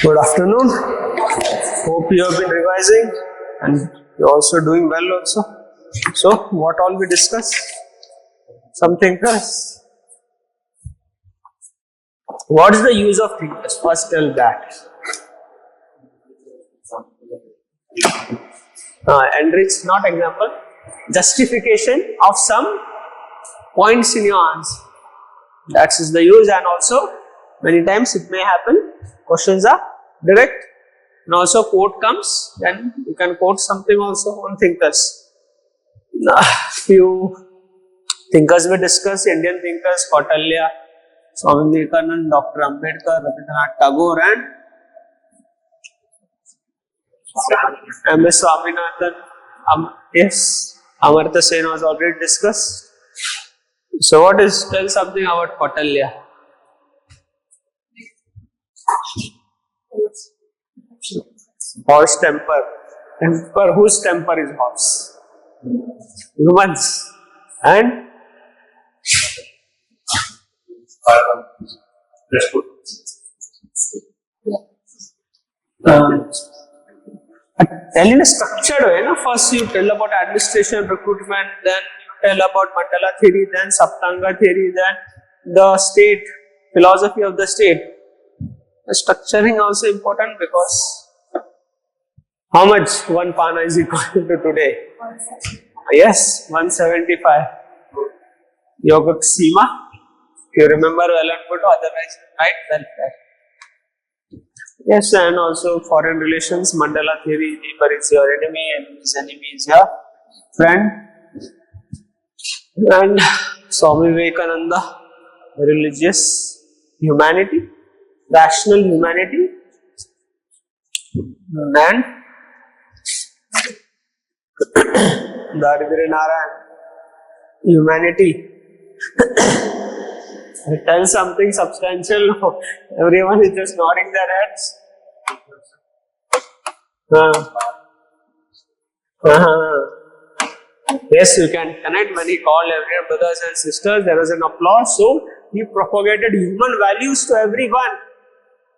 Good afternoon. Hope you have been revising and you're also doing well also. So, what all we discuss? Some thinkers. What is the use of thinkers? First tell that. Enrich, not example. Justification of some points in your answer. That is the use, and also many times it may happen. Questions are direct, and also quote comes, then you can quote something also on thinkers. Few thinkers we discuss, Indian thinkers, Kautilya, Swami Vivekananda, Dr. Ambedkar, Rabindranath Tagore, and M.S. Swaminathan. Yes, Amartya Sen was already discussed. So what is, tell something about Kautilya. Horse temper. Temper, whose temper is horse? Humans. And tell in a structured way. No? First you tell about administration, recruitment, then you tell about Mandala theory, then Saptanga theory, then the state, philosophy of the state. The structuring also important because how much one pana is equal to today? Yes, 175. Yogurt Seema. You remember well and good, otherwise, right? Well, right. Yes, and also foreign relations, Mandala theory, neighbor is your enemy, enemy's enemy is your friend. And Swami Vivekananda, religious humanity, rational humanity, and Daridra Narayan, humanity. Tell something substantial. Everyone is just nodding their heads. Yes, you can connect when he called everyone brothers and sisters. There was an applause. So he propagated human values to everyone.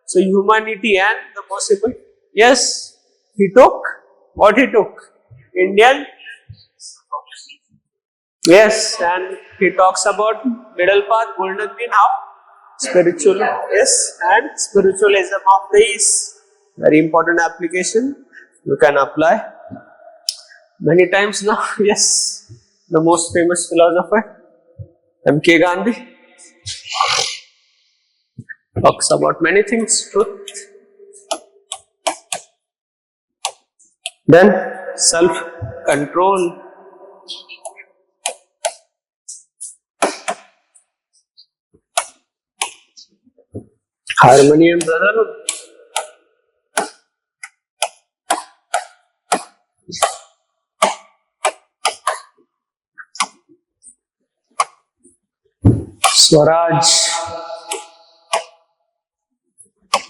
So humanity and the possible. Yes, he took what he took. Indian. Yes, and he talks about middle path, golden mean how? Spiritual. Yes, and spiritualism of the East. Very important application. You can apply many times now. Yes, the most famous philosopher, M.K. Gandhi, talks about many things, truth. Then self-control. Harmony and brotherhood. Swaraj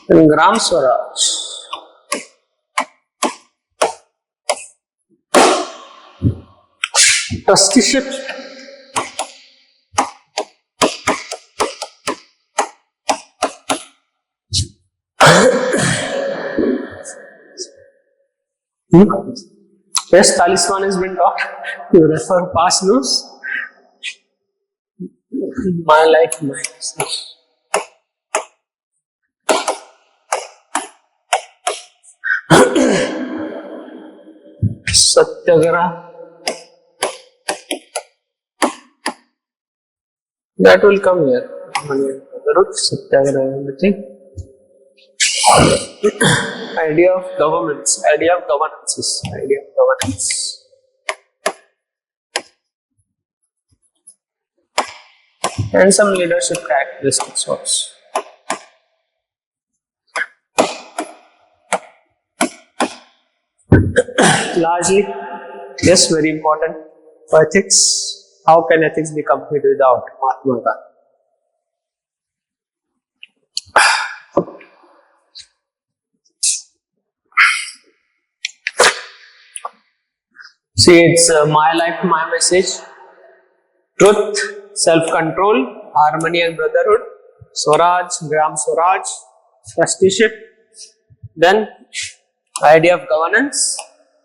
and Gram Swaraj. Trusteeship. Yes, talisman has been taught. You refer past notes. My life, my message. Satyagraha. That will come here. Satyagraha, everything. Idea of governance. Idea of governance. Idea of governance. And some leadership characteristics also. Largely, yes, very important. Ethics. How can ethics be complete without Mahatma Gandhi? See, it's my life, my message. Truth, self-control, harmony and brotherhood, Swaraj, Gram Swaraj, trusteeship, Then idea of governance,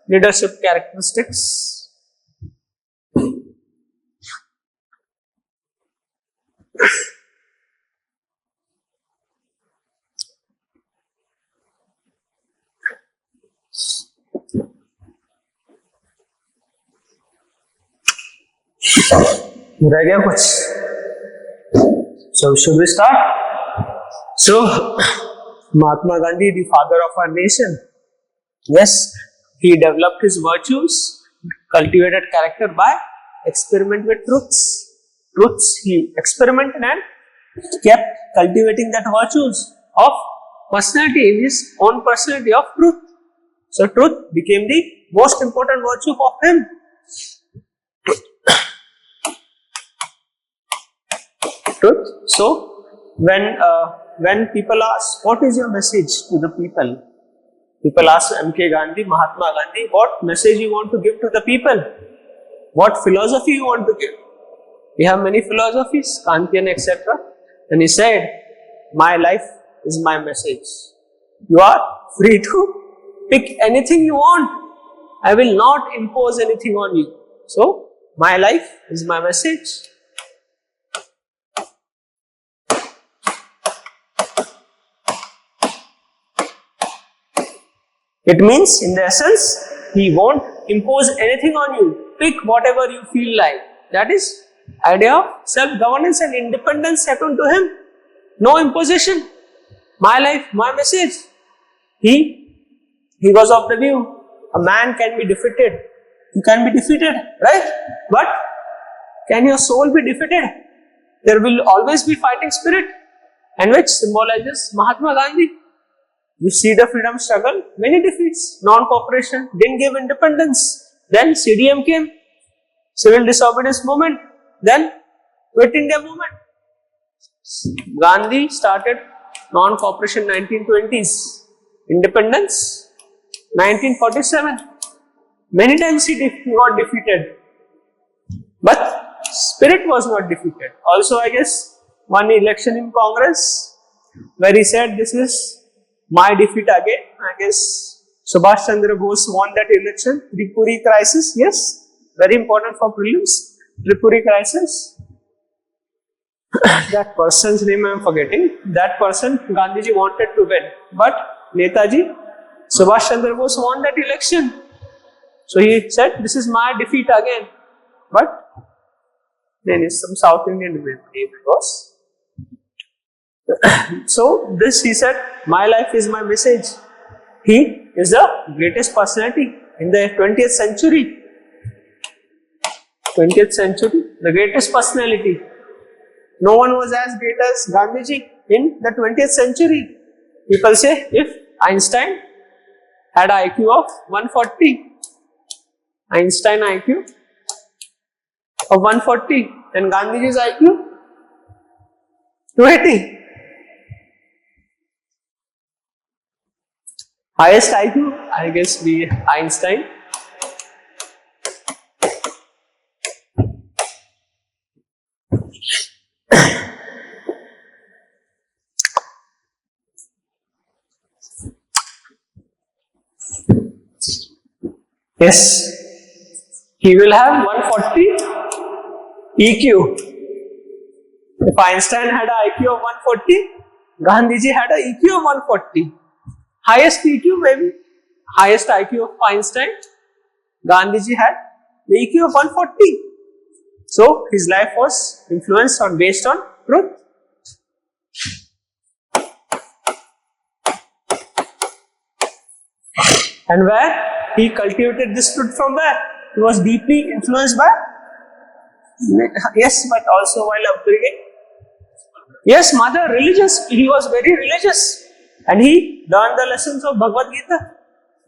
leadership characteristics. रह गया कुछ? So should we start? So Mahatma Gandhi, the father of our nation, yes, he developed his virtues, cultivated character by experiment with truths. He experimented and kept cultivating that virtues of personality in his own personality of truth. So truth became the most important virtue for him. Truth. So when people ask, what is your message to the people? People ask M.K. Gandhi, Mahatma Gandhi, what message you want to give to the people? What philosophy you want to give? We have many philosophies, Kantian, etc. And he said, my life is my message. You are free to pick anything you want. I will not impose anything on you. So, my life is my message. It means, in the essence, he won't impose anything on you. Pick whatever you feel like. That is idea of self-governance and independence happened to him. No imposition. My life, my message. He was of the view, a man can be defeated. You can be defeated, right? But can your soul be defeated? There will always be fighting spirit, and which symbolizes Mahatma Gandhi. You see the freedom struggle, many defeats, non-cooperation, didn't give independence. Then CDM came, civil disobedience movement, then Quit India movement. Gandhi started non-cooperation 1920s, independence 1947. Many times he got defeated, but spirit was not defeated. Also, I guess one election in Congress where he said, this is my defeat again. I guess Subhash Chandra Bose won that election. Tripuri crisis, yes, very important for prelims. Tripuri crisis. That person's name I am forgetting. That person Gandhiji wanted to win, but Netaji Subhash Chandra Bose won that election. So he said, this is my defeat again. But then is some South Indian name it was. So this he said, my life is my message. He is the greatest personality in the 20th century. 20th century, the greatest personality. No one was as great as Gandhiji in the 20th century. People say, if Einstein had an IQ of 140, Einstein IQ of 140 and Gandhiji's IQ 280. Highest IQ, I guess, be Einstein. Yes, he will have 140 EQ. If Einstein had an IQ of 140, Gandhiji had an EQ of 140. Highest EQ maybe, highest IQ of Einstein, Gandhiji had the EQ of 140. So his life was influenced or based on truth. And where he cultivated this truth from where? He was deeply influenced by, yes, but also while upbringing. Yes, mother, religious, he was very religious. And he learned the lessons of Bhagavad Gita.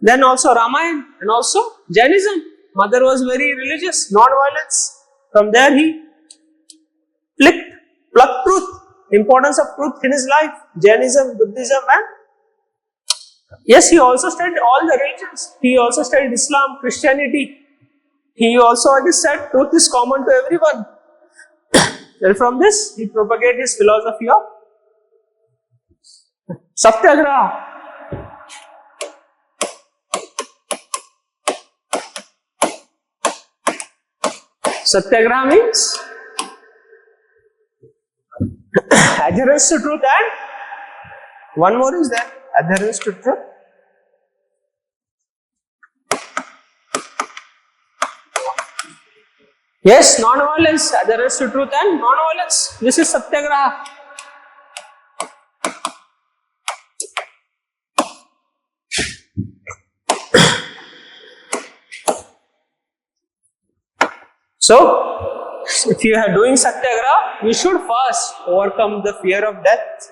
Then also Ramayana and also Jainism. Mother was very religious, non-violence. From there he plucked truth, importance of truth in his life. Jainism, Buddhism and yes, he also studied all the religions. He also studied Islam, Christianity. He also, I guess, said truth is common to everyone. And from this, he propagated his philosophy of Satyagraha. Satyagraha means adherence to truth, and one more is there, adherence to truth. Yes, non-violence, adherence to truth and non-violence. This is Satyagraha. So, if you are doing Satyagraha, you should first overcome the fear of death.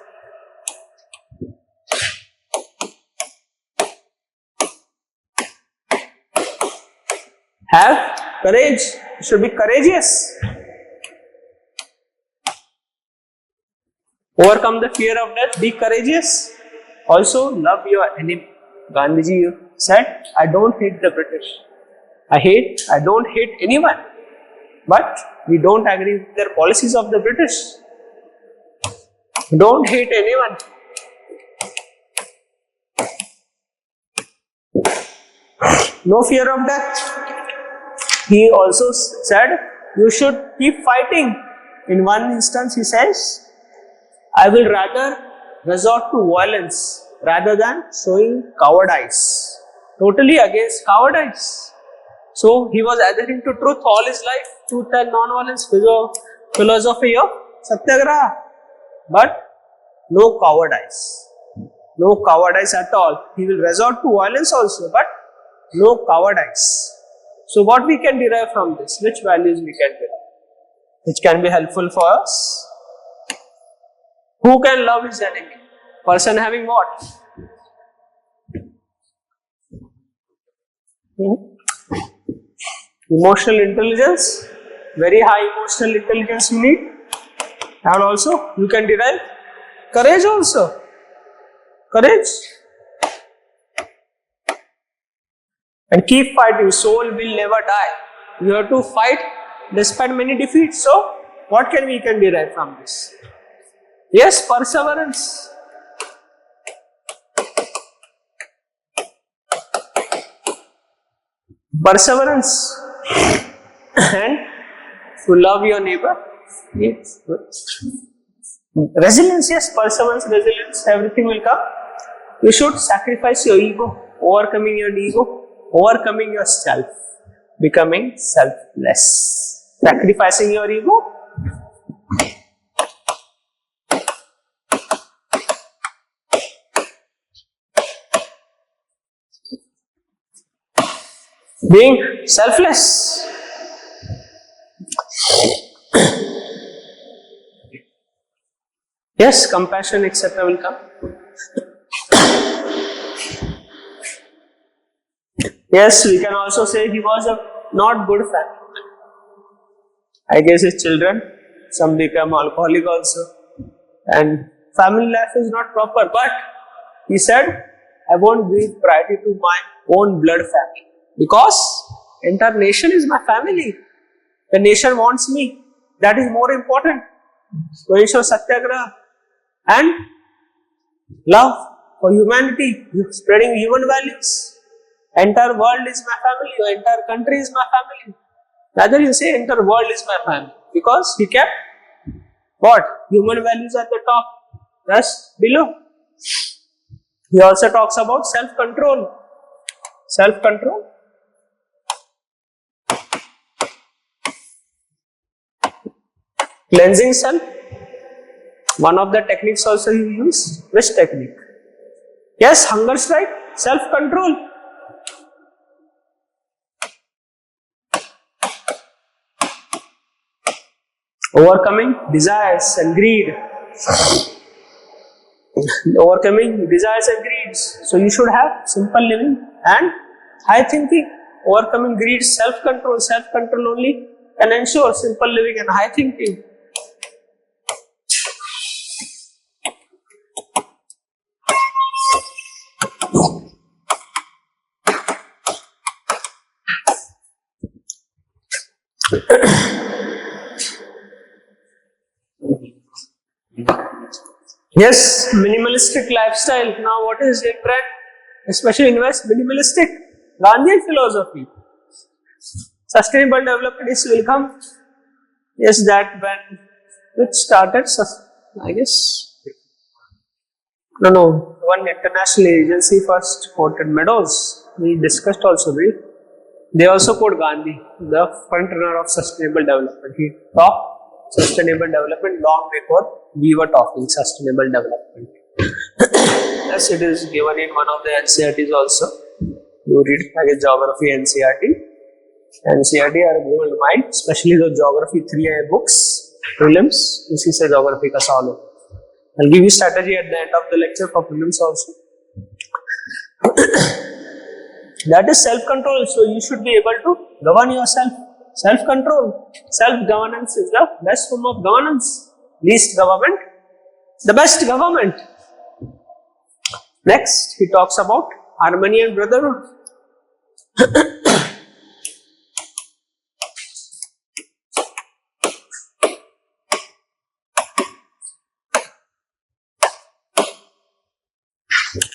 Have courage. You should be courageous. Overcome the fear of death. Be courageous. Also, love your enemy. Gandhiji said, I don't hate the British. I don't hate anyone. But we don't agree with their policies of the British. Don't hate anyone. No fear of death. He also said, you should keep fighting. In one instance, he says, I will rather resort to violence rather than showing cowardice. Totally against cowardice. So, he was adhering to truth all his life, truth and non-violence philosophy of Satyagraha. But no cowardice. No cowardice at all. He will resort to violence also, but no cowardice. So, what we can derive from this? Which values we can derive? Which can be helpful for us? Who can love his enemy? Person having what? Emotional intelligence, very high emotional intelligence you need, and also you can derive courage also. Courage. And keep fighting, soul will never die. You have to fight despite many defeats. So, what we can derive from this? Yes, perseverance. Perseverance. And to love your neighbor. Yes. Resilience, yes, perseverance, resilience, everything will come. You should sacrifice your ego, overcoming your ego, overcoming yourself, becoming selfless. Sacrificing your ego. Being selfless. Yes, compassion, etc. will come. Yes, we can also say he was a not good family. I guess his children, some become alcoholic also. And family life is not proper. But he said, I won't give priority to my own blood family. Because entire nation is my family. The nation wants me. That is more important. So he shows Satyagraha. And love for humanity, spreading human values. Entire world is my family, or entire country is my family. Rather you say entire world is my family. Because he kept what? Human values at the top, thus below. He also talks about self-control. Self-control. Cleansing self. One of the techniques also he used. Which technique? Yes, hunger strike, self-control. Overcoming desires and greed. Overcoming desires and greeds. So you should have simple living and high thinking. Overcoming greed, self-control. Self-control only can ensure simple living and high thinking. Yes, minimalistic lifestyle. Now what is in trend? Especially in West, minimalistic Gandhian philosophy. Sustainable development is will come. Yes, that when it started, I guess. No. One international agency first quoted Meadows. We discussed also, right? They also quote Gandhi, the front runner of sustainable development. He talked sustainable development long before we were talking sustainable development. Yes, it is given in one of the NCERTs also. You read like geography NCERT. NCERT are gold mine, especially the geography 3A books, prelims. This is a geography ka solve. I'll give you strategy at the end of the lecture for prelims also. That is self-control. So you should be able to govern yourself. Self-control, self-governance is the best form of governance. Least government, the best government. Next, he talks about harmony and brotherhood.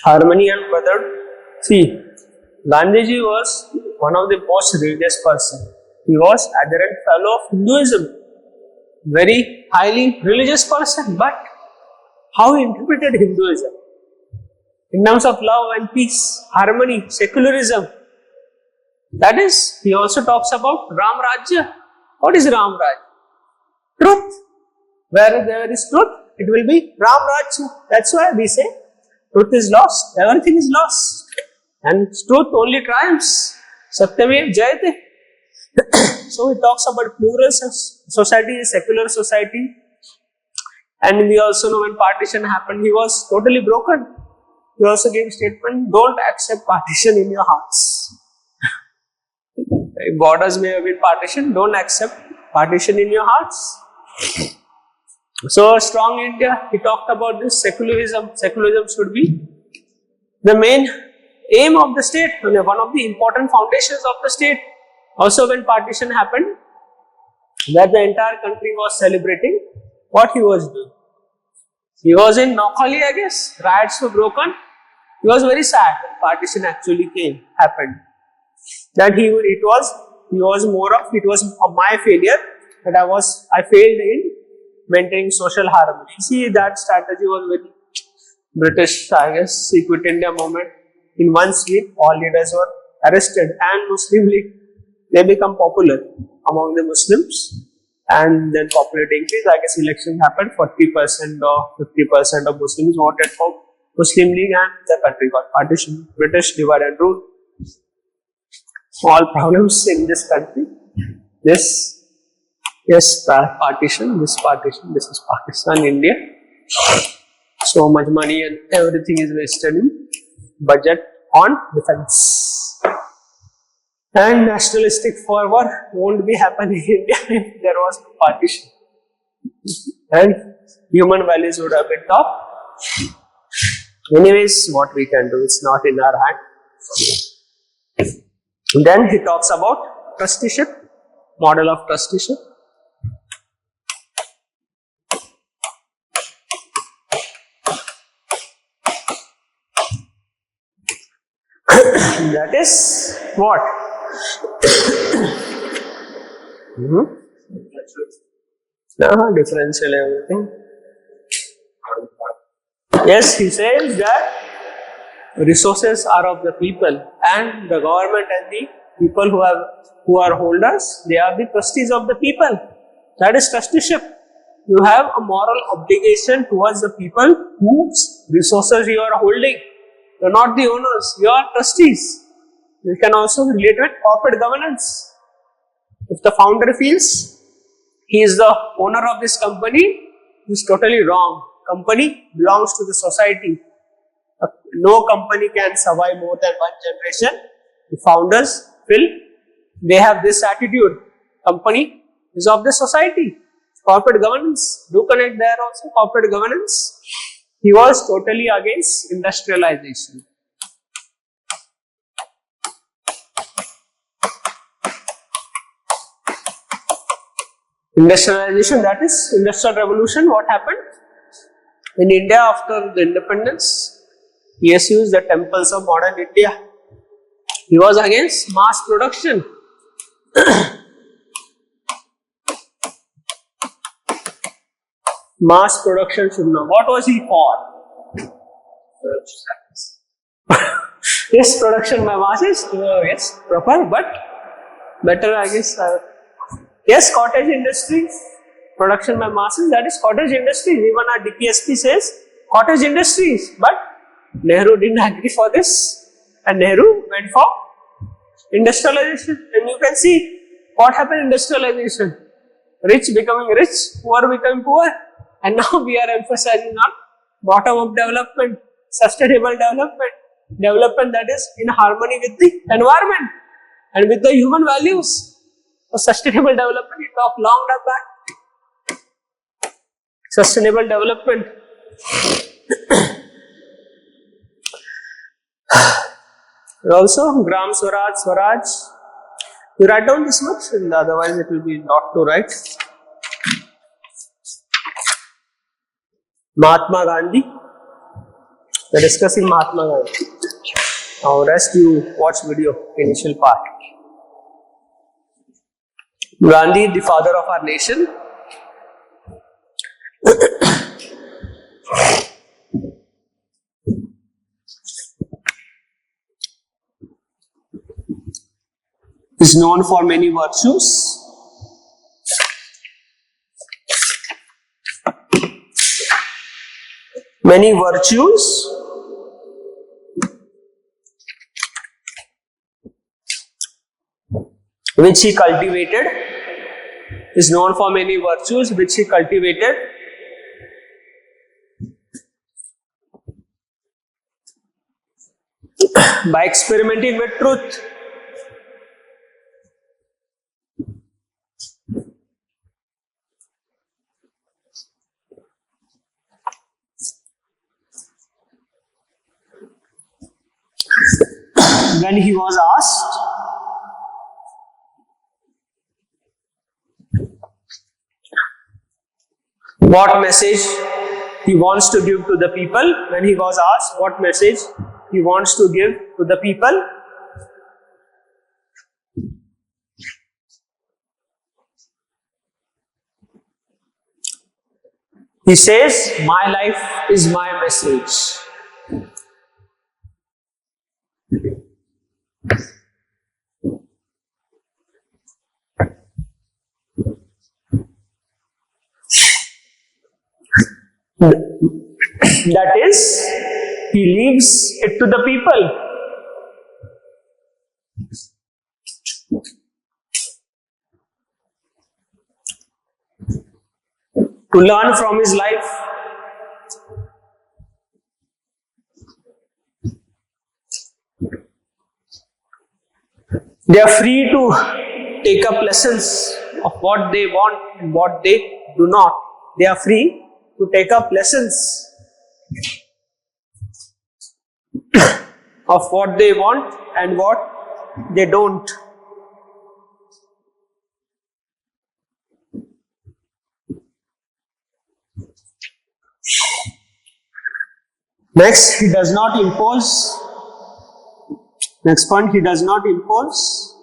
Harmony and brotherhood. See, Gandhiji was one of the most religious person. He was adherent fellow of Hinduism. Very highly religious person, but how he interpreted Hinduism? In terms of love and peace, harmony, secularism. That is, he also talks about Ram Rajya. What is Ram Rajya? Truth. Where there is truth, it will be Ram Rajya. That's why we say truth is lost. Everything is lost. And truth only triumphs. Satyamev Jayate. So he talks about plural society, secular society. And we also know when partition happened, he was totally broken. He also gave a statement, don't accept partition in your hearts. Borders may have been partition, don't accept partition in your hearts. So strong India, he talked about this secularism. Secularism should be the main aim of the state, one of the important foundations of the state. Also when partition happened, that the entire country was celebrating, what he was doing? He was in Noakhali, I guess, riots were broken. He was very sad when partition actually happened. That it was my failure, that I failed in maintaining social harmony. See, that strategy was very British, I guess, Quit India movement. In 1 week, all leaders were arrested, and Muslim League, they become popular among the Muslims, and then popularity increased. I guess election happened, 40% or 50% of Muslims voted for Muslim League, and the country got partition. British divide and rule. All problems in this country. Partition, this is Pakistan, India. So much money and everything is wasted in budget on defense. And nationalistic fervor won't be happening in India if there was no partition. And human values would have been top. Anyways, what we can do, it's not in our hand. Then he talks about trusteeship, model of trusteeship. That is what? Differential everything. Yes, he says that resources are of the people, and the government and the people who are holders, they are the trustees of the people. That is trusteeship. You have a moral obligation towards the people whose resources you are holding. You are not the owners, you are trustees. You can also relate with corporate governance. If the founder feels he is the owner of this company, he is totally wrong. Company belongs to the society. No company can survive more than one generation. The founders feel they have this attitude. Company is of the society. Corporate governance, do connect there also, corporate governance. He was totally against industrialization. Industrialization, that is industrial revolution. What happened? In India after the independence, PSUs, the temples of modern India. He was against mass production. Mass production should not. What was he for? Yes, production by masses. Yes, proper, but better, I guess. Yes, cottage industries. Production by masses. That is cottage industries. Even our DPSP says cottage industries. But Nehru didn't agree for this, and Nehru went for industrialization. And you can see what happened in industrialization. Rich becoming rich, poor becoming poor. And now we are emphasizing on bottom-up development, sustainable development, development that is in harmony with the environment and with the human values. For sustainable development, we talked long back. Sustainable development. Also, Gram Swaraj, Swaraj. You write down this much, and otherwise it will be not to write. Mahatma Gandhi. We are discussing Mahatma Gandhi. Now rest you watch video, initial part. Gandhi, the father of our nation. Is known for many virtues. Many virtues which he cultivated. Is known for many virtues which he cultivated. By experimenting with truth. When he was asked what message he wants to give to the people, when he was asked what message he wants to give to the people, he says, "My life is my message." That is, he leaves it to the people. To learn from his life. They are free to take up lessons of what they want and what they do not. They are free to take up lessons of what they want and what they don't. Next, he does not impose. Next point, he does not impose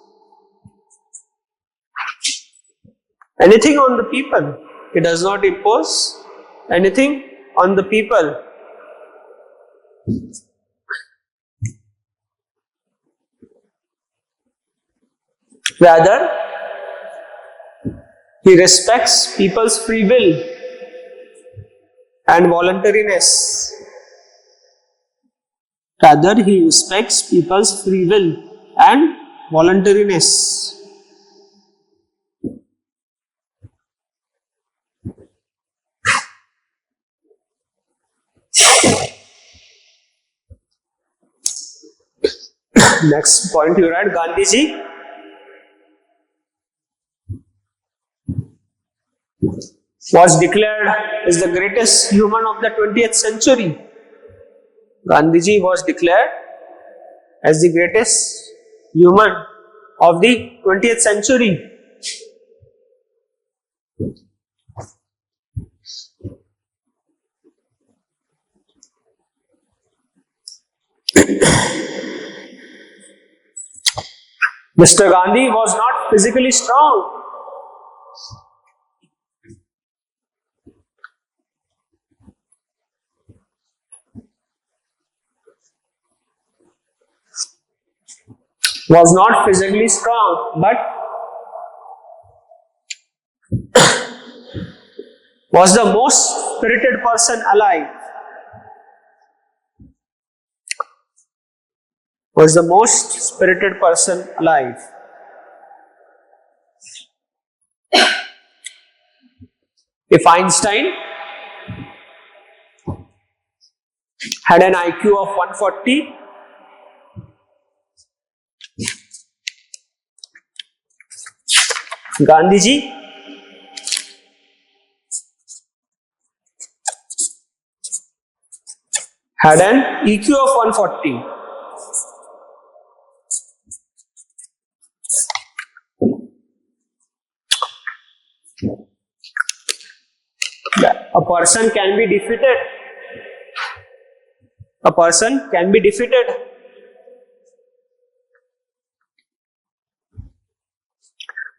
anything on the people. He does not impose anything on the people. Rather, he respects people's free will and voluntariness. Rather, he respects people's free will and voluntariness. Next point you write, Gandhiji was declared as the greatest human of the 20th century. Gandhiji was declared as the greatest human of the 20th century. Mr. Gandhi was not physically strong. was not physically strong, but was the most spirited person alive. Was the most spirited person alive. If Einstein had an IQ of 140, Gandhiji had an EQ of 140. A person can be defeated. A person can be defeated.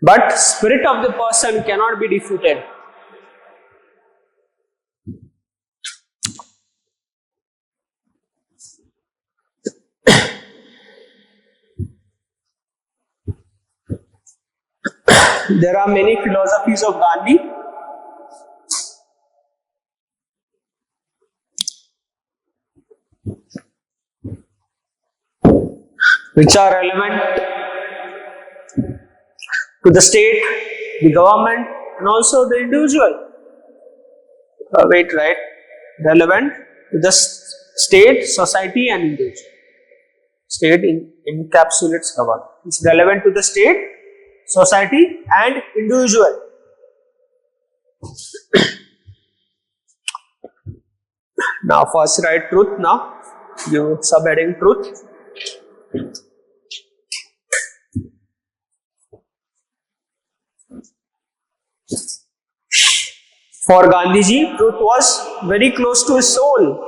But spirit of the person cannot be defeated. There are many philosophies of Gandhi. Which are relevant to the state, the government, and also the individual. Relevant to the state, society, and individual. State encapsulates government. It's relevant to the state, society, and individual. Now, first write truth. Now, you subheading truth. For Gandhiji, truth was very close to his soul.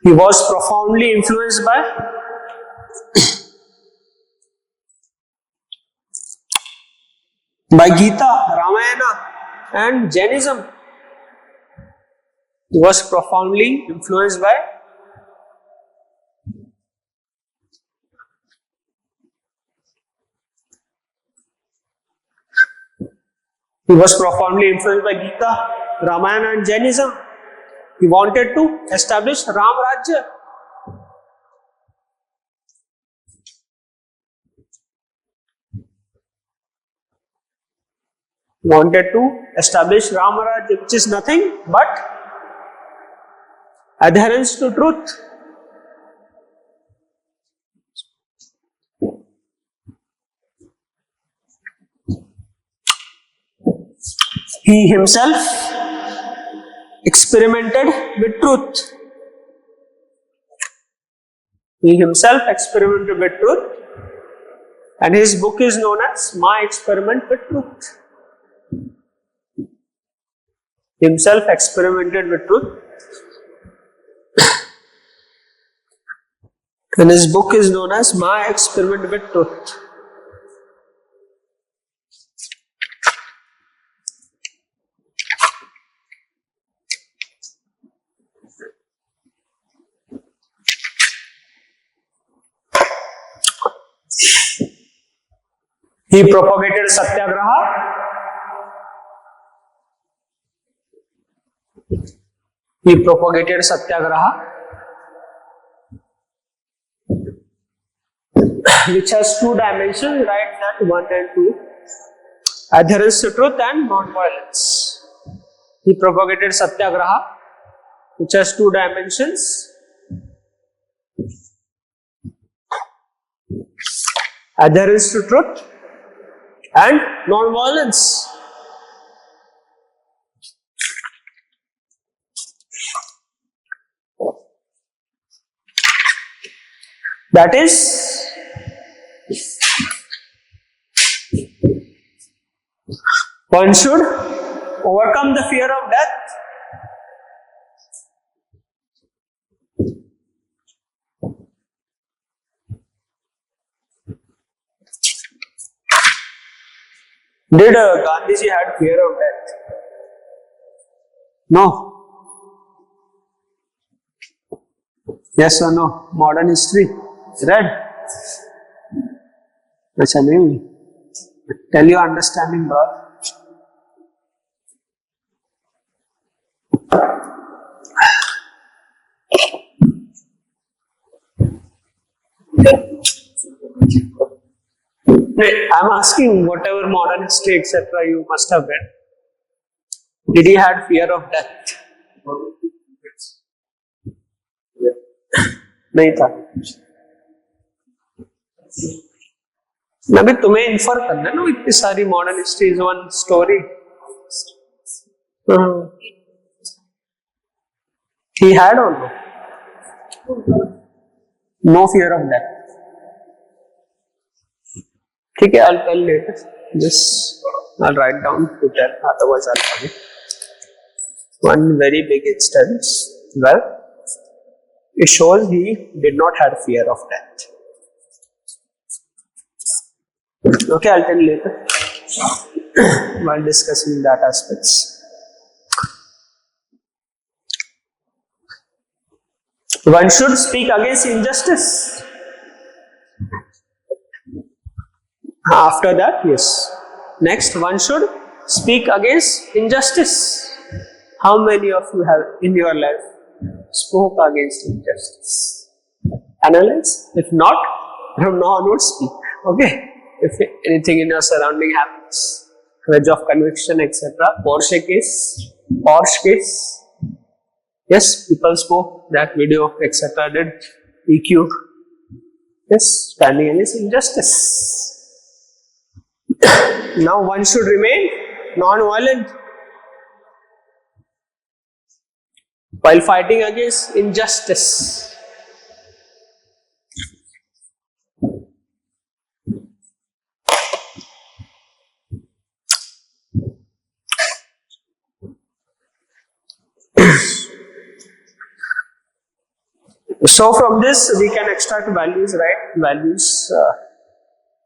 He was profoundly influenced by Gita, Ramayana, and Jainism. He was profoundly influenced by Gita, Ramayana, and Jainism. He wanted to establish Ram Rajya. Which is nothing but adherence to truth. He himself experimented with truth. And his book is known as My Experiment with Truth. Himself experimented with truth. And his book is known as My Experiment with Truth. He propagated Satyagraha. Which has two dimensions, write that 1 and 2. Adherence to truth and non-violence. He propagated Satyagraha, which has two dimensions. Adherence to truth and non-violence. That is, one should overcome the fear of death. Did Gandhiji had fear of death? No. Yes or no? Modern history. Read? Acha nahi. Tell your understanding, bro. I'm asking, whatever modern history etc. you must have read. Did he had fear of death? नहीं था. अभी तुम्हें infer करना है ना, इतनी सारी modern history is one story. He had or no? No fear of death. ठीक है, I'll tell later. Just I'll write down to tell. Otherwise I'll forget. One very big instance. Well, it shows he did not have fear of death. Okay, I'll tell you later while discussing that aspects. One should speak against injustice. After that, yes. Next, one should speak against injustice. How many of you have in your life spoke against injustice? Analyze. If not, from now onwards speak. Okay. If anything in your surrounding happens, grudge of conviction, etc. Porsche case. Yes, people spoke. That video, etc. did EQ. Yes, standing against injustice. Now one should remain non-violent while fighting against injustice. So from this we can extract values, right? Values,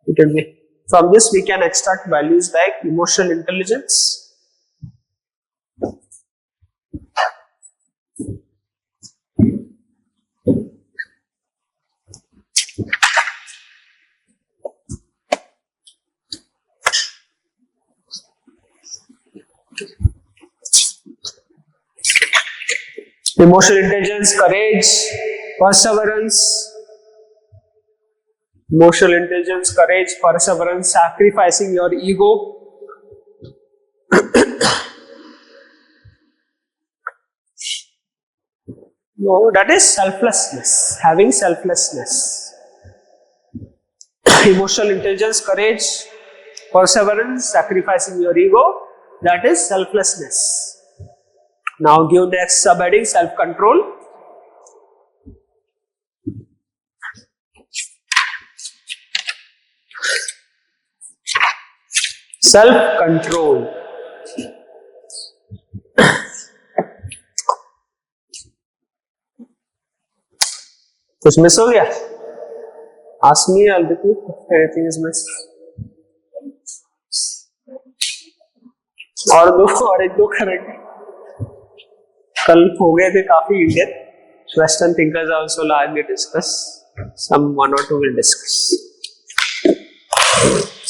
it will be. From this we can extract values like emotional intelligence, courage, perseverance. Emotional intelligence, courage, perseverance, sacrificing your ego. No, that is selflessness, having selflessness. Emotional intelligence, courage, perseverance, sacrificing your ego, that is selflessness. Now give next subheading, self-control. Self-control. कुछ miss हो गया? Ask me, I'll repeat if anything is missed. और एक दो करेंगे. कल हो गए थे काफी Indian. Western thinkers also largely discuss. Some one or two will discuss.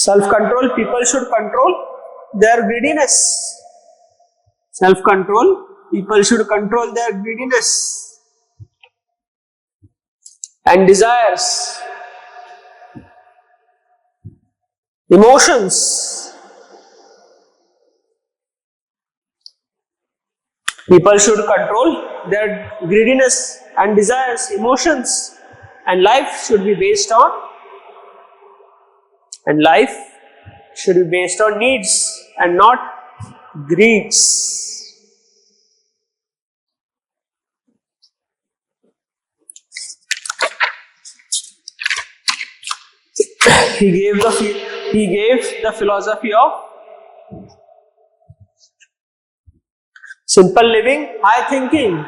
Self-control, people should control their greediness. Self-control, people should control their greediness and desires. Emotions. People should control their greediness and desires, emotions, and life should be based on needs and not greeds. He gave the philosophy of simple living, high thinking.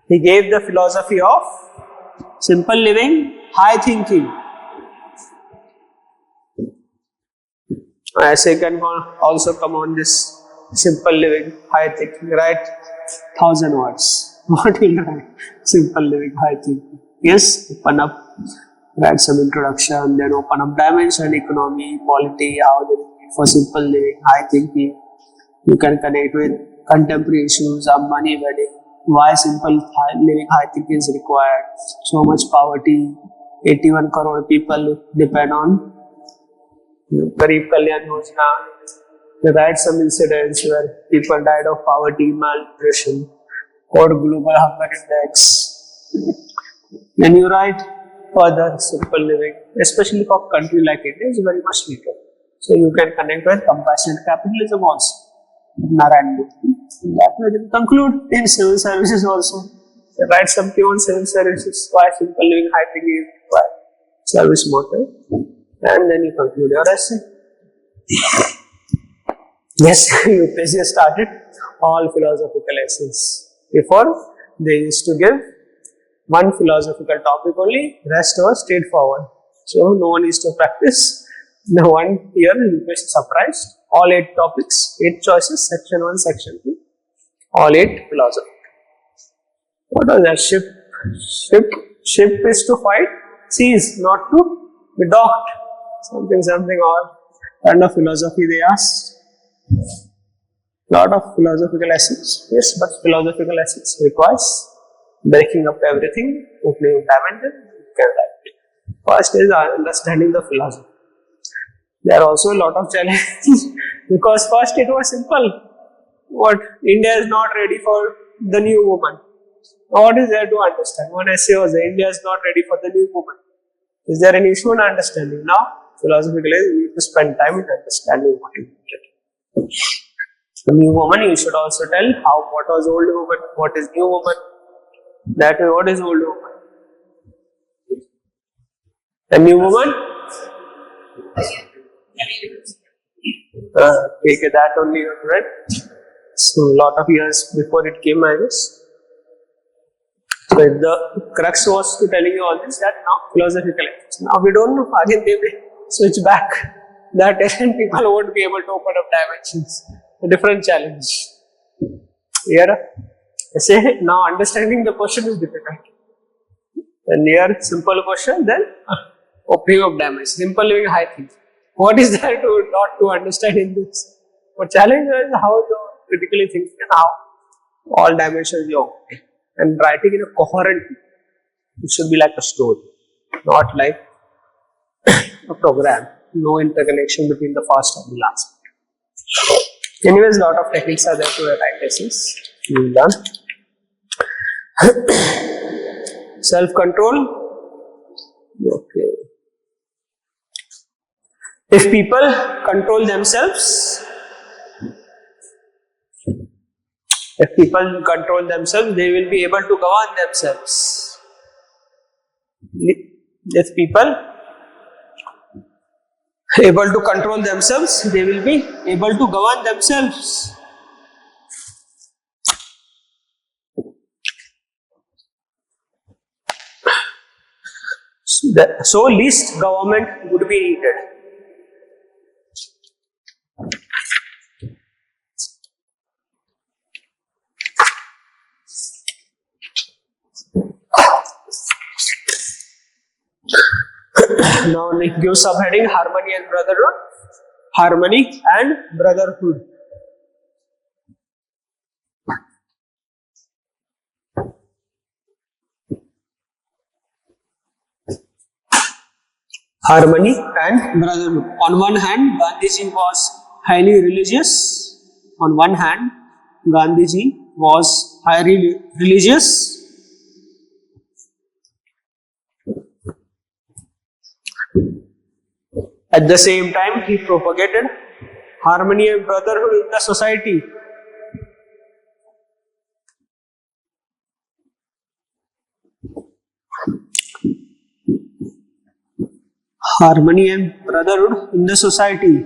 He gave the philosophy of simple living, high thinking. Essay can also come on this simple living, high thinking, right? 1,000 words. What will you write? Simple living, high thinking. Yes, open up, write some introduction, then open up dimension, economy, polity, how they need for simple living, high thinking. You can connect with contemporary issues, money, wedding, why simple living, high thinking is required, so much poverty, 81 crore people depend on Garib Kalyan Yojana. They write some incidents where people died of poverty, malnutrition, or global hunger index. Then you write further simple living, especially for a country like India, is very much needed. So you can connect with compassionate capitalism also. Narayan Murthy. That way they conclude in civil services also. They write something on civil services, why simple living, high thinking is required, service motto, and then you conclude your essay. Yes, UPSC started all philosophical essays. Before, they used to give one philosophical topic only, rest was straightforward. So no one used to practice. The 1 year UPSC surprised, all 8 topics, 8 choices, section 1, section 2, all 8 philosophy. What was that? Ship is to fight, sea is not to be docked. Something, or kind of philosophy they asked. Lot of philosophical essays, yes, but philosophical essays requires breaking up everything, opening up dimension, you can write. First is understanding the philosophy. There are also a lot of challenges because first it was simple. What? India is not ready for the new woman. What is there to understand? One essay was India is not ready for the new woman. Is there an issue in understanding? Now, philosophically, you need to spend time in understanding what is needed. The new woman, you should also tell what was old woman, what is new woman. That way, what is old woman? The new woman? Okay, that only you read. So, a lot of years before it came, I guess. So, the crux was to telling you all this, that now philosophical ethics. Now we don't know, again they may switch back. That people won't be able to open up dimensions. A different challenge. Here, I say now understanding the question is difficult. And here, simple question, then opening up dimensions. Simple living, high thinking. What is there to not to understand in this? But challenge is how you critically think and how all dimensions you open. And writing in a coherent way. It should be like a story, not like a program. No interconnection between the first and the last. Anyways, lot of techniques are there to write essays. We're done. Self-control. Okay. If people control themselves, they will be able to govern themselves. If people able to control themselves, they will be able to govern themselves. So least government would be needed. Now it gives subheading harmony and brotherhood. Harmony and brotherhood. Harmony and brotherhood. On one hand, Gandhiji was highly religious. On one hand, Gandhiji was highly religious. At the same time, he propagated harmony and brotherhood in the society. Harmony and brotherhood in the society.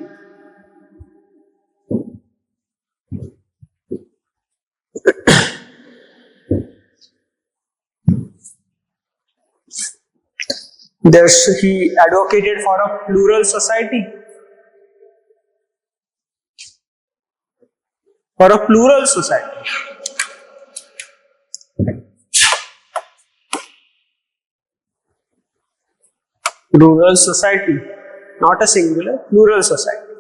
He advocated for a plural society. for a plural society. Plural society, not a singular, plural society.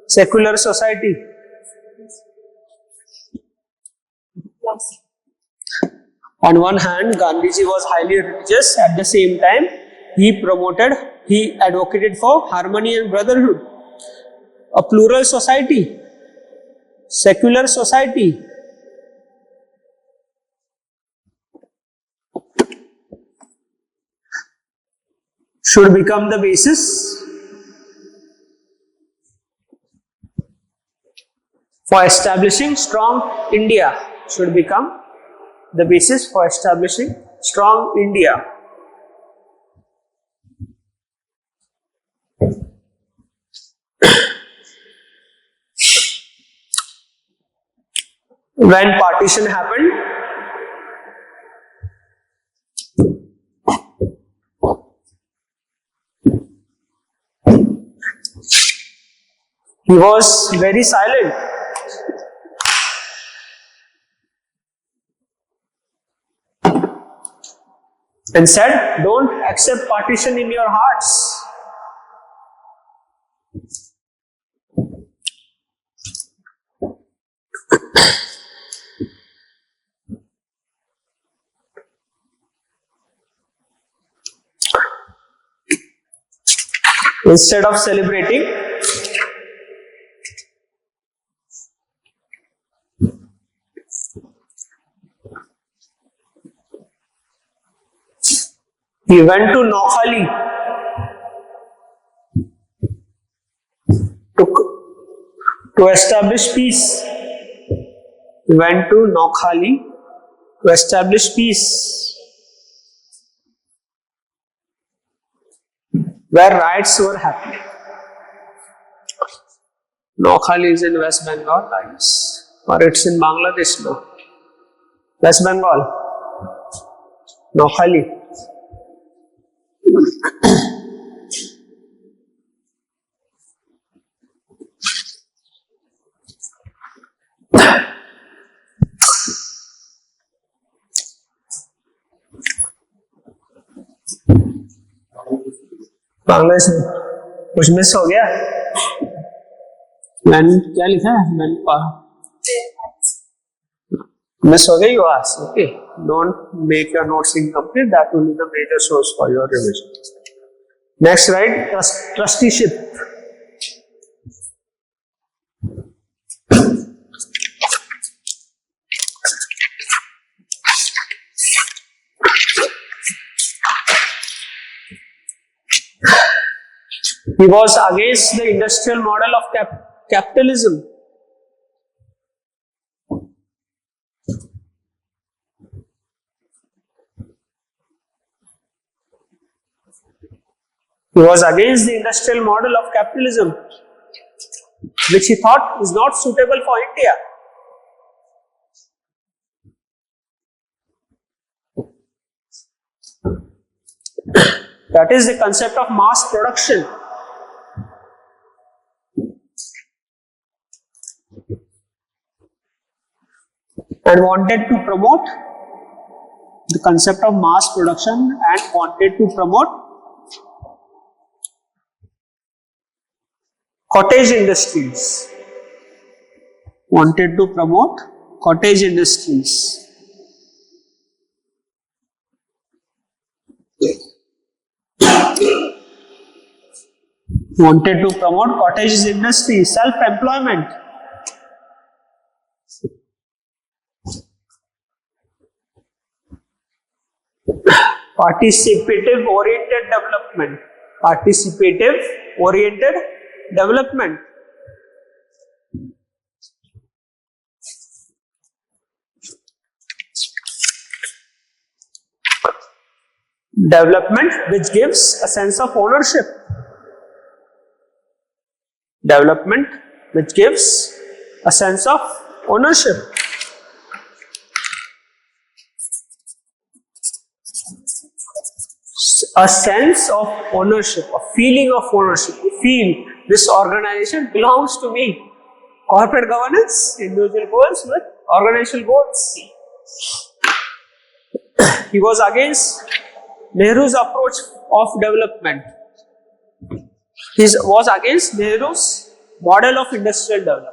Secular society. On one hand, Gandhiji was highly religious. At the same time, he advocated for harmony and brotherhood. A plural society, secular society. Should become the basis for establishing strong India. Should become the basis for establishing strong India. When partition happened, he was very silent. And said, don't accept partition in your hearts. Instead of celebrating, he went to Noakhali to establish peace. He went to Noakhali to establish peace, where riots were happening. Noakhali is in West Bengal, I guess, or it's in Bangladesh now. West Bengal, Noakhali. Bangladesh में कुछ miss हो गया? मैंने क्या लिखा है? मैंने miss हो गई was okay. Don't make your notes incomplete. That will be the major source for your revision. Next, write trusteeship. He was against the industrial model of capitalism. He was against the industrial model of capitalism, which he thought is not suitable for India. That is the concept of mass production. And wanted to promote the concept of mass production and wanted to promote cottage industries. Wanted to promote cottage industries. Wanted to promote cottage industry, self-employment. Participative oriented development. Participative oriented development. Development which gives a sense of ownership. Development which gives a sense of ownership. A sense of ownership, a feeling of ownership. You feel this organization belongs to me. corporate governance, individual goals with organizational goals. He was against Nehru's approach of development. He was against Nehru's model of industrial development.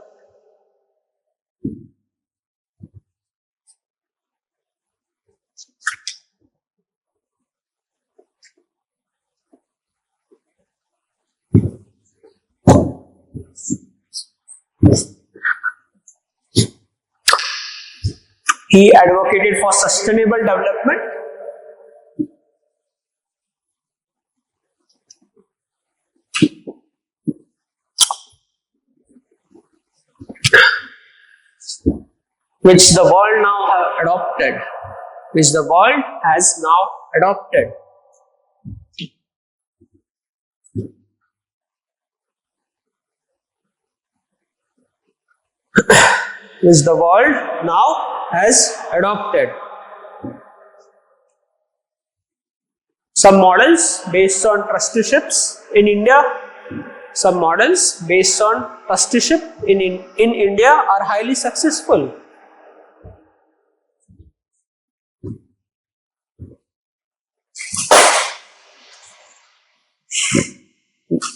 He advocated for sustainable development. Which the world now have adopted. Which the world has now adopted. Which the world now has adopted. Some models based on trusteeships in India, some models based on trusteeship in India are highly successful.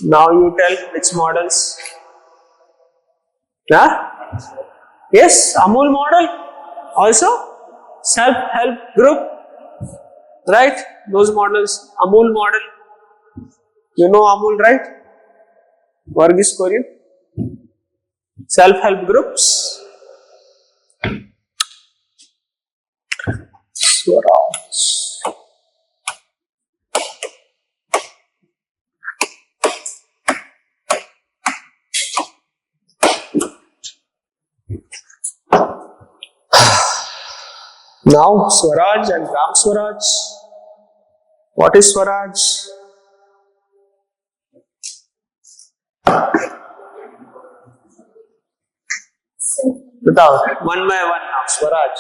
Now you tell which models. Yeah? Yes, Amul model, also self-help group, right? Those models, Amul model, you know Amul, right? Varghese Korean, self-help groups, Swaraj. Now Swaraj and Gram Swaraj. What is Swaraj? Without one by one now, Swaraj.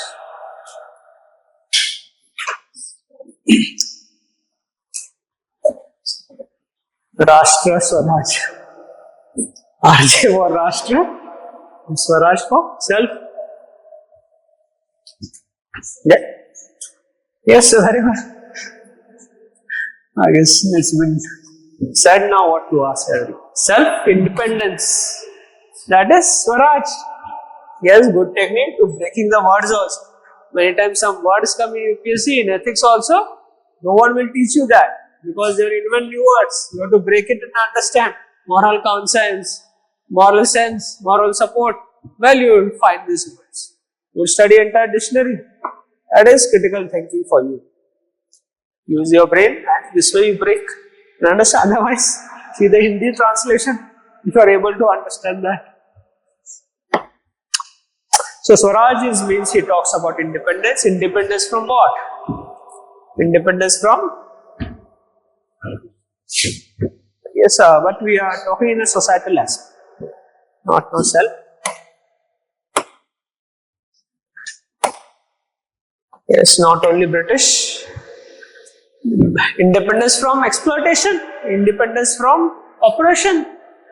Rashtra Swaraj. RJ for Rashtra, Swaraj for self. Yeah. Yes, very well. I guess it's been said now what to ask. Self-independence. That is Swaraj. Yes, good technique to breaking the words also. Many times some words come in UPSC, in ethics also, no one will teach you that because they will invent new words. You have to break it and understand. Moral conscience, moral sense, moral support. Well, you will find these words. You will study entire dictionary. That is critical thinking for you. Use your brain and this way you break. You understand? Otherwise, see the Hindi translation if you are able to understand that. So Swaraj means he talks about independence. Independence from what? Independence from? Yes, but we are talking in a societal aspect, not no self. Yes, not only British. Independence from exploitation, independence from oppression,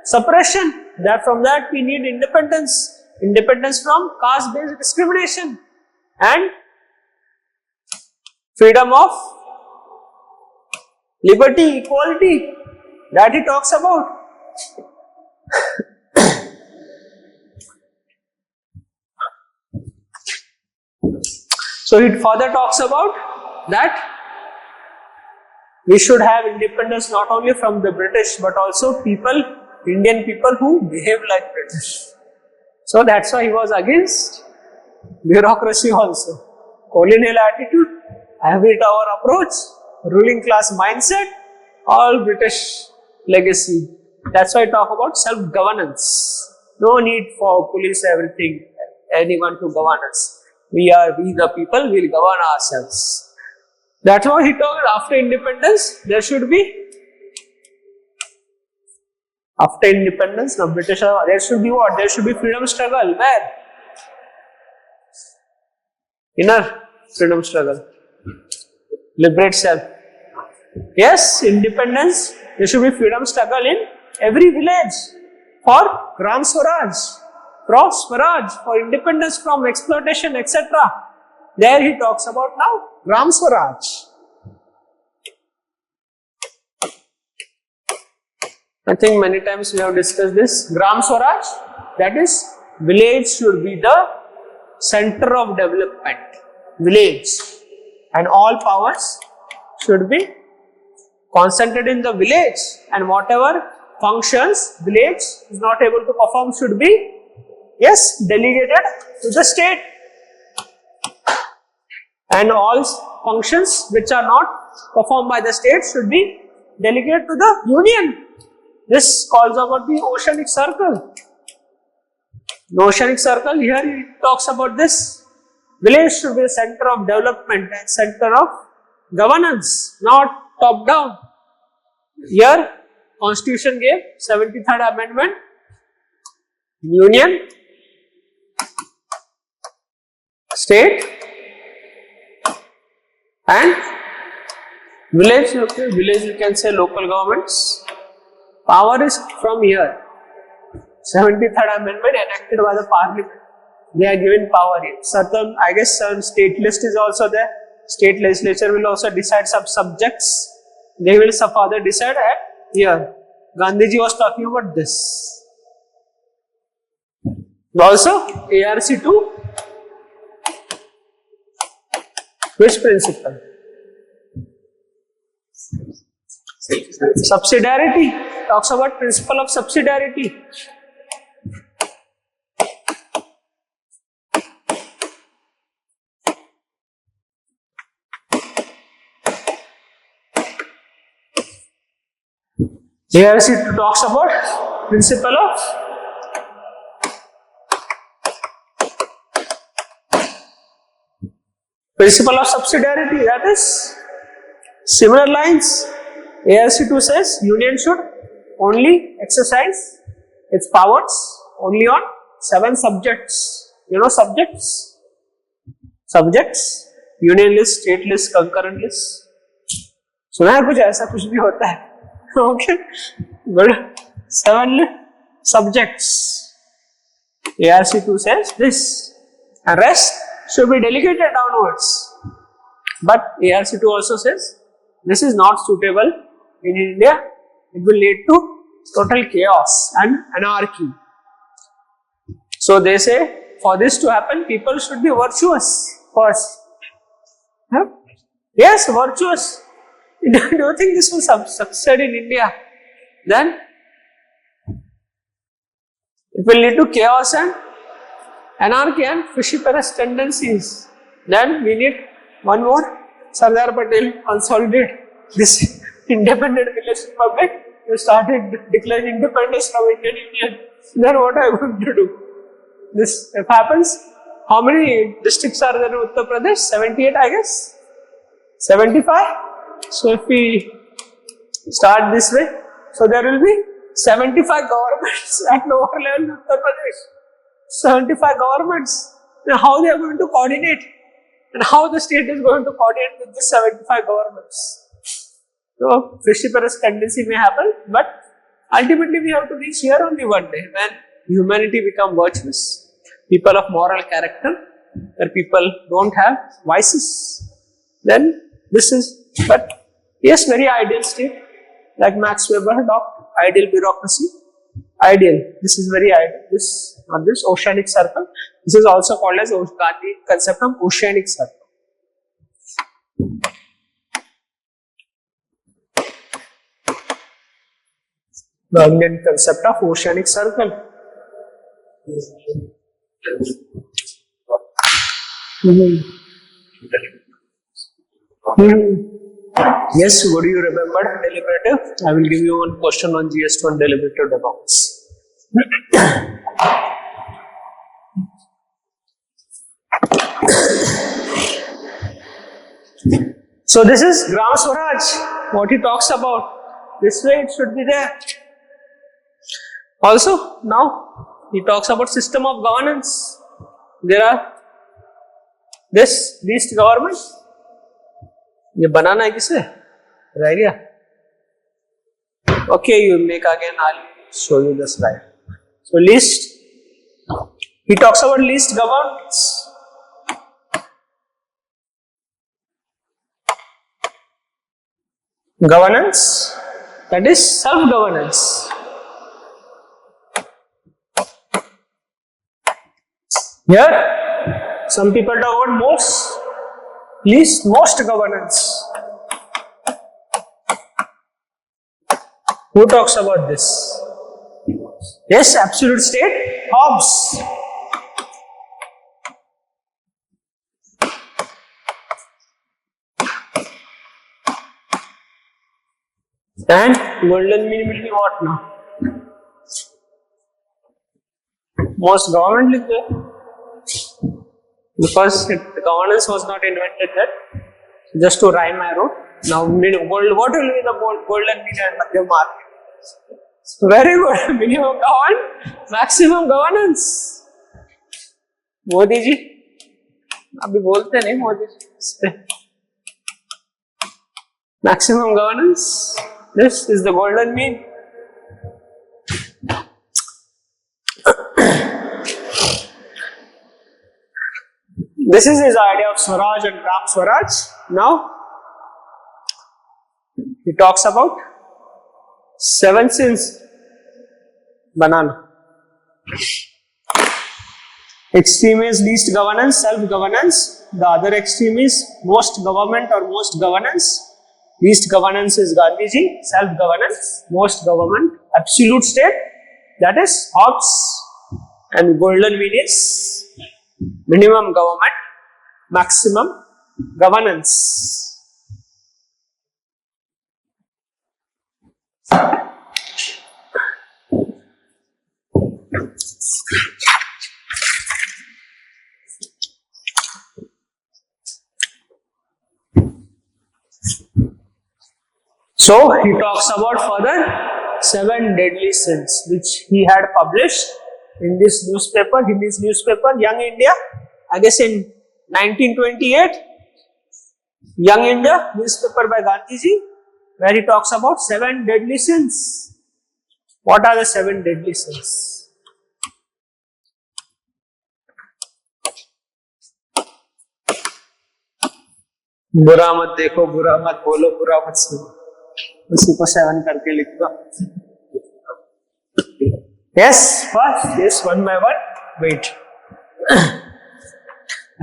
suppression. That from that we need independence. Independence from caste-based discrimination and freedom of liberty, equality. That he talks about. So he further talks about that we should have independence not only from the British but also people, Indian people who behave like British. So that's why he was against bureaucracy also. Colonial attitude, ivory tower approach, ruling class mindset, all British legacy. That's why I talk about self-governance. No need for police, everything, anyone to govern us. We the people will govern ourselves. That's why he told after independence, there should be, after independence, the British, there should be what? There should be freedom struggle. Where? Inner freedom struggle. Liberate self. Yes, independence, there should be freedom struggle in every village for Gram Swaraj. for Swaraj, for independence from exploitation, etc. There he talks about now Gram Swaraj. I think many times we have discussed this. Gram Swaraj, that is, village should be the center of development. Village, and all powers should be concentrated in the village, and whatever functions village is not able to perform should be, yes, delegated to the state, and all functions which are not performed by the state should be delegated to the union. This calls about the oceanic circle. The oceanic circle, here he talks about this. Village should be the center of development and center of governance, not top down. Here Constitution gave 73rd Amendment, union, state and village. Okay, village you can say local governments. Power is from here. 73rd Amendment enacted by the Parliament. They are given power here. Certain, I guess, some state list is also there. State legislature will also decide some subjects. They will further decide at here. Gandhiji was talking about this. Also, ARC2, which principle? Subsidiarity. Talks about principle of subsidiarity. Here it talks about principle of subsidiarity, that is similar lines. ARC2 says union should only exercise its powers only on 7 subjects. You know subjects? Subjects, union list, state list, concurrent list. सुना है कुछ ऐसा कुछ भी होता है? Okay, good. 7 subjects. ARC2 says this, and rest should be delegated downwards. But ARC2 also says this is not suitable in India. It will lead to total chaos and anarchy. So they say for this to happen, people should be virtuous first. Huh? Yes, virtuous. Do you think this will succeed in India? Then it will lead to chaos and anarchy and fishy-peres tendencies. Then we need one more. Sardar Patel consolidate this independent village republic. You started declaring independence from Indian Union. Then what are you going to do? This if happens, how many districts are there in Uttar Pradesh? 78, I guess. 75. So if we start this way, so there will be 75 governments at lower level in Uttar Pradesh. 75 governments. Now how they are going to coordinate? And how the state is going to coordinate with the 75 governments? So fishy-peres tendency may happen, but ultimately we have to reach here only one day when humanity become virtuous, people of moral character, where people don't have vices. Then this is, but yes, very ideal state, like Max Weber talked, ideal bureaucracy, ideal. This is very ideal. This on this oceanic circle. This is also called as Gandhi concept of oceanic circle. The Indian concept of oceanic circle. Yes, what do you remember deliberative? I will give you one question on GS2 on deliberative debates. So this is Gram Swaraj, what he talks about. This way it should be there. Also, now he talks about system of governance. There are these governments. ये बनाना है किसे? रह गया? Okay, you make again. I'll show you the slide. So list He talks about least governance. Governance, that is self-governance. Here, some people talk about most governance. Who talks about this? Yes, absolute state, Hobbes. And golden mean will be what now? Most government live there. Because the governance was not invented there. Just to rhyme I wrote. Now, what will be the golden mean and RattaMaar? Very good. Minimum government, maximum governance. Modi ji, अभी बोलते नहीं Modi ji. Maximum governance. This is the golden mean. This is his idea of Swaraj and Gram Swaraj. Now, he talks about 7 sins. Banana. Extreme is least governance, self-governance. The other extreme is most government or most governance. Least governance is Gandhiji, self-governance, most government, absolute state, that is Hobbes, and golden mean is minimum government, maximum governance. So he talks about further 7 deadly sins which he had published in this newspaper, Young India, I guess in 1928, Young India newspaper by Gandhiji, where he talks about 7 deadly sins. What are the 7 deadly sins? बुरा मत देखो, बुरा मत बोलो, बुरा मत सुनो. उसी को 7 करके लिख दो. Yes, first, yes, one by one. Wait.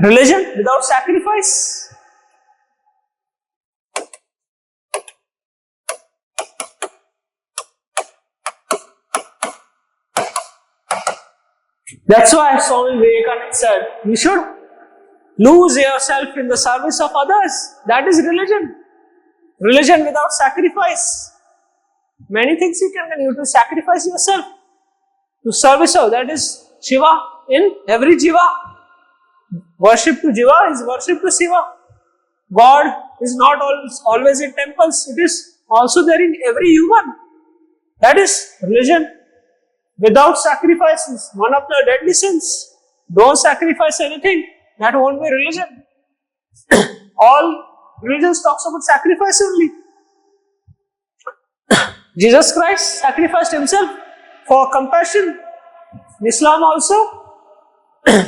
Religion without sacrifice. That's why Swami Vivekananda said, you should lose yourself in the service of others. That is religion. Religion without sacrifice. Many things you can do. You have to sacrifice yourself to service of. That is Shiva in every Jiva. Worship to Jiva is worship to Shiva. God is not always in temples. It is also there in every human. That is religion without sacrifices. One of the deadly sins. Don't sacrifice anything. That won't be religion. All religions talks about sacrifice only. Jesus Christ sacrificed himself for compassion. In Islam also,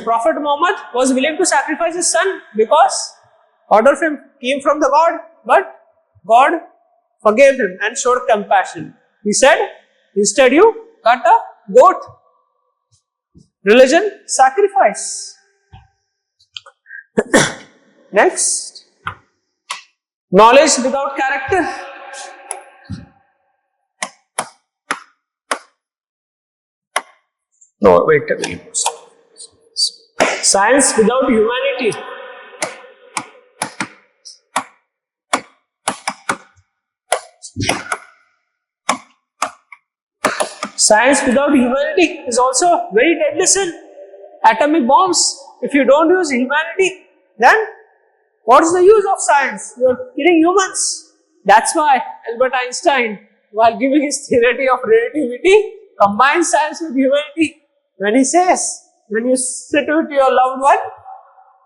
Prophet Muhammad was willing to sacrifice his son because order came from the God, but God forgave him and showed compassion. He said, instead you cut a goat. Religion, sacrifice. Next, knowledge without character. No, wait a minute. Science without humanity. Science without humanity is also very deadly sin. Atomic bombs. If you don't use humanity, then what is the use of science? You are killing humans. That's why Albert Einstein, while giving his theory of relativity, combines science with humanity. When he says, when you sit with your loved one,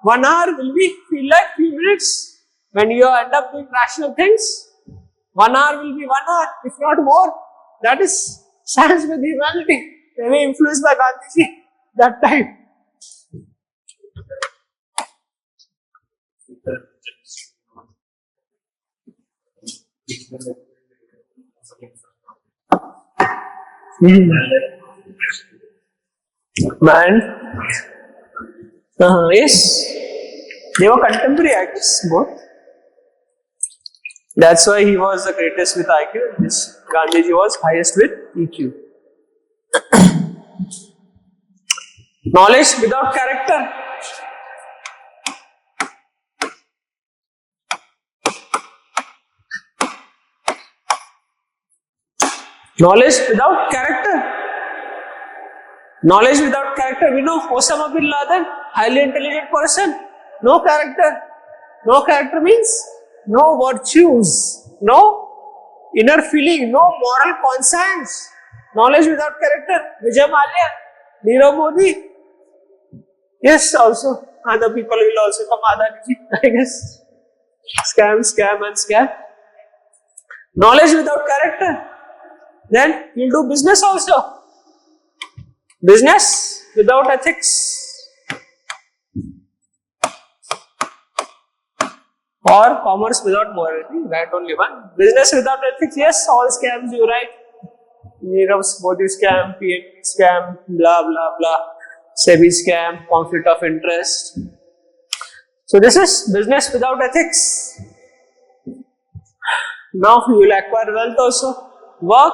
1 hour will feel like few minutes. When you end up doing rational things, 1 hour will be 1 hour, if not more. That is science with humanity. Maybe influenced by Gandhiji that time. Man, yes, they were contemporary, I guess, both. That's why he was the greatest with IQ. This Gandhiji was highest with EQ. Knowledge without character. Knowledge without character. Knowledge without character. We know Osama bin Laden, highly intelligent person, no character. No character means no virtues, no inner feeling, no moral conscience. Knowledge without character. Vijay Mallya, Nirav Modi. Yes, also other people will also come. Adani, I guess. Scam, scam, and scam. Knowledge without character. Then you'll do business also. Business without ethics. Or commerce without morality. Right, only one. Business without ethics. Yes, all scams you write. Nirav Modi scam, PMP scam, blah blah blah. SEBI scam, conflict of interest. So this is business without ethics. Now you will acquire wealth also. Work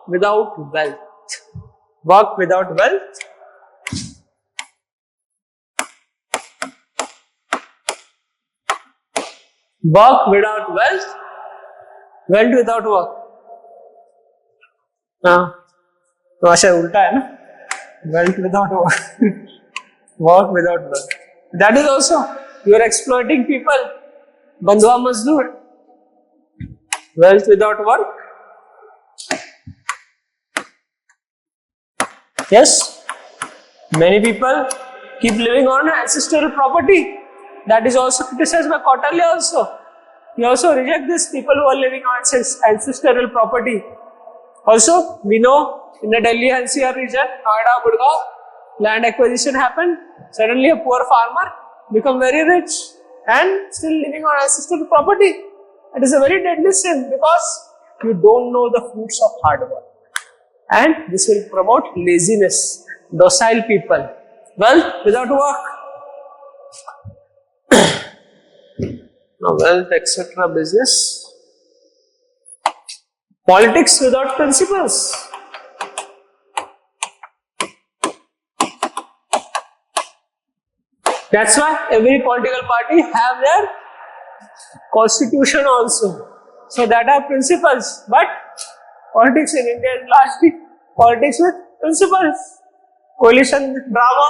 without wealth. Work without wealth. Work without wealth. Wealth without work. तो ऐसा उल्टा है ना? Wealth without work. Work without wealth. That is also you are exploiting people. Bandhwa Mazdoor. Wealth without work. Yes, many people keep living on ancestral property. That is also criticized by Kautilya also. He also rejects this people who are living on ancestral property. Also, we know in the Delhi NCR region, Noida, Gurgaon, land acquisition happened. Suddenly a poor farmer become very rich and still living on ancestral property. It is a very deadly sin because you don't know the fruits of hard work. And this will promote laziness, docile people. Wealth without work. Now wealth, etc. business. Politics without principles. That's why every political party have their constitution also. So that are principles. But politics in India is largely politics with principles. Coalition drama,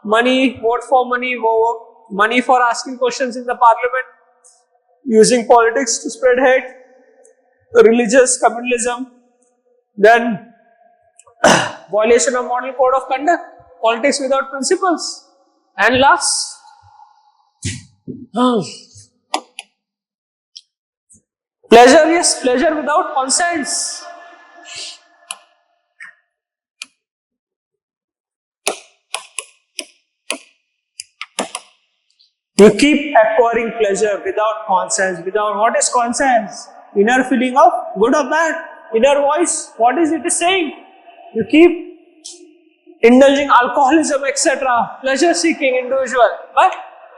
money, vote for money, vote, money for asking questions in the parliament, using politics to spread hate, religious communalism, then violation of model code of conduct, politics without principles, and last, pleasure, yes, pleasure without conscience. You keep acquiring pleasure without conscience, without what is conscience? Inner feeling of good or bad, inner voice, what is it saying? You keep indulging alcoholism, etc., pleasure seeking individual, but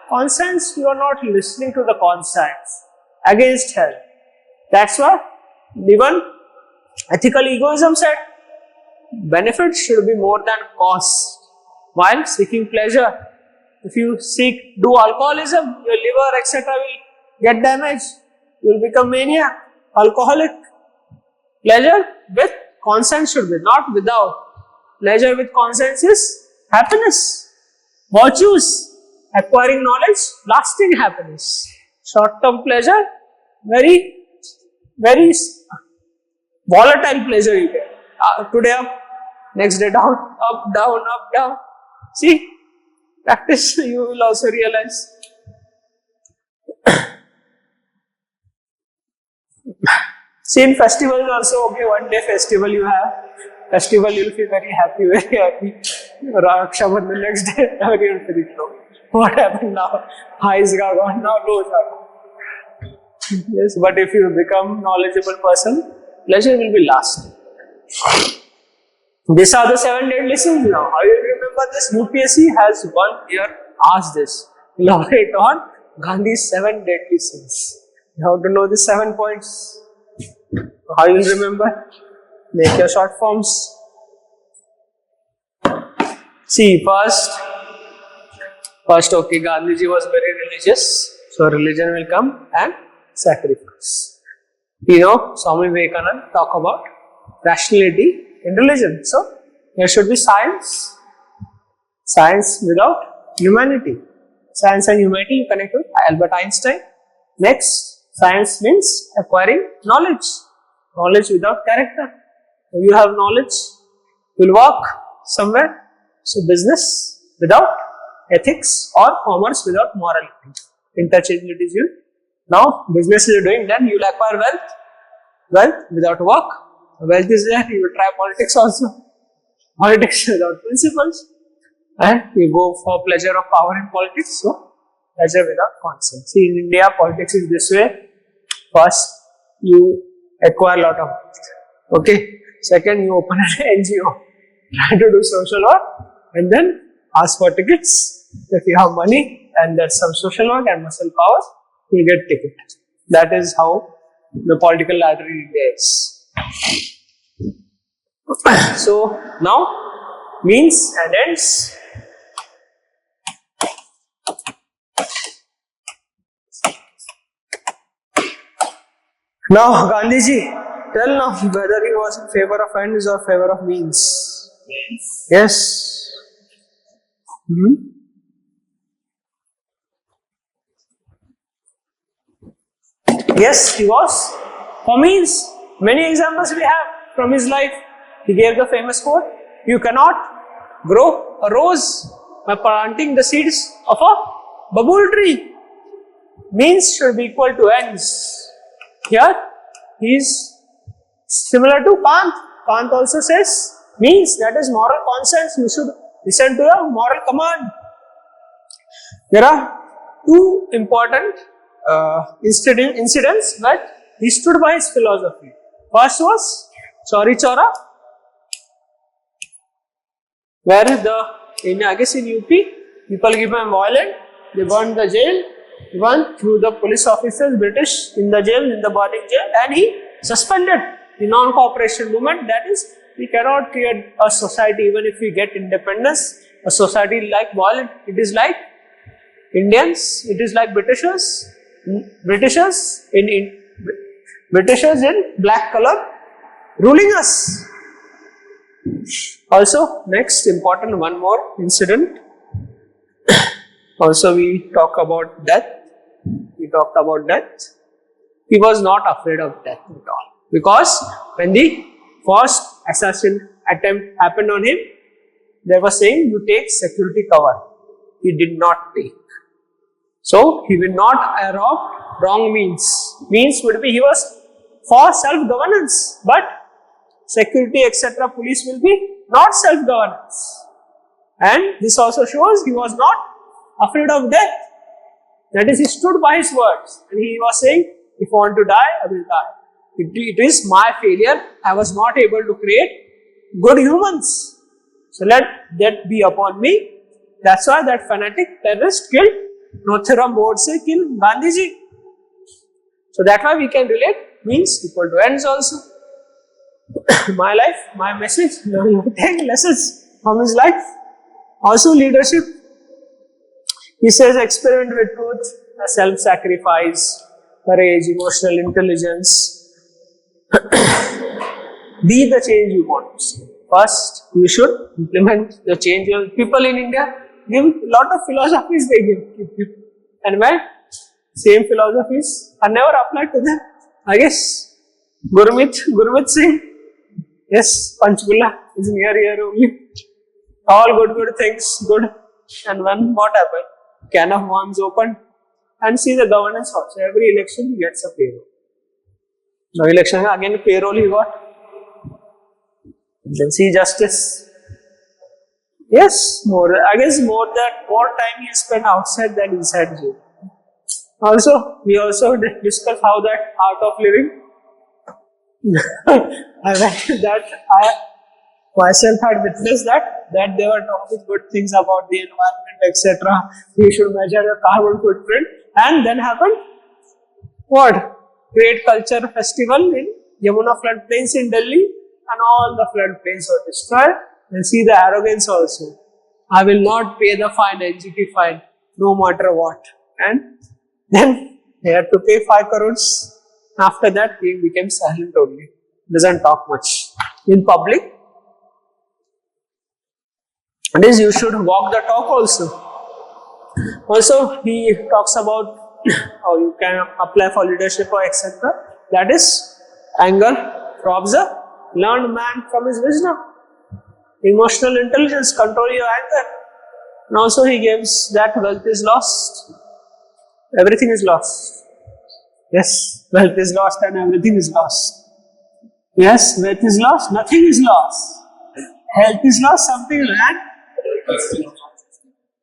conscience, you are not listening to the conscience against health. That's why even ethical egoism said benefits should be more than cost while seeking pleasure. If you do alcoholism, your liver, etc. will get damaged. You will become maniac, alcoholic. Pleasure with conscience should be, not without. Pleasure with conscience is happiness. Virtues, acquiring knowledge, lasting happiness. Short-term pleasure, very volatile pleasure you get. Today up, next day down, up, down, up, down. See, practice, you will also realize. See, in festivals also, okay, one day festival you have. Festival, you will feel very happy, very happy. Raksha Bandhan, next day, very low. What happened now? Highs are gone, now lows are gone. Yes, but if you become knowledgeable person, pleasure will be last. These are the 7 deadly sins now. How you remember this? UPSC has 1 year asked this. Elaborate on Gandhi's 7 deadly sins. You have to know the 7 points. How you will remember? Make your short forms. See, first, okay, Gandhiji was very religious. So religion will come and sacrifice. You know, Swami Vivekananda talk about rationality in religion. So there should be science. Science without humanity. Science and humanity you connect with Albert Einstein. Next, science means acquiring knowledge. Knowledge without character. If you have knowledge, you will work somewhere. So business without ethics or commerce without morality. Interchangeability is used. Now business is doing, then you will acquire wealth. Wealth without work. Wealth is there, you will try politics also. Politics without principles. And you go for pleasure of power in politics. So pleasure without conscience. See, in India, politics is this way. First, you acquire a lot of wealth. Okay. Second, you open an NGO. Try to do social work. And then ask for tickets. If you have money and there's some social work and muscle power, you'll get ticket. That is how the political ladder in India is. So now, means and ends. Now, Gandhiji, tell now whether he was in favor of ends or favor of means. Yes. Yes, he was. For means, many examples we have from his life. He gave the famous quote, you cannot grow a rose by planting the seeds of a babul tree. Means should be equal to ends. Here, he is similar to Kant. Kant also says, means, that is moral conscience. You should listen to the moral command. There are 2 important incidents that he stood by his philosophy. First was Chauri Chaura, where I guess in UP, people became violent, they burned the jail, one through the police officers, British, in the jail, in the burning jail, and he suspended the non-cooperation movement. That is, we cannot create a society, even if we get independence, a society like violent. It is like Indians, it is like Britishers in black color ruling us. Also, next important one more incident. Also, we talk about death. He was not afraid of death at all, because when the first assassin attempt happened on him, they were saying, you take security cover. He did not take. So he will not adopt wrong means. Means would be he was for self-governance, but security etc. police will be not self-governance. And this also shows he was not afraid of death. That is, he stood by his words and he was saying, if I want to die, I will die. It is my failure. I was not able to create good humans. So let that be upon me. That's why that fanatic terrorist killed Nothiram Godse, killed Gandhiji. So that's why we can relate means equal to ends also. My life, my message, take lessons from his life. Also leadership. He says experiment with truth, self-sacrifice, courage, emotional intelligence. Be the change you want to see. First, you should implement the change. People in India give a lot of philosophies they give. And when same philosophies are never applied to them. I guess Gurmit Singh, yes, Panchgula is near here only. All good things, good. And when what happened? Can of worms opened. And see the governance also. Every election he gets a payroll. Now election again payroll he got. Then see justice. Yes, more. I guess more time he spent outside than inside jail. Also, we also discuss how that art of living. I read that I myself had witnessed that they were talking good things about the environment, etc. We should measure the carbon footprint, and then happened what? Great culture festival in Yamuna floodplains in Delhi, and all the floodplains were destroyed. And see the arrogance also. I will not pay the fine, NGT fine, no matter what. And then they had to pay 5 crores. After that, he became silent only. Doesn't talk much in public. And is you should walk the talk also. Also, he talks about how you can apply for leadership or etc. That is anger robs a learned man from his wisdom. Emotional intelligence, control your anger. And also he gives that wealth is lost. Everything is lost. Yes, wealth is lost and everything is lost. Yes, wealth is lost, nothing is lost. Health is lost, something like that.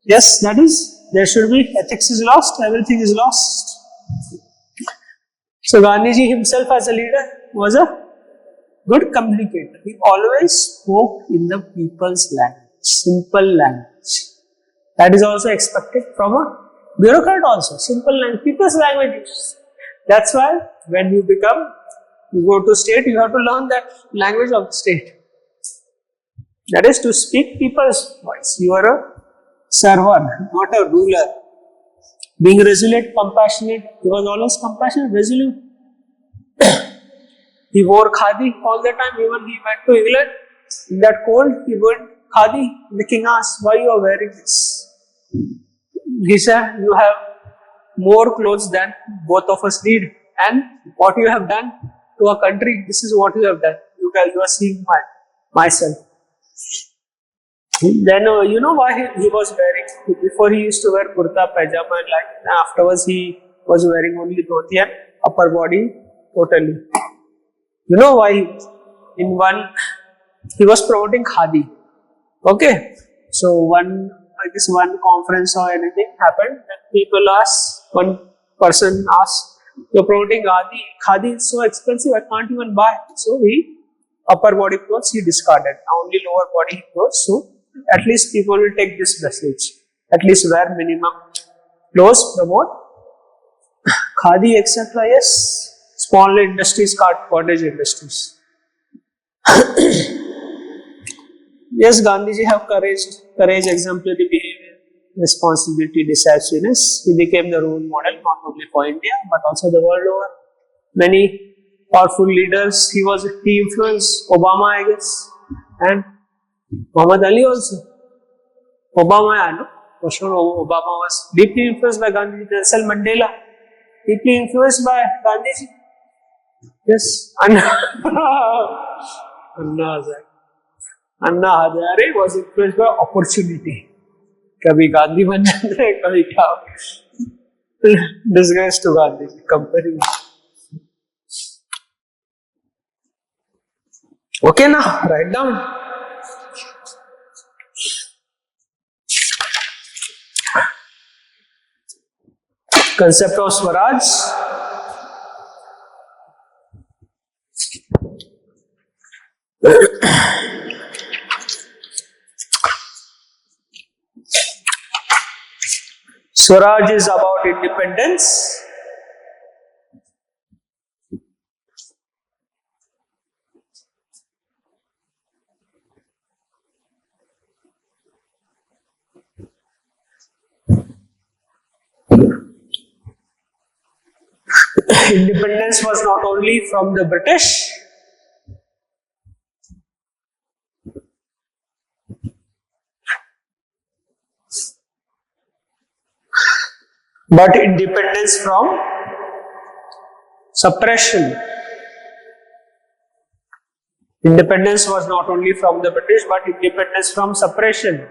Yes, that is, there should be, ethics is lost, everything is lost. So Gandhiji himself as a leader was a good communicator. He always spoke in the people's language, simple language. That is also expected from a bureaucrat also, simple language, people's language. That's why when you go to state, you have to learn that language of the state. That is to speak people's voice. You are a server, not a ruler. Being resolute, compassionate, he was always compassionate, resolute. He wore khadi all the time, even he went to England. In that cold, he wore khadi. The king asked, why you are wearing this? He said, you have more clothes than both of us need. And what you have done to our country, this is what you have done. You are seeing myself. Then you know why he was wearing, before he used to wear kurta, pajama and like, afterwards he was wearing only dhoti and upper body totally. You know why? He was promoting khadi. Okay, so one conference or anything happened, and one person asked, you're promoting khadi is so expensive, I can't even buy. So upper body clothes he discarded, only lower body clothes. So at least people will take this message, at least wear minimum clothes, promote khadi etc. Yes, small industries, cottage industries. Yes, Gandhiji have courage, exemplary behavior, responsibility, decisiveness. He became the role model not only for India but also the world over. Many powerful leaders he influenced Obama, I guess, and Muhammad Ali also. Obama, I know, for sure Obama was deeply influenced by Gandhiji. Nelson Mandela, deeply influenced by Gandhiji. Yes, Anna Hazare was influenced by opportunity. Kabhi Gandhi ban jate, kabhi kya. Disgrace to Gandhi, comparing. Okay, now write down. Concept of Swaraj. Swaraj is about independence. Independence was not only from the British, but independence from suppression. Independence was not only from the British, but independence from suppression,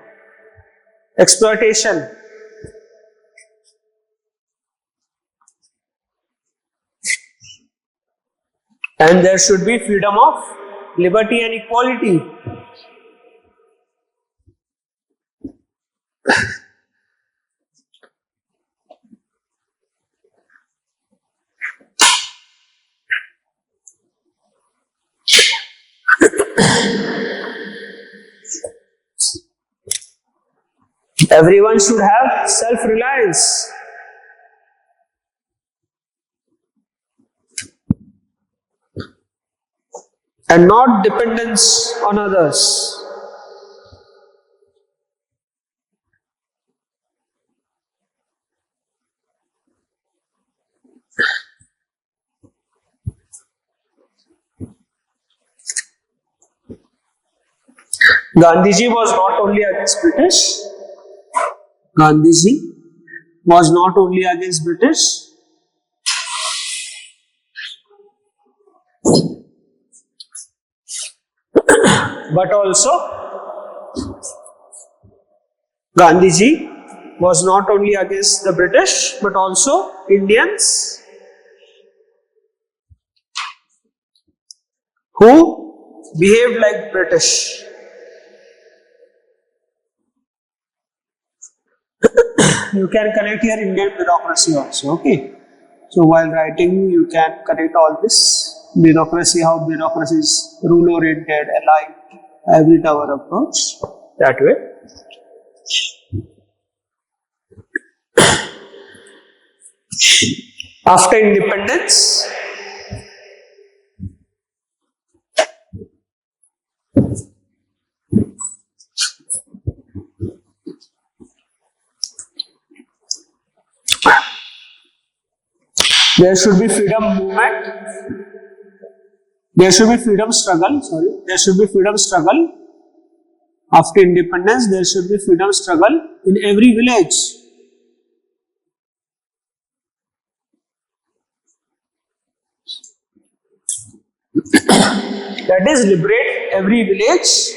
exploitation. And there should be freedom of liberty and equality. Everyone should have self-reliance. And not dependence on others. Gandhiji was not only against British. Gandhiji was not only against British, but also Gandhiji was not only against the British, but also Indians who behaved like British. You can connect here Indian bureaucracy also, okay? So while writing, you can connect all this bureaucracy, how bureaucracy is rule-oriented, aligned, every tower approach that way. After independence, there should be freedom movement. There should be freedom struggle. There should be freedom struggle. After independence, there should be freedom struggle in every village. That is, liberate every village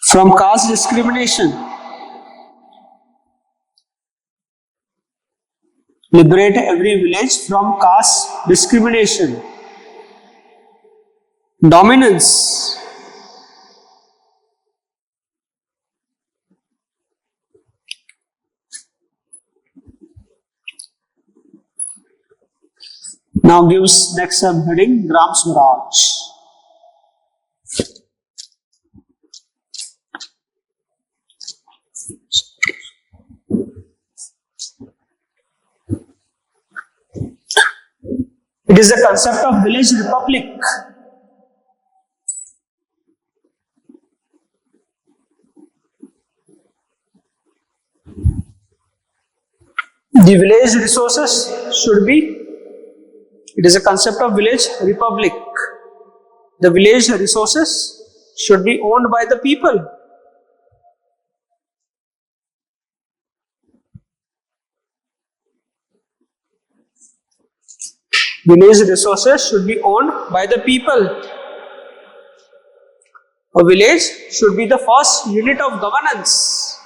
from caste discrimination. Liberate every village from caste discrimination, dominance. Now gives next subheading Gram Swaraj. It is the concept of village republic. The village resources should be, it is a concept of village republic. The village resources should be owned by the people. Village resources should be owned by the people. A village should be the first unit of governance.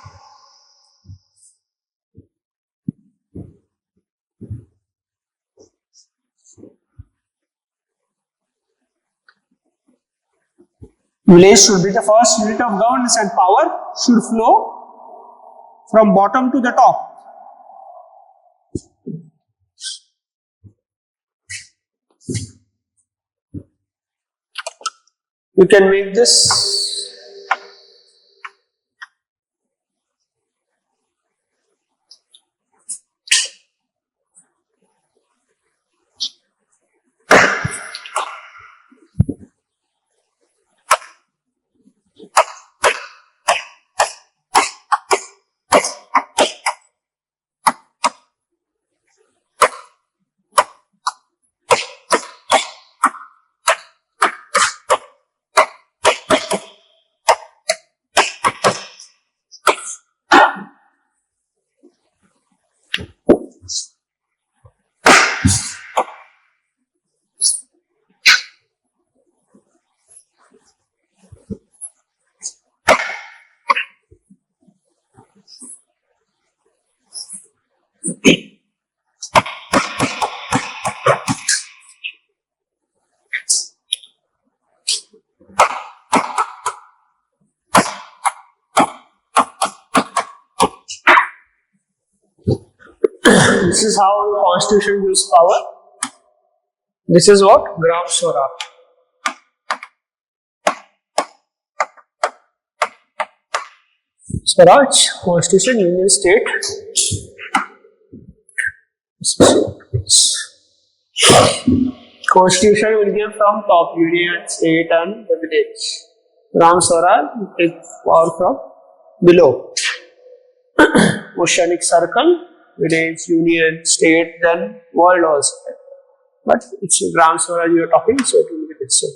Village should be the first unit of governance and power should flow from bottom to the top. You can make this This is how the constitution gives power. This is what? Gram Swaraj. Swaraj, constitution, union, state. Constitution will give from top, union, state and the village. Gram Swaraj will take power from below. Oceanic circle, village, union, state, then world also. But it's Gram Swaraj you are talking, so it will be this. So,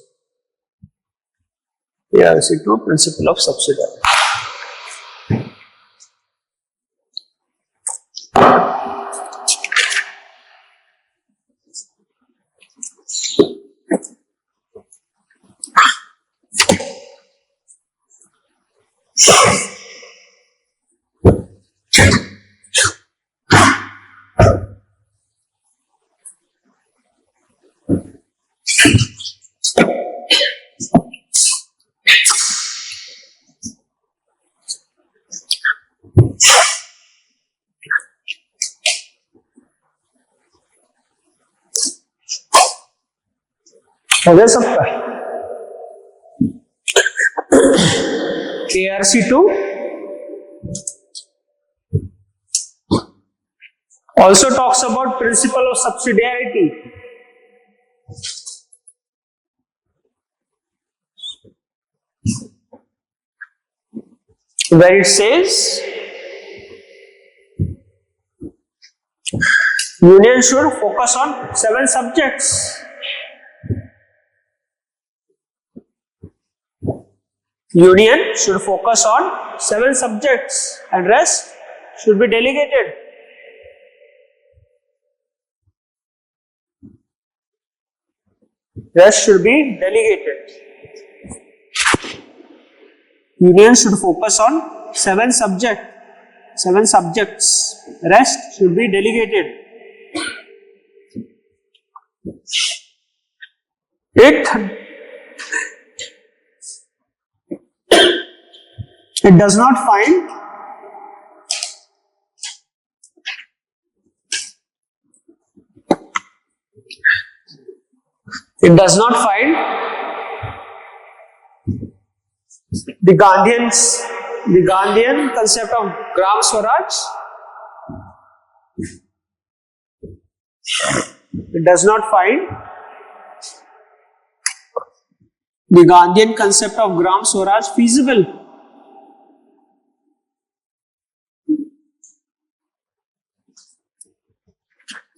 yeah, it's a true principle of subsidiarity. हो गया सबका KRC2 also talks about principle of subsidiarity. Where it says union should focus on 7 subjects. Union should focus on 7 subjects and rest should be delegated. Rest should be delegated. Union should focus on 7 subjects. Rest should be delegated. It does not find the Gandhian concept of Gram Swaraj. It does not find the Gandhian concept of Gram Swaraj feasible.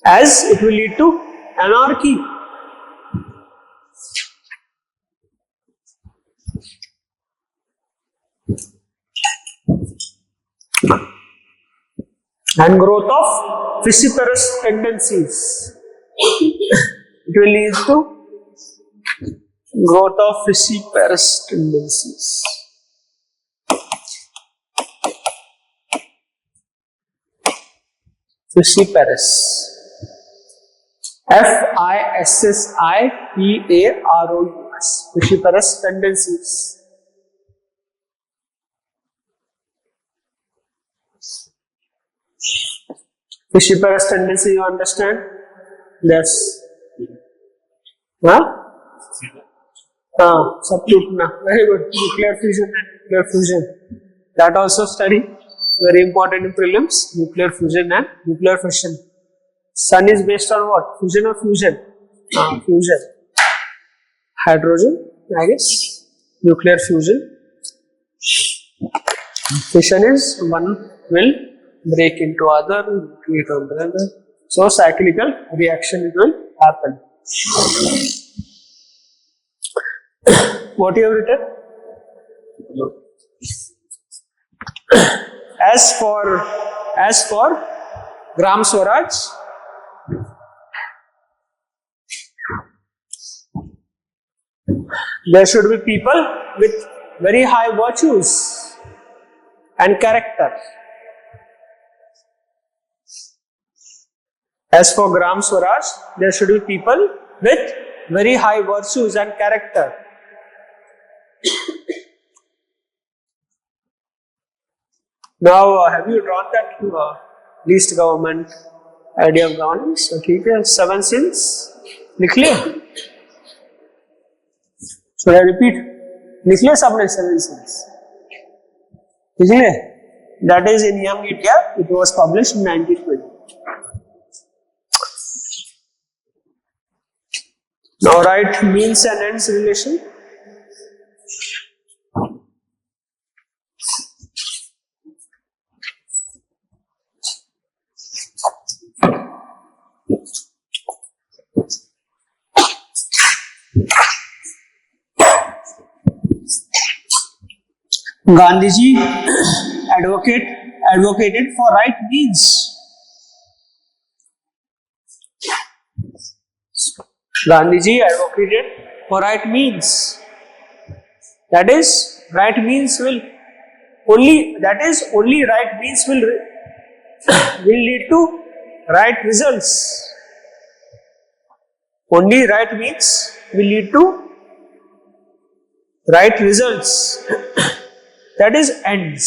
As it will lead to anarchy. And growth of vociferous tendencies. It will lead to growth of vociferous tendencies. Vociferous. FISSIPAROUS. Vociferous tendencies. Vociferous tendency, you understand? Yes. Huh? Sab tootna. Very good. Nuclear fusion and nuclear fusion. That also study. Very important in prelims. Nuclear fusion and nuclear fission. Sun is based on what? Fusion or fusion? Fusion. Hydrogen, I guess. Nuclear fusion. Fission is one will break into other, create another. So cyclical reaction it will happen. What you have written? As for Gram Swaraj, there should be people with very high virtues and character. As for Gram Swaraj, there should be people with very high virtues and character. Now, have you drawn that least government, idea of governance. तो ठीक है, 7 sins लिख लिया, should I repeat? लिख लिया सबने 7 sins, लिख लिया? That is in Young India. It was published in 1920. Now write means and ends relation. Gandhiji advocated for right means. Gandhiji advocated for right means. That is, right means will only. That is, only right means will lead to right results. Only right means will lead to right results. That is ends.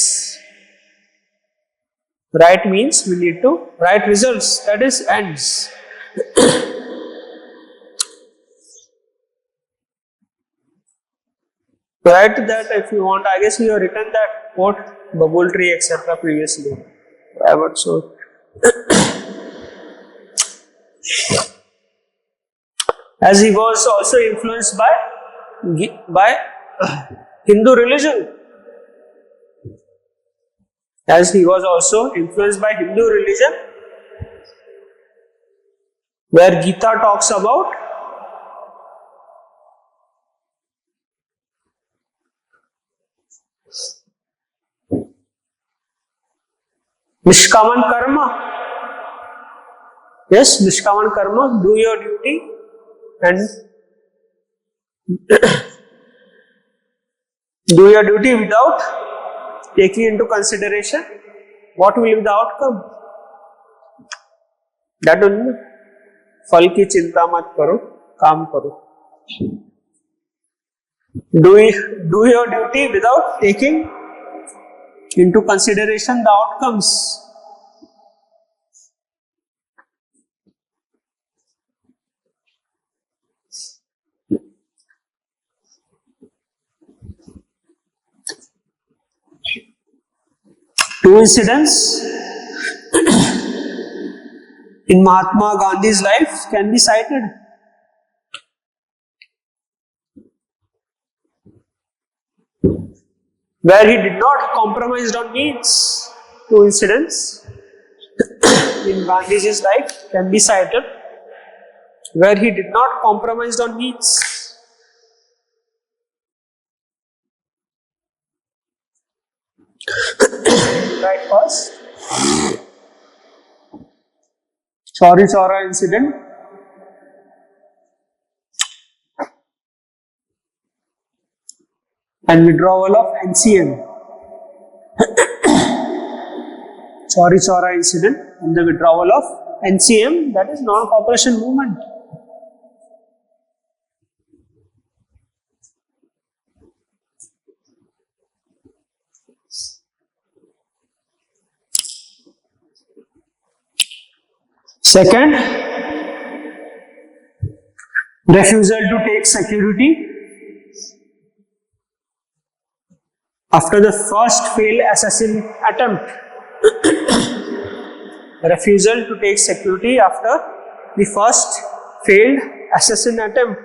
Right means will lead to right results. That is ends. Write that if you want. I guess you have written that quote, bubble tree, etc. previously. Whatever. So, as he was also influenced by Hindu religion. As he was also influenced by Hindu religion, where Gita talks about Nishkaman karma. Yes, Nishkaman karma, do your duty and do your duty without taking into consideration what will be the outcome. That only. फल की चिंता मत करो, काम करो. Do your duty without taking into consideration the outcomes. Two incidents in Mahatma Gandhi's life can be cited. Where he did not compromise on means. Two incidents in Gandhi's life can be cited where he did not compromise on means. Right, first, Chauri incident. And withdrawal of NCM. Chauri incident and the withdrawal of NCM, that is non-cooperation movement. Second, refusal to take security after the first failed assassin attempt. Refusal to take security after the first failed assassin attempt.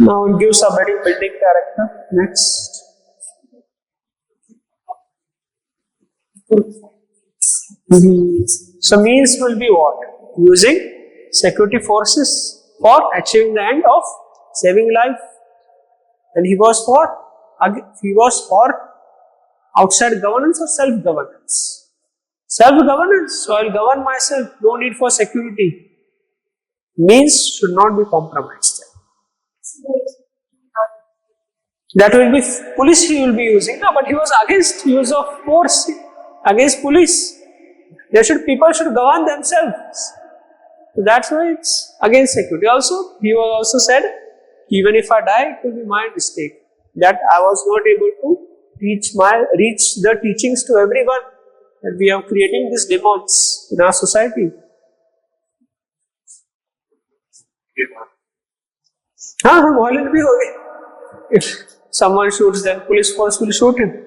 Now it gives a very building character. Next. So means will be what? Using security forces for achieving the end of saving life. And he was for? He was for outside governance or self-governance? Self-governance. So I will govern myself. No need for security. Means should not be compromised. That will be police he will be using, but he was against use of force against police. People should govern themselves. So that's why it's against security. Also, he was also said, even if I die, it will be my mistake that I was not able to reach the teachings to everyone, that we are creating these demons in our society. Violent bhi ho gaye. If someone shoots, then police force will shoot him.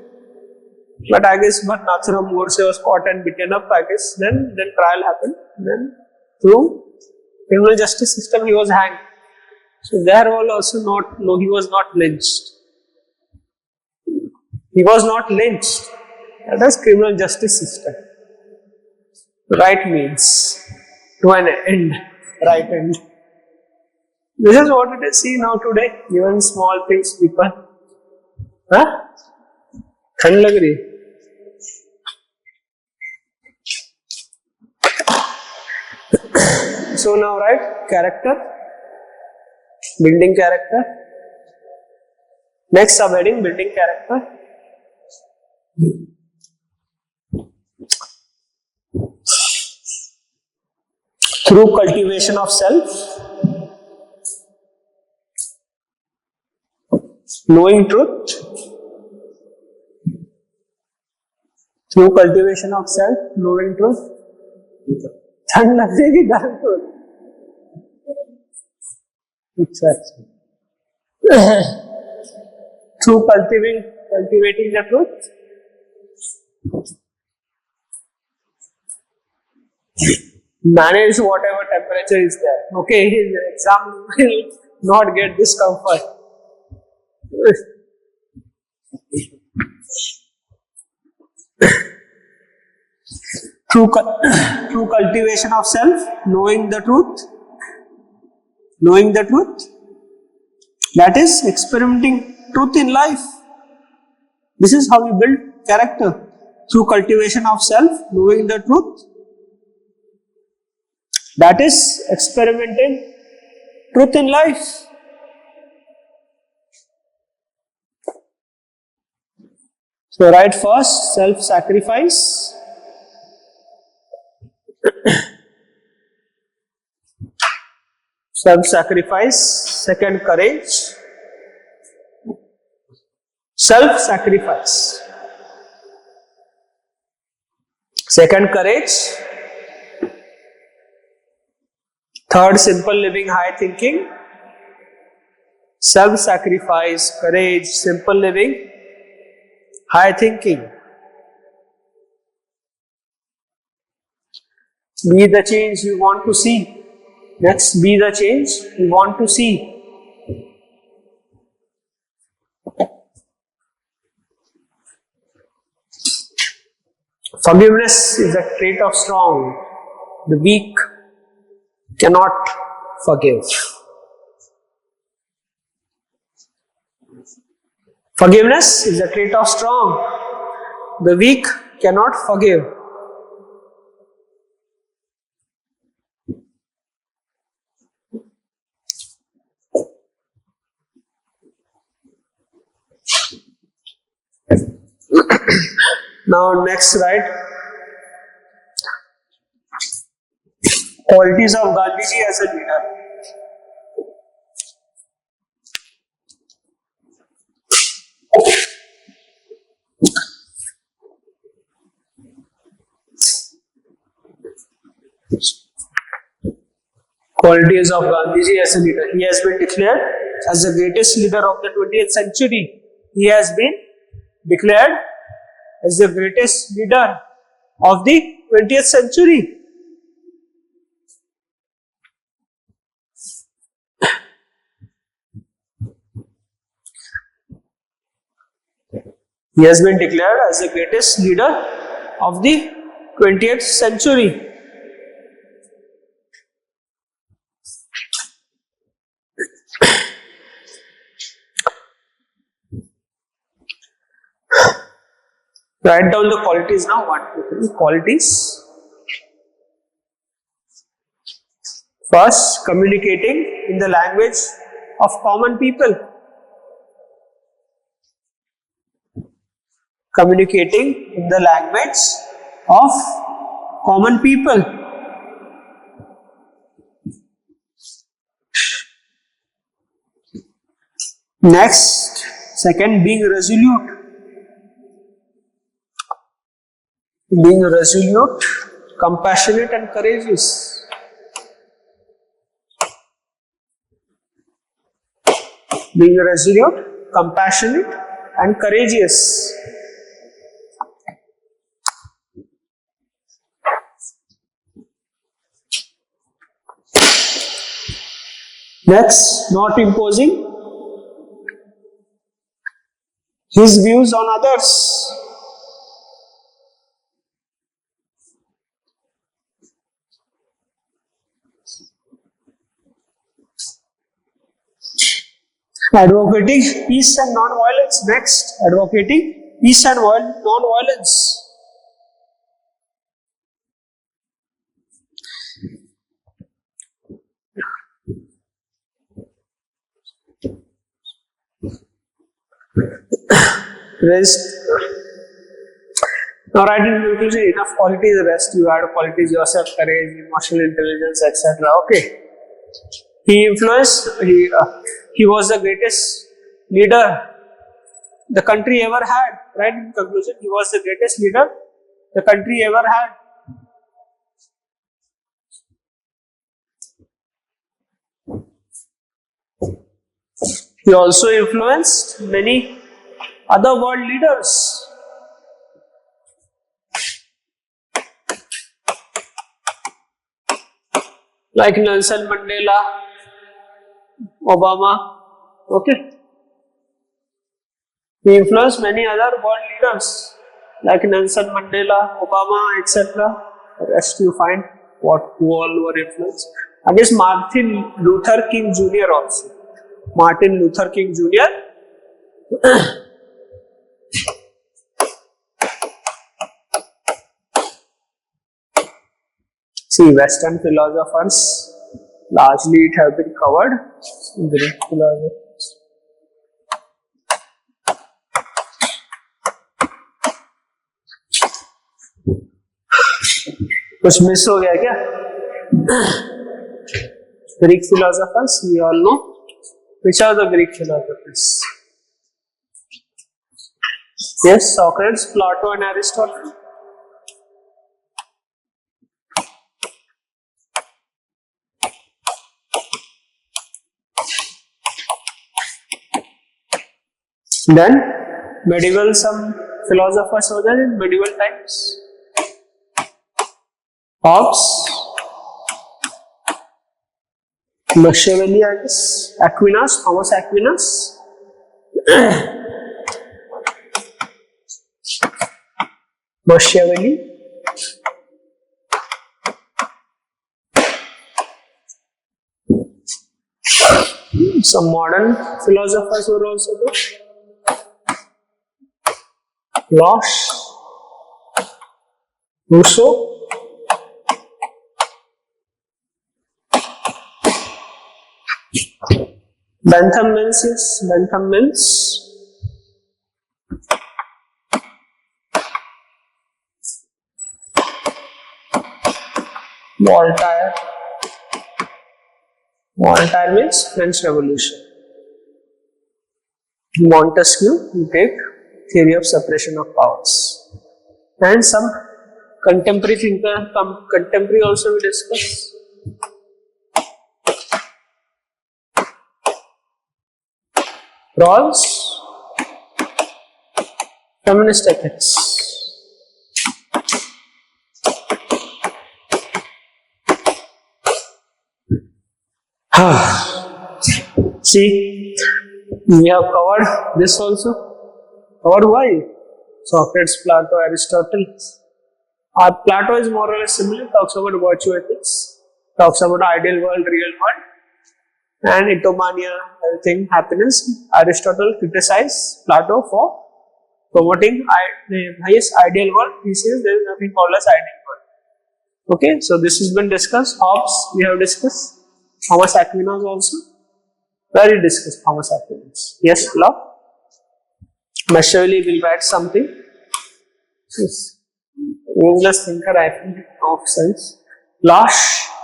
But I guess Nathuram Godse was caught and beaten up, I guess. Then trial happened. Then through criminal justice system he was hanged. So there was also he was not lynched. He was not lynched. That is criminal justice system. Right means to an end. Right end. This is what it is. See now today, even small things, people. Huh? ठंड लग रही है. So now, right, character, building character. Next subheading, building character. Through cultivation of self, knowing truth. Through cultivation of self, knowing truth. ठंड लग रही है गर्म तो through cultivating the truth, manage whatever temperature is there. Okay, in exam will not get discomfort. Through cultivation of self, knowing the truth, that is experimenting truth in life. This is how we build character. Through cultivation of self, knowing the truth, that is experimenting truth in life. So write first, self-sacrifice. Self-sacrifice. Second, courage. Self-sacrifice. Second, courage. Third, simple living, high thinking. Self-sacrifice, courage, simple living, high thinking. Be the change you want to see. Next, be the change you want to see. Forgiveness is a trait of strong. The weak cannot forgive. Forgiveness is a trait of strong. The weak cannot forgive. Now next, right, qualities of Gandhiji as a leader. Qualities of Gandhiji as a leader. He has been declared as the greatest leader of the 20th century. He has been declared as the greatest leader of the 20th century. He has been declared as the greatest leader of the 20th century. Write down the qualities now. 1, 2, 3 qualities. First, communicating in the language of common people. Communicating in the language of common people. Next, second, being resolute. Being resolute, compassionate and courageous. Being resolute, compassionate and courageous. Next, not imposing his views on others. Advocating peace and non-violence. Next, advocating peace and non-violence. Rest. Now, write in conclusion, enough qualities. Rest, you add qualities yourself: courage, emotional intelligence, etc. Okay. He influenced. He was the greatest leader the country ever had. Right, in conclusion, he was the greatest leader the country ever had. He also influenced many other world leaders. Like Nelson Mandela, Obama. Okay. He influenced many other world leaders like Nelson Mandela, Obama, etc. The rest you find who all were influenced. And this Martin Luther King Jr. also. Martin Luther King Jr. See, Western philosophers, largely it have been covered. Greek philosophers. कुछ miss हो गया क्या? Greek philosophers, we all know. Which are the Greek philosophers? Yes, Socrates, Plato, and Aristotle. Then medieval, some philosophers were there in medieval times. Hobbes, Machiavelli, I guess, Aquinas, Thomas Aquinas. Machiavelli. Some modern philosophers were also there. Locke, Rousseau, Bentham Mills, yes, Bentham Mills, Voltaire. Voltaire means French Revolution. Montesquieu, you take theory of separation of powers. And some contemporary thinker, contemporary also we discuss. Rawls, feminist ethics. See, we have covered this also. Covered why? Socrates, Plato, Aristotle. Plato is more or less similar, talks about virtue ethics, talks about ideal world, real world, and etomania, everything, happiness. Aristotle criticized Plato for promoting the highest ideal world. He says there is nothing called as ideal world. Okay, so this has been discussed. Hobbes, we have discussed. Thomas Aquinas also. Where did you discuss Thomas Aquinas? Yes, Locke. Machiavelli will write something. Yes. Ageless thinker, I think, of sense. Locke,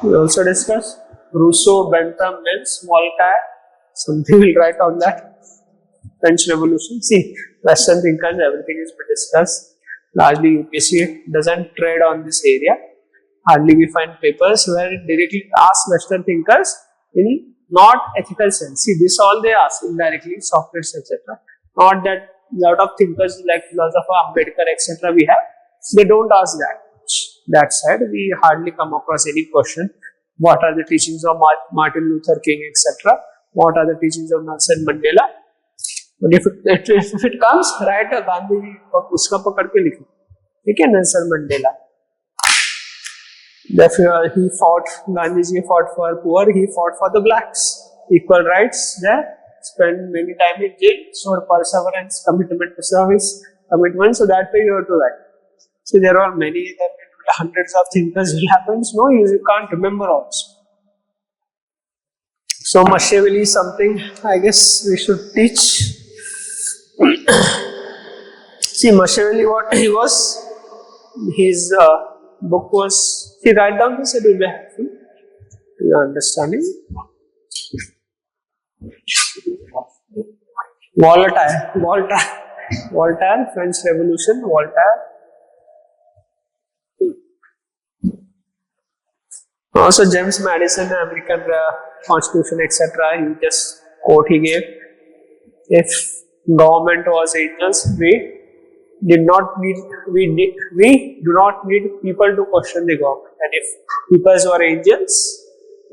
we also discussed. Rousseau, Bentham, Mills, Voltaire. Something will write on that. French Revolution. See, Western thinkers, everything is discussed. Largely UPSC doesn't tread on this area. Hardly we find papers where it directly asks Western thinkers in not ethical sense. See, this all they ask indirectly, Socrates, etc. Not that lot of thinkers like philosopher Ambedkar, etc. we have. They don't ask that. That side, we hardly come across any question. What are the teachings of Martin Luther King, etc.? What are the teachings of Nelson Mandela? But if it comes, write a Gandhi, uska pakad ke likho. Okay, Nelson Mandela. Therefore, he fought, Gandhiji fought for poor, he fought for the blacks. Equal rights there, spent many time in jail, showed perseverance, commitment to service, commitment, so that way you have to write. So there are many, hundreds of thinkers will happen, no, you can't remember also. So Machiavelli is something I guess we should teach. See, Machiavelli, what he was, his book was, he write down this, it will be helpful to your understanding. Voltaire, French Revolution, Voltaire. Also James Madison, American Constitution, etc. He just quote he gave. If government was angels, we do not need people to question the government. And if people were angels,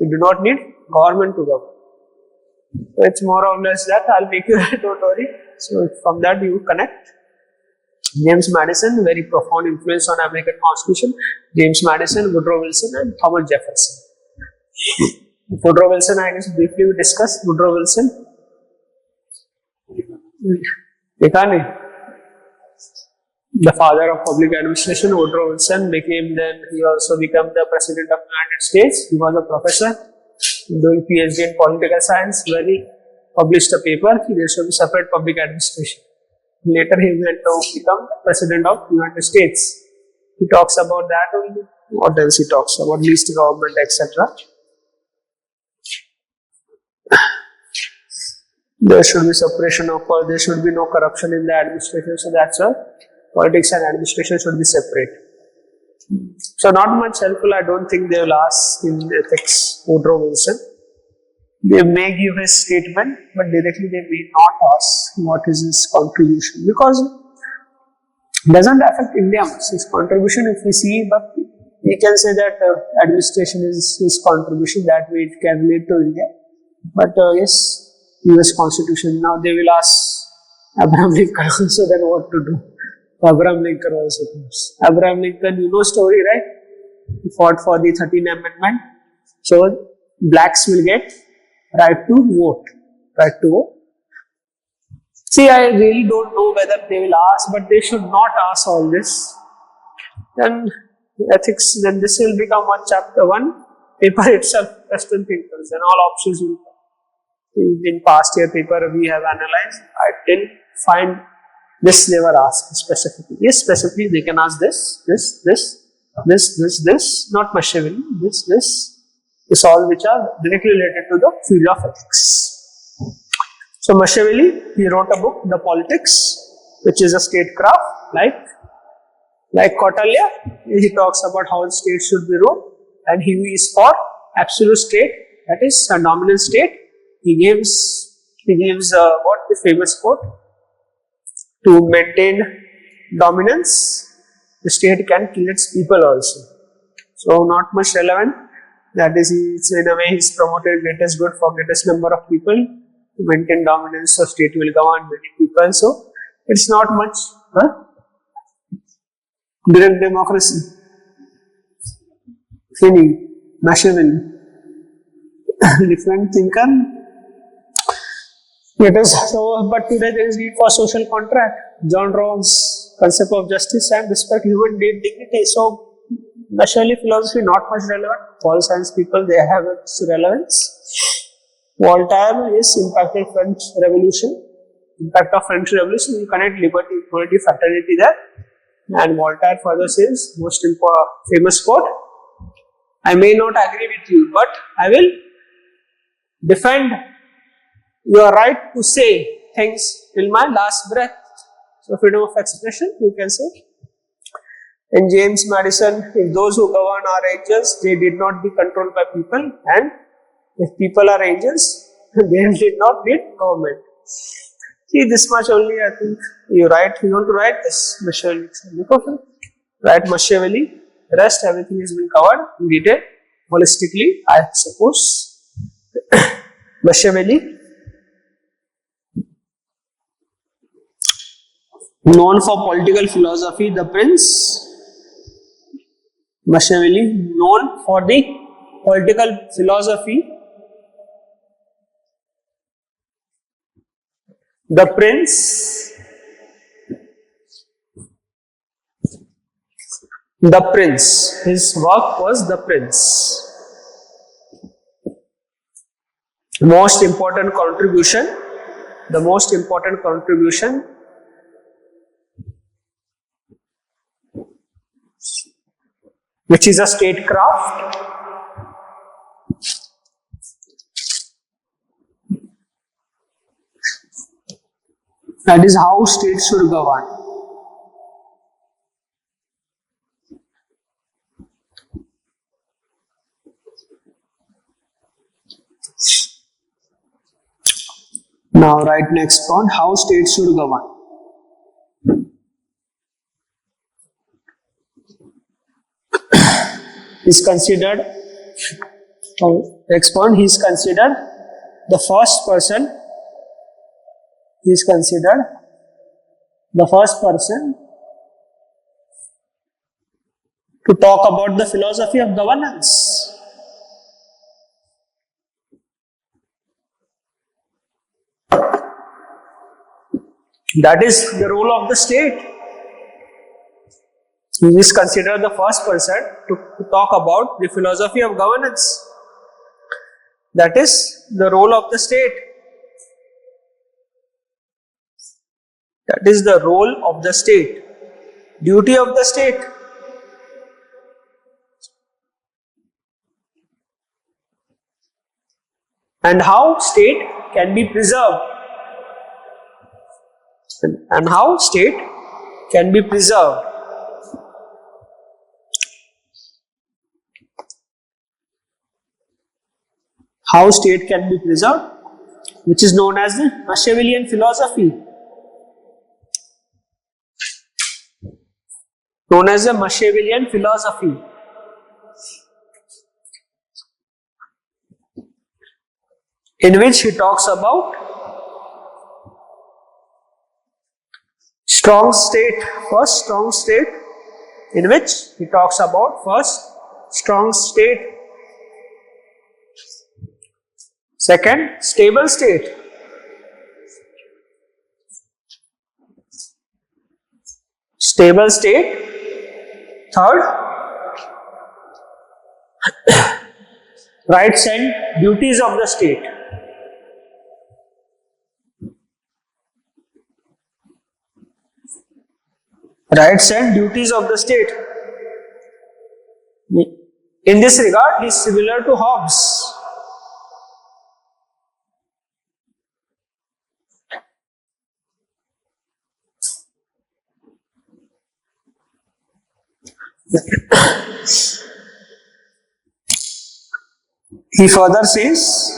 we do not need government to govern. So it's more or less that. I'll make you write, don't worry. So from that you connect. James Madison, very profound influence on American Constitution. James Madison, Woodrow Wilson, and Thomas Jefferson. Woodrow Wilson, I guess briefly we discussed. Woodrow Wilson. The father of public administration, Woodrow Wilson, he also became the president of the United States. He was a professor doing PhD in political science, where he published a paper, there should be separate public administration. Later he went to become the president of the United States. He talks about that only. What else he talks about? Least government, etc. There should be separation of power, there should be no corruption in the administration, so that's why politics and administration should be separate. So not much helpful, I don't think they will ask in ethics Woodrow Wilson. They may give a statement, but directly they may not ask what is his contribution, because it doesn't affect India much. His contribution, if we see, but we can say that administration is his contribution, that way it can relate to India. But yes, US Constitution, now they will ask Abraham Lincoln also then what to do. Abraham Lincoln also comes. Abraham Lincoln, you know story, right? He fought for the 13th Amendment. So blacks will get right to vote. Right to vote. See, I really don't know whether they will ask, but they should not ask all this. Then ethics, then this will become one chapter, one paper itself, Western thinkers, and all options will come. In past year paper we have analyzed, I didn't find this never asked specifically. Yes, specifically they can ask this, not Machiavelli, this all which are directly related to the field of ethics. So Machiavelli, he wrote a book, The Politics, which is a statecraft, like Kautilya. He talks about how the state should be ruled, and he is for absolute state, that is a dominant state. He gives what the famous quote: to maintain dominance, the state can kill its people also. So not much relevant. That is, in a way, he's promoted greatest good for greatest number of people. To maintain dominance, so state will govern many people. So it's not much. Direct democracy. Fini. Machiavelli. Different thinker. It is so, but today there is need for social contract. John Rawls' concept of justice and respect human dignity. So Machiavelli philosophy not much relevant. All science people, they have its relevance. Voltaire is impact of French Revolution. Impact of French Revolution, you connect liberty, equality, fraternity there. And Voltaire further says, most famous quote: I may not agree with you, but I will defend your right to say things till my last breath. So freedom of expression, you can say. And James Madison, if those who govern are angels, they did not be controlled by people, and if people are angels, they did not need government. See, this much only I think you write. You want to write this Machiavelli. Write Machiavelli. The rest everything has been covered in detail, holistically, I suppose. Machiavelli, known for political philosophy, the prince. Machiavelli, known for the political philosophy, the prince. The Prince. His work was The Prince. Most important contribution. The most important contribution. Which is a statecraft. That is how states should govern. Now write next point, how states should govern. Is considered, next point, he is considered the first person, he is considered the first person to talk about the philosophy of governance. That is the role of the state. He is considered the first person to talk about the philosophy of governance. That is the role of the state. That is the role of the state. Duty of the state. And how state can be preserved. And how state can be preserved. How state can be preserved, which is known as the Machiavellian philosophy. Known as the Machiavellian philosophy. In which he talks about strong state, first strong state, in which he talks about first strong state, second stable state, stable state, third rights and duties of the state. Rights and duties of the state. In this regard, he is similar to Hobbes. He further says,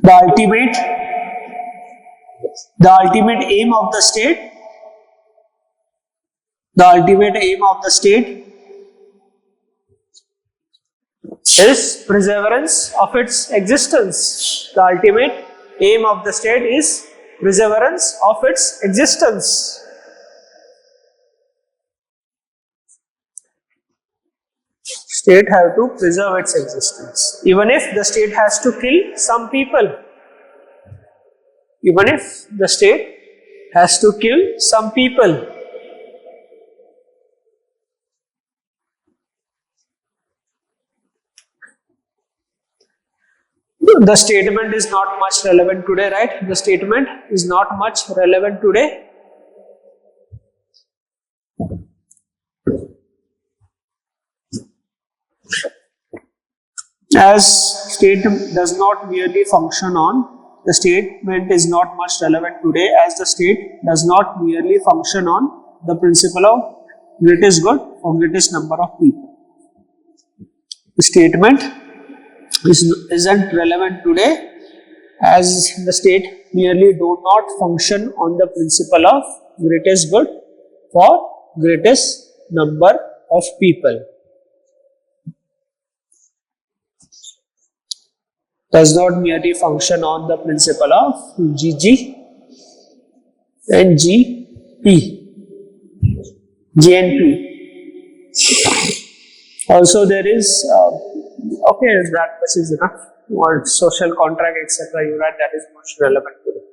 the ultimate aim of the state, is perseverance of its existence. The ultimate aim of the state is perseverance of its existence. State have to preserve its existence, even if the state has to kill some people. Even if the state has to kill some people. The statement is not much relevant today, right? The statement is not much relevant today. As state does not merely function on, the statement is not much relevant today, as the state does not merely function on the principle of greatest good for greatest number of people. The statement isn't relevant today, as the state merely do not function on the principle of greatest good for greatest number of people. Does not merely function on the principle of GG and GNP. Also there is, okay, that much is enough. Or social contract, etc. You write, that is much relevant today.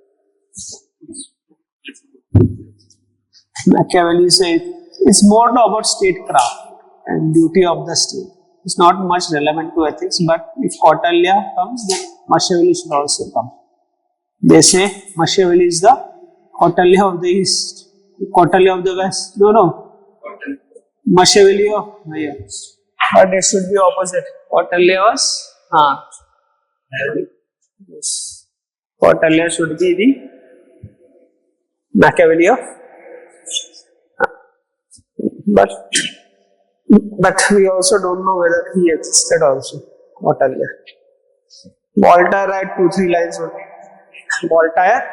Machiavelli says it's more about statecraft and duty of the state. It's not much relevant to ethics, but if Kautilya comes, then Machiavelli should also come. They say Machiavelli is the Kautilya of the East, Kautilya of the West. No. Machiavelli of yes. But it should be opposite. Kautilya was yes. Kautilya should be the Machiavelli of but we also don't know whether he existed also. Voltaire. Voltaire had 2-3 lines only. Voltaire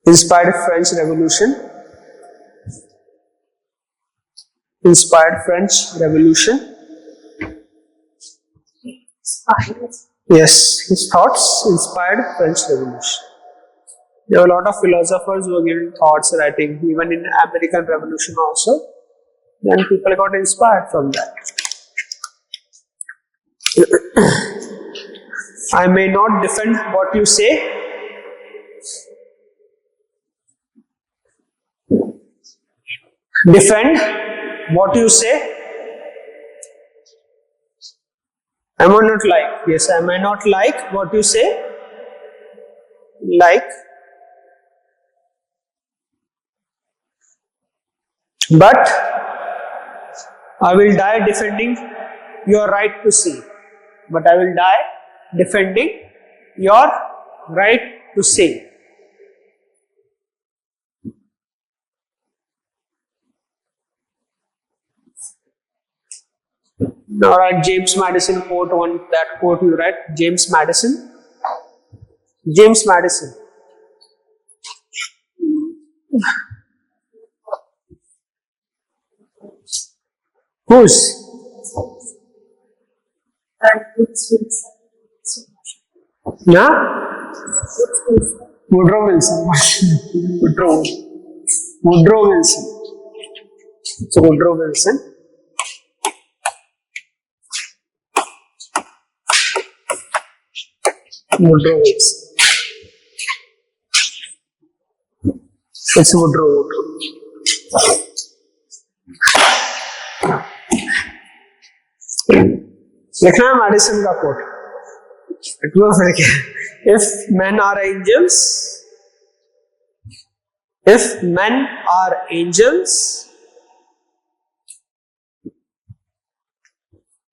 inspired French Revolution. Yes, his thoughts inspired French Revolution. There were a lot of philosophers who were giving thoughts, writing, even in American Revolution also. Then people got inspired from that. I may not defend what you say. Defend what you say. I may not like. Yes, I may not like what you say. Like. But I will die defending your right to say. But I will die defending your right to say. Now write James Madison quote on that quote you write. James Madison. Whose? Yeah? Woodrow Wilson. Woodrow Wilson. So Woodrow Wilson. It's Woodrow. लिखना है medicine का coat. It goes like, if men are angels,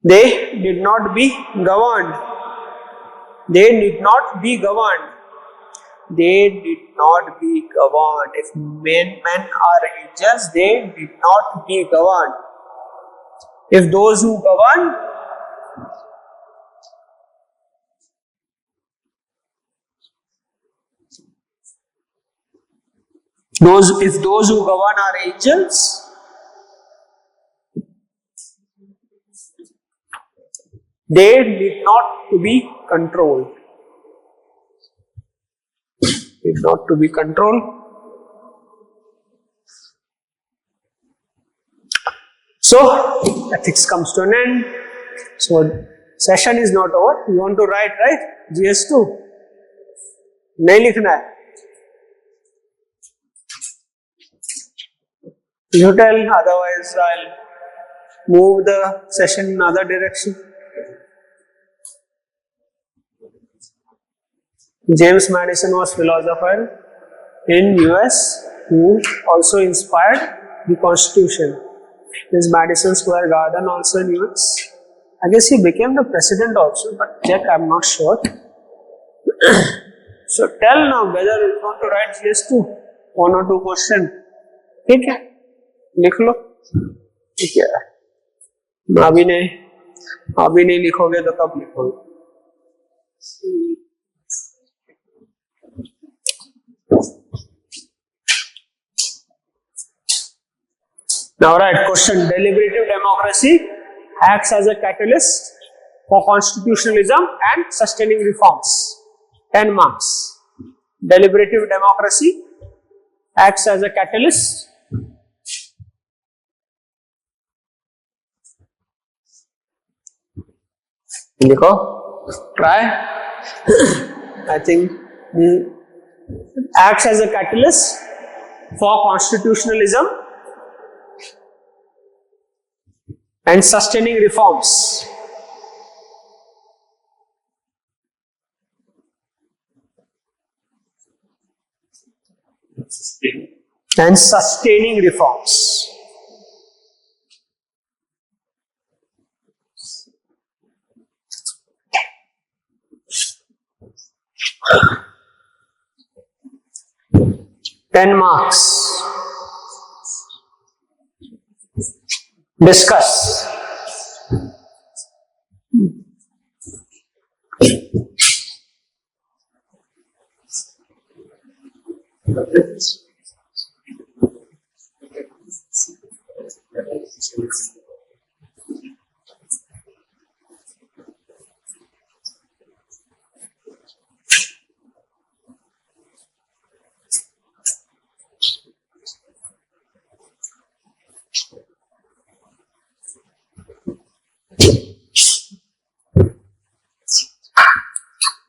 they did not be governed. If men are angels, they did not be governed. If those who govern are angels, they need not to be controlled. So ethics comes to an end. So session is not over. You want to write, right? GS2 नहीं लिखना है. You tell, otherwise I'll move the session in other direction. James Madison was philosopher in US who also inspired the Constitution. Is Madison Square Garden also in US? I guess he became the president also, but check, I'm not sure. So tell now whether you want to write GS2, 1 or 2 question. ठीक है, लिख लो. ठीक है, अभी नहीं लिखोगे तो कब लिखोगे? Now write question. Deliberative democracy acts as a catalyst for constitutionalism and sustaining reforms. 10 marks. Deliberative democracy acts as a catalyst लिखो, try. I think acts as a catalyst for constitutionalism and sustaining reforms. And sustaining reforms. Ten marks. Discuss.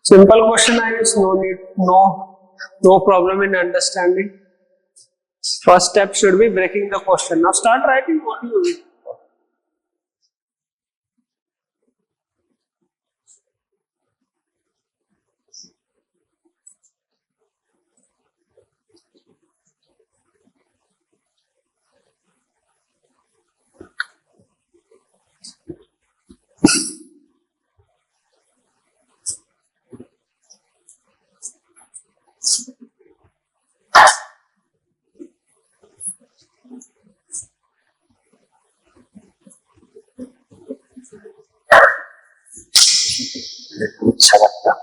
Simple question, I guess. No problem in understanding. First step should be breaking the question. Now start writing what you need. अच्छा लगता है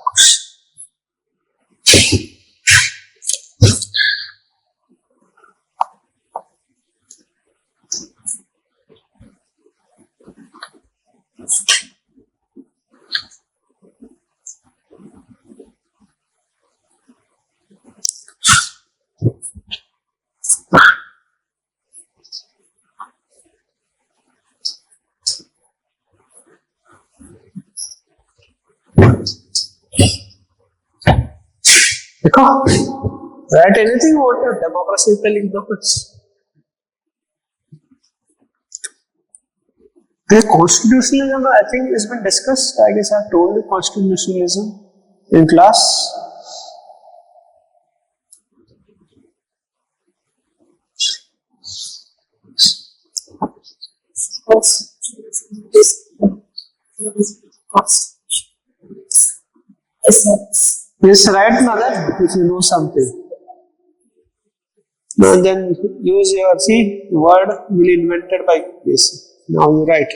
Write anything about your democracy पे लिख दो कुछ. The constitutionalism, I think, has been discussed. I guess I told you constitutionalism in class. Yes, right, mother, if you know something. Now then use your word will invented by this. Now you write.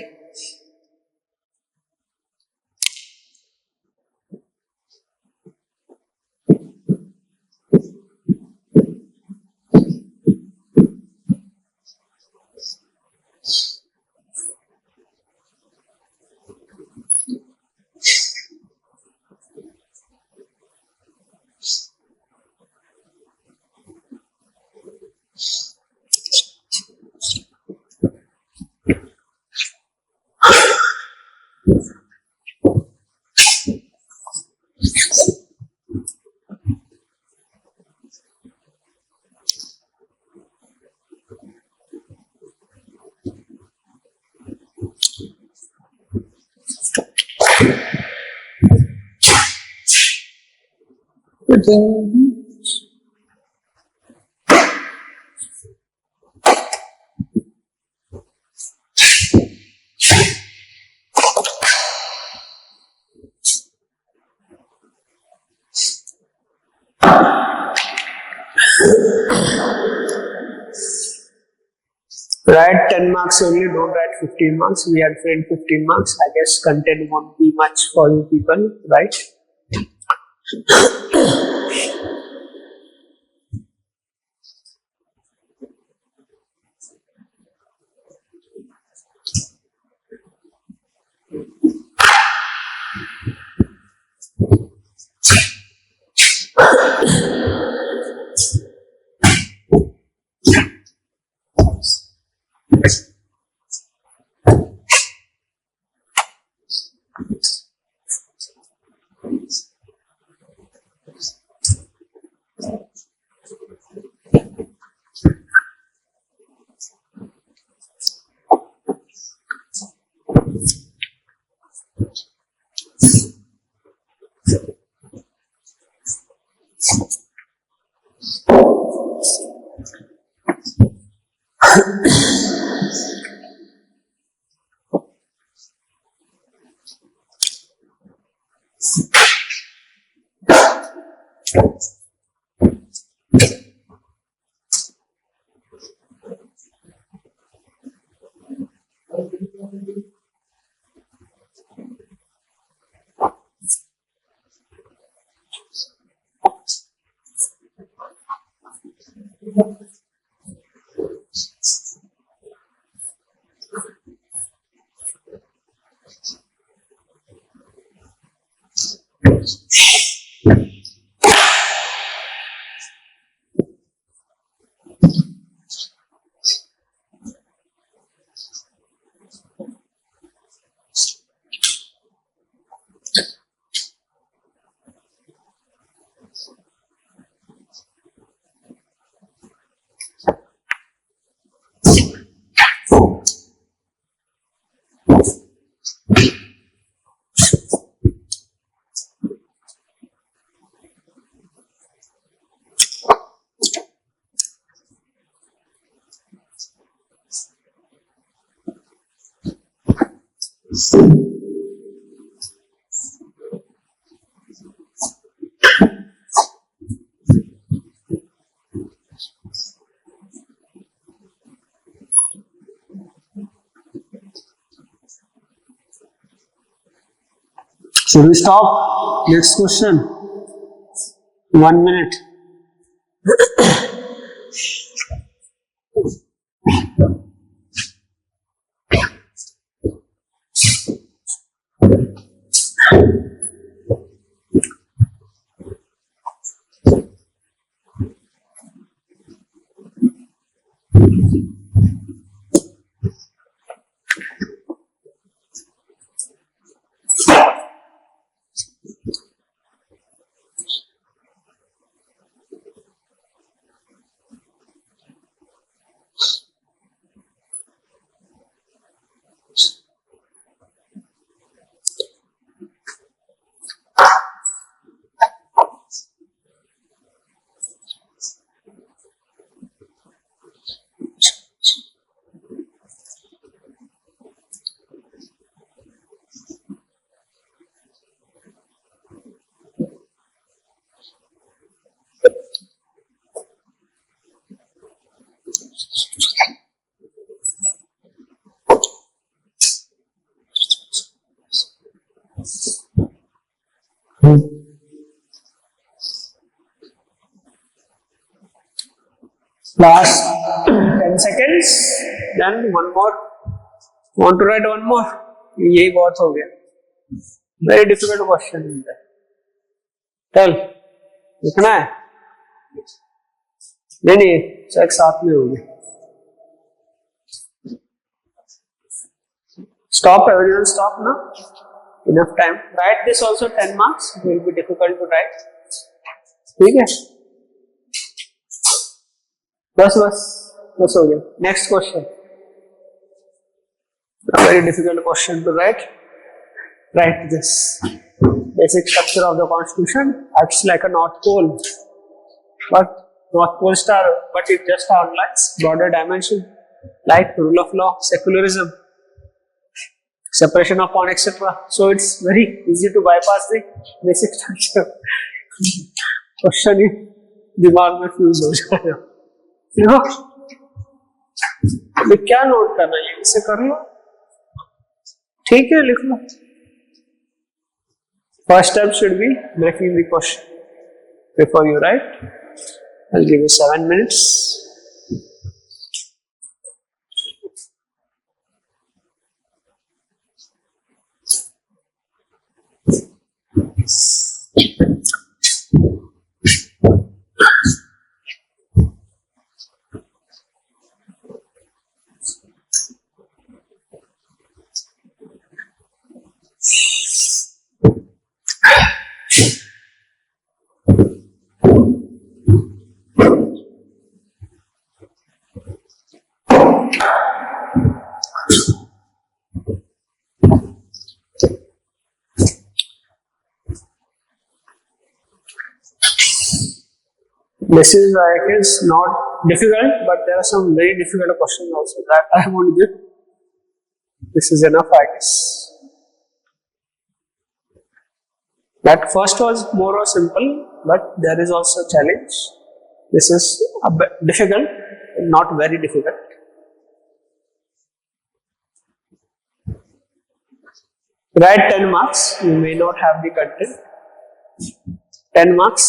Write 10 marks only, don't write 15 marks. We had framed 15 marks. I guess content won't be much for you people, right? Should we stop? Next question. 1 minute. Last 10 seconds. Then one more. Want to write one more? यही बहुत हो गया. Very difficult question is that. Tell. लिखना है? नहीं, एक साथ में हो गया. Stop, everyone stop now. Enough time. Write this also 10 marks. It will be difficult to write. ठीक है? बस हो गया. Next question. A very difficult question to write. Write this. Basic structure of the Constitution acts like a North Pole. But North Pole star, but it just outlines broader dimension like rule of law, secularism, separation of power, etc. So it's very easy to bypass the basic structure. Question is दिमाग में fuse हो जाएगा। देखो अभी क्या note करना है, यहीं से कर लो, ठीक है, लिख लो। First step should be breaking the question before you write. I'll give you 7 minutes. This is, I guess, not difficult, but there are some very difficult questions also that I won't give. This is enough, I guess. That first was more or simple, but there is also a challenge. This is a bit difficult, not very difficult. Write 10 marks. You may not have the content. 10 marks.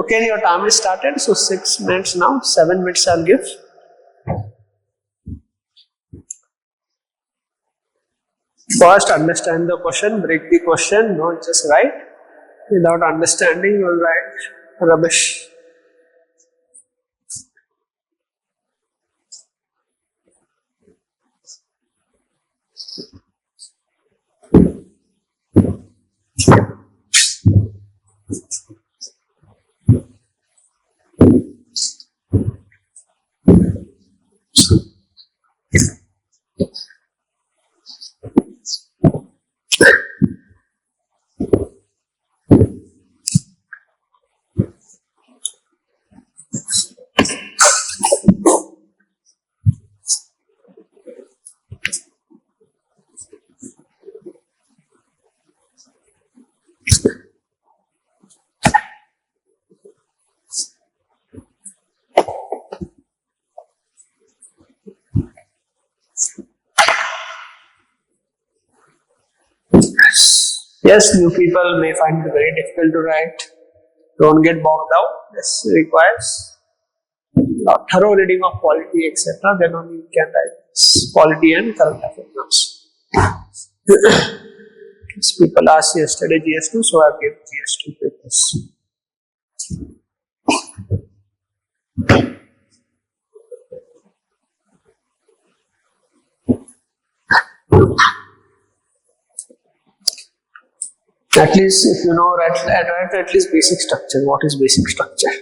Okay, your time is started. So 6 minutes now. 7 minutes I'll give. First, understand the question. Break the question. Don't just write. Without understanding, you'll write rubbish. Yes, new people may find it very difficult to write. Don't get bogged down. This requires a thorough reading of polity, etc. Then only you can write polity and current affairs. People asked yesterday GS2, so I gave GS2 papers. At least if you know write at least basic structure. What is basic structure?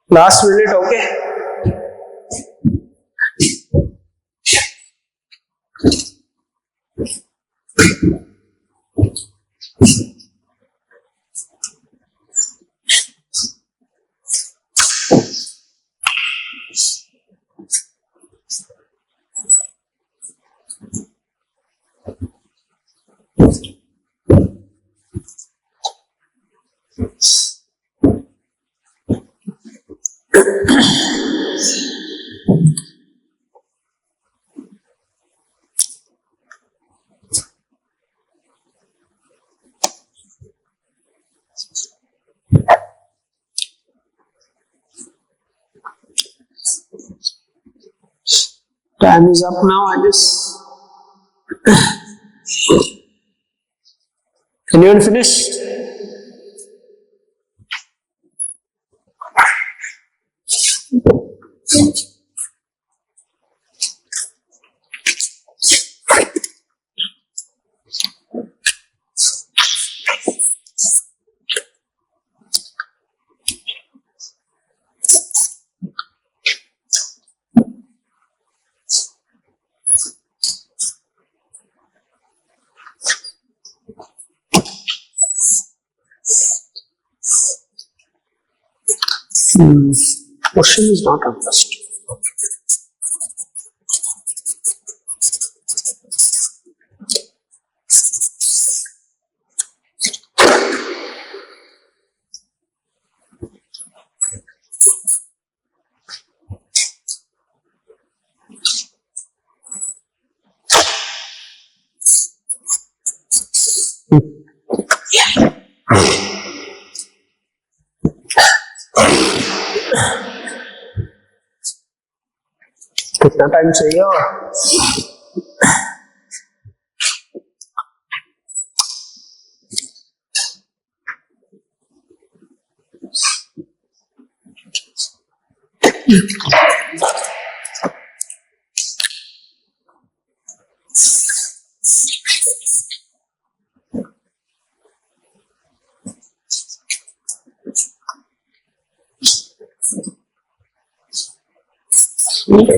Last minute, okay? Time is up now, I guess. Anyone finished? Question is not understood. कितना time चाहिए और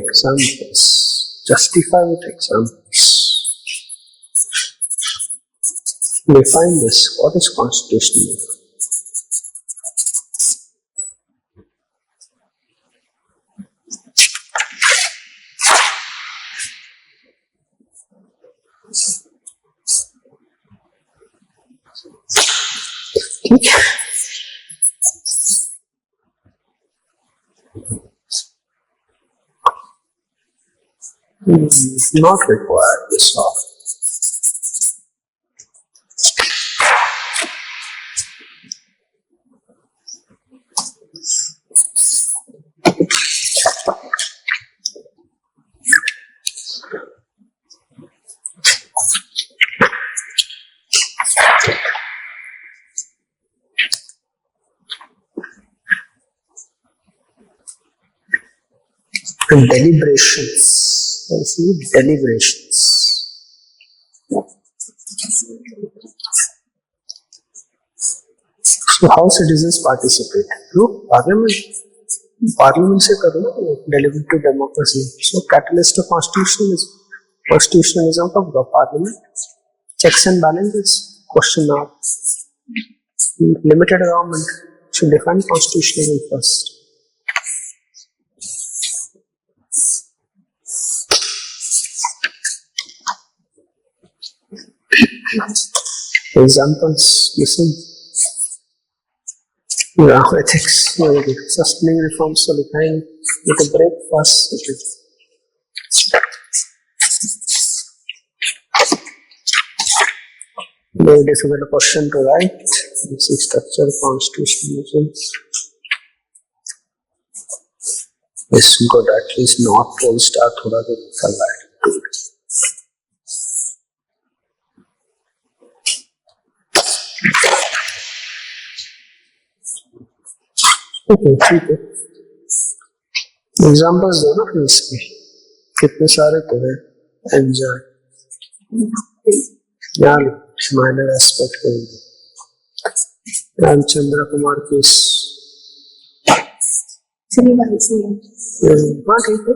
examples. Justify with examples. Define this. What is constitutional? Not required this off. Deliberations. Deliberations. So how citizens participate? Through parliament. Parliament se karo na, deliberative democracy. So catalyst of constitutionalism of the parliament. Checks and balances. Question mark. Limited government. Should define constitutionalism first. Examples, listen. Ethics, sustaining reforms, so define with a break first. Very difficult question to write. This is structure constitutionalism. This good, at least not full star, thoda bhi लिखा है. Okay ठीक है, examples दो ना फिर इसके, कितने सारे तो है। एंजॉय यार, माइनर एस्पेक्ट करेंगे। रामचंद्र कुमार केस, हाँ ठीक है।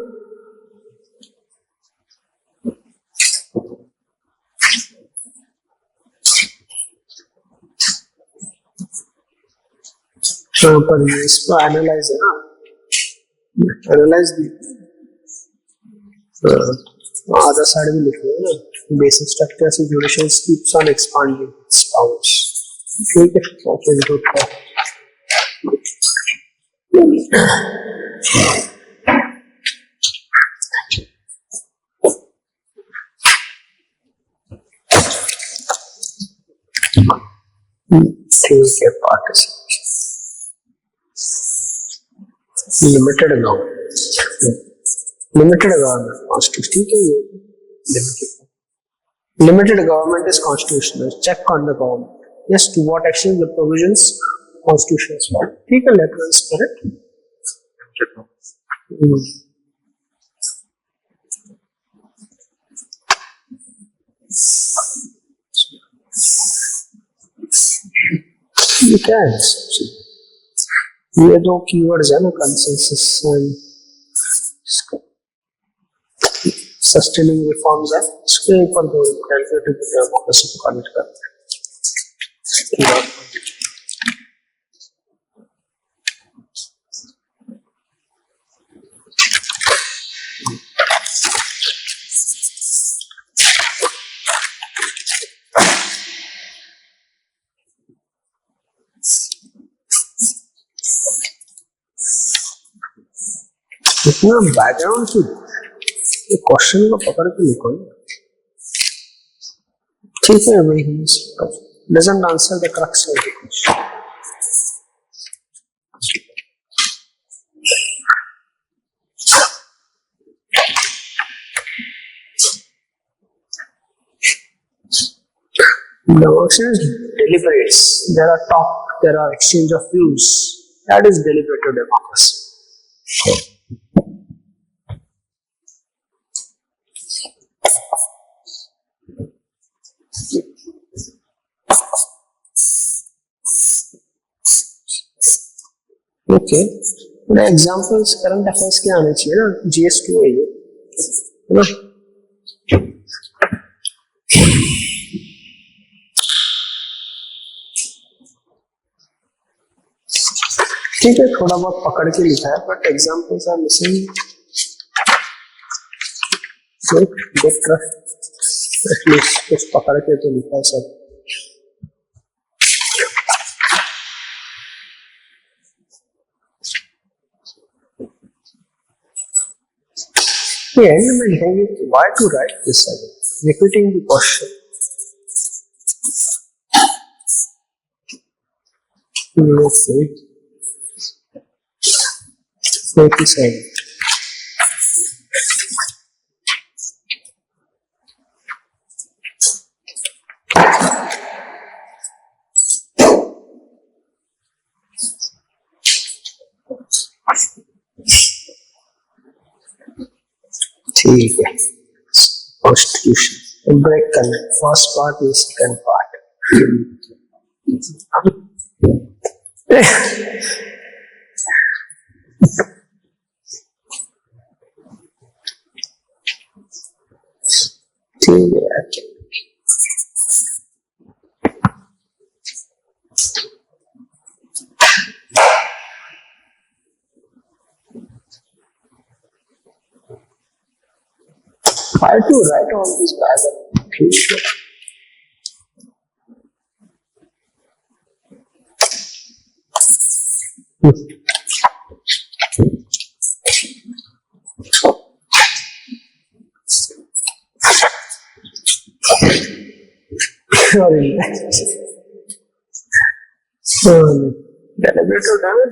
हाँ पर इसको एनालाइज है ना, एनालाइज भी other side भी लिखे हैं ना, basic structure से duration keeps on expanding its powers, ठीक है। ओके गुड है, ठीक है। Participation limited government, limited government constitution, ठीक है। ये limited government is constitutional, check on the government, yes to what action the provisions constitution, ठीक है। Let us correct. ये क्या है, ये दो कीवर्ड्स है ना, कंसेंसस एंड सस्टेनिंग रिफॉर्म्स है, इसके ऊपर दो कैलकुलेटिव डेमोक्रेसी को कनेक्ट करते हैं। इतना बैकग्राउंड की क्वेश्चन को पकड़ के लिखो, ठीक है भाई। Doesn't answer the crux of the question. Democracy deliberates. There are talk, there are exchange of views. That is deliberative democracy. Okay, examples current affairs के आने चाहिए ना, GS2 है ये, है ना। ठीक है, थोड़ा बहुत पकड़ के लिखा है, but examples are missing. At least कुछ पकड़ के तो लिखा है सब। एंड में लिखेंगे why to write this again, repeating the question. Let's see. 47. ठीक है, कॉन्स्टिट्यूशन ब्रेक करना, फर्स्ट पार्ट और सेकंड पार्ट। ठीक है, I to write all this diagram. ठीक है,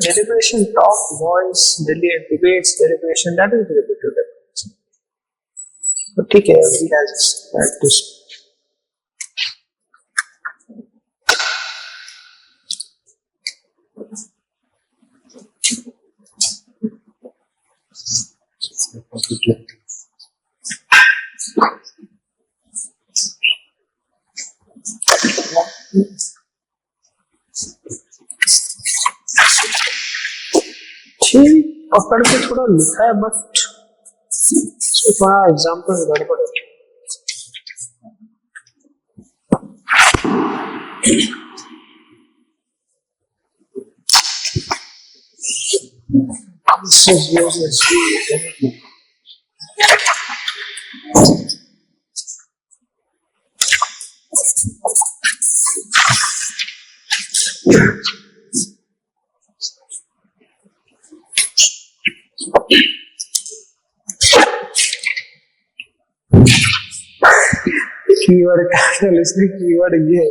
deliberation, talk, voice, debates, deliberation, that is deliberative democracy. तो ठीक है, we have practice. ठीक पकड़ के थोड़ा लिखा है बट थोड़ा एग्जाम्पल गड़बड़ है. This is useless. Keyword catalyst, the keyword ये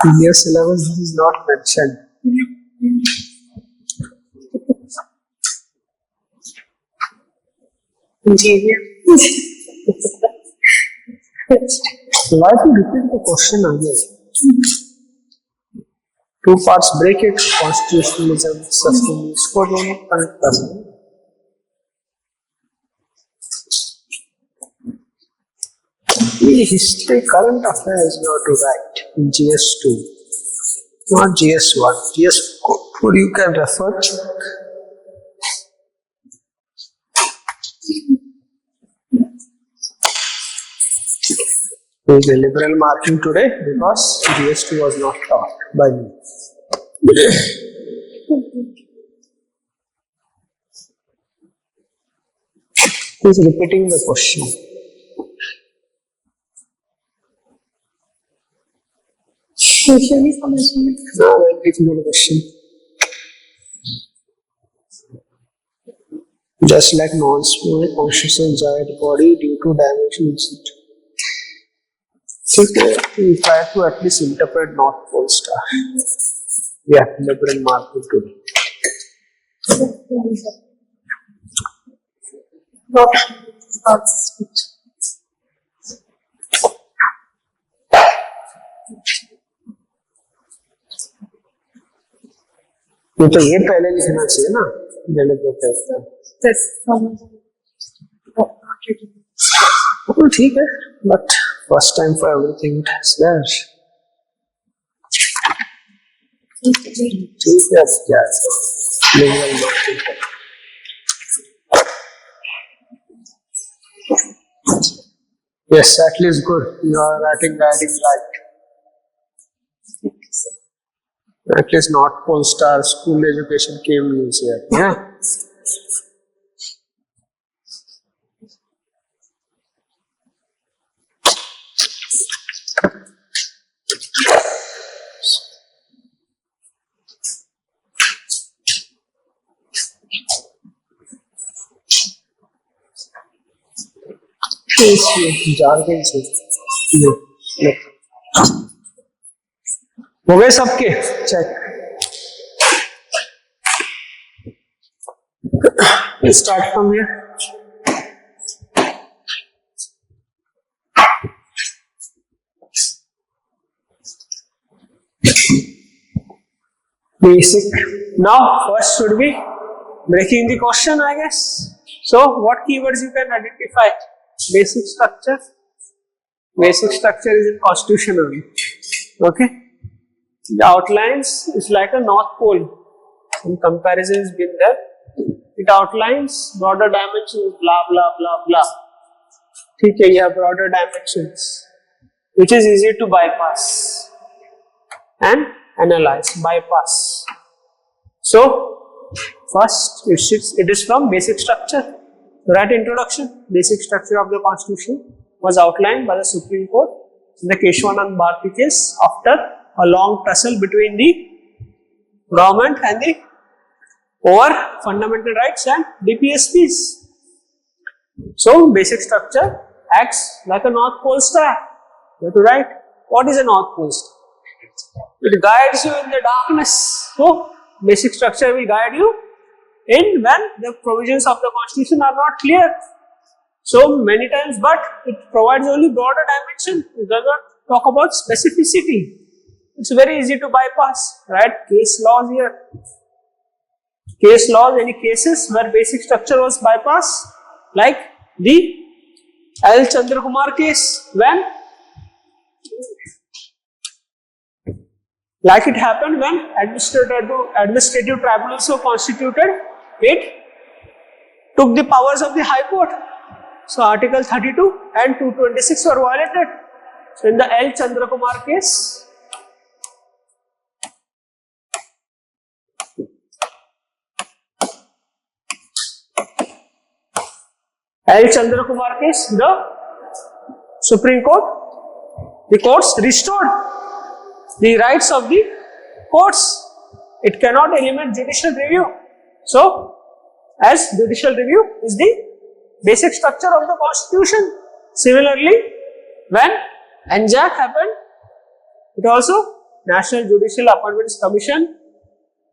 in your syllabus this is not mentioned. Why to repeat the question again? Two parts break it, constitutionalism, sustainability, इसको दोनों connect करना है. History, current affairs you have to write in GS2, not GS1. GS4 you can refer. There is a liberal marking today because GS2 was not taught by me. He is repeating the question. No, very difficult question. Just like non-small consciousness giant body due to dimensions. We try to at least interpret North Pole star. Yeah, liberal marking today. तो ये पहले लिखना चाहिए ना, ठीक है, but first time for everything it has their. ठीक है, क्या लिंगल मार्किंग है. Yes, at least good. You are writing guiding right. At least North Pole star school education came means here. Yeah. jargon से हो गए सबके check. Start from here. Basic. Now first should be breaking the question, I guess. So what keywords you can identify? Basic structure. Basic structure is in constitution only. Okay. The outlines is like a North Pole. Some comparison has been there. It outlines broader dimensions, blah blah blah blah. ठीक है, यह broader dimensions, which is easy to bypass and analyze. Bypass. So first it is from basic structure. Write introduction. Basic structure of the Constitution was outlined by the Supreme Court in the Keshwanand Bharti case after a long tussle between the government and the over fundamental rights and DPSPs. So basic structure acts like a North Pole star. You have to write what is a North Pole star. It guides you in the darkness. So basic structure will guide you in when the provisions of the Constitution are not clear. So many times, but it provides only broader dimension. It does not talk about specificity. It's very easy to bypass, right? Case laws here. Case laws, any cases where basic structure was bypassed? like the L. Chandrakumar case, when like it happened when administrative tribunals were constituted, it took the powers of the High Court. So Article 32 and 226 were violated. So in the L. Chandrakumar case, the Supreme Court, the courts restored the rights of the courts. It cannot eliminate judicial review. So, as judicial review is the basic structure of the Constitution. Similarly, when NJAC happened, it also National Judicial Appointments Commission.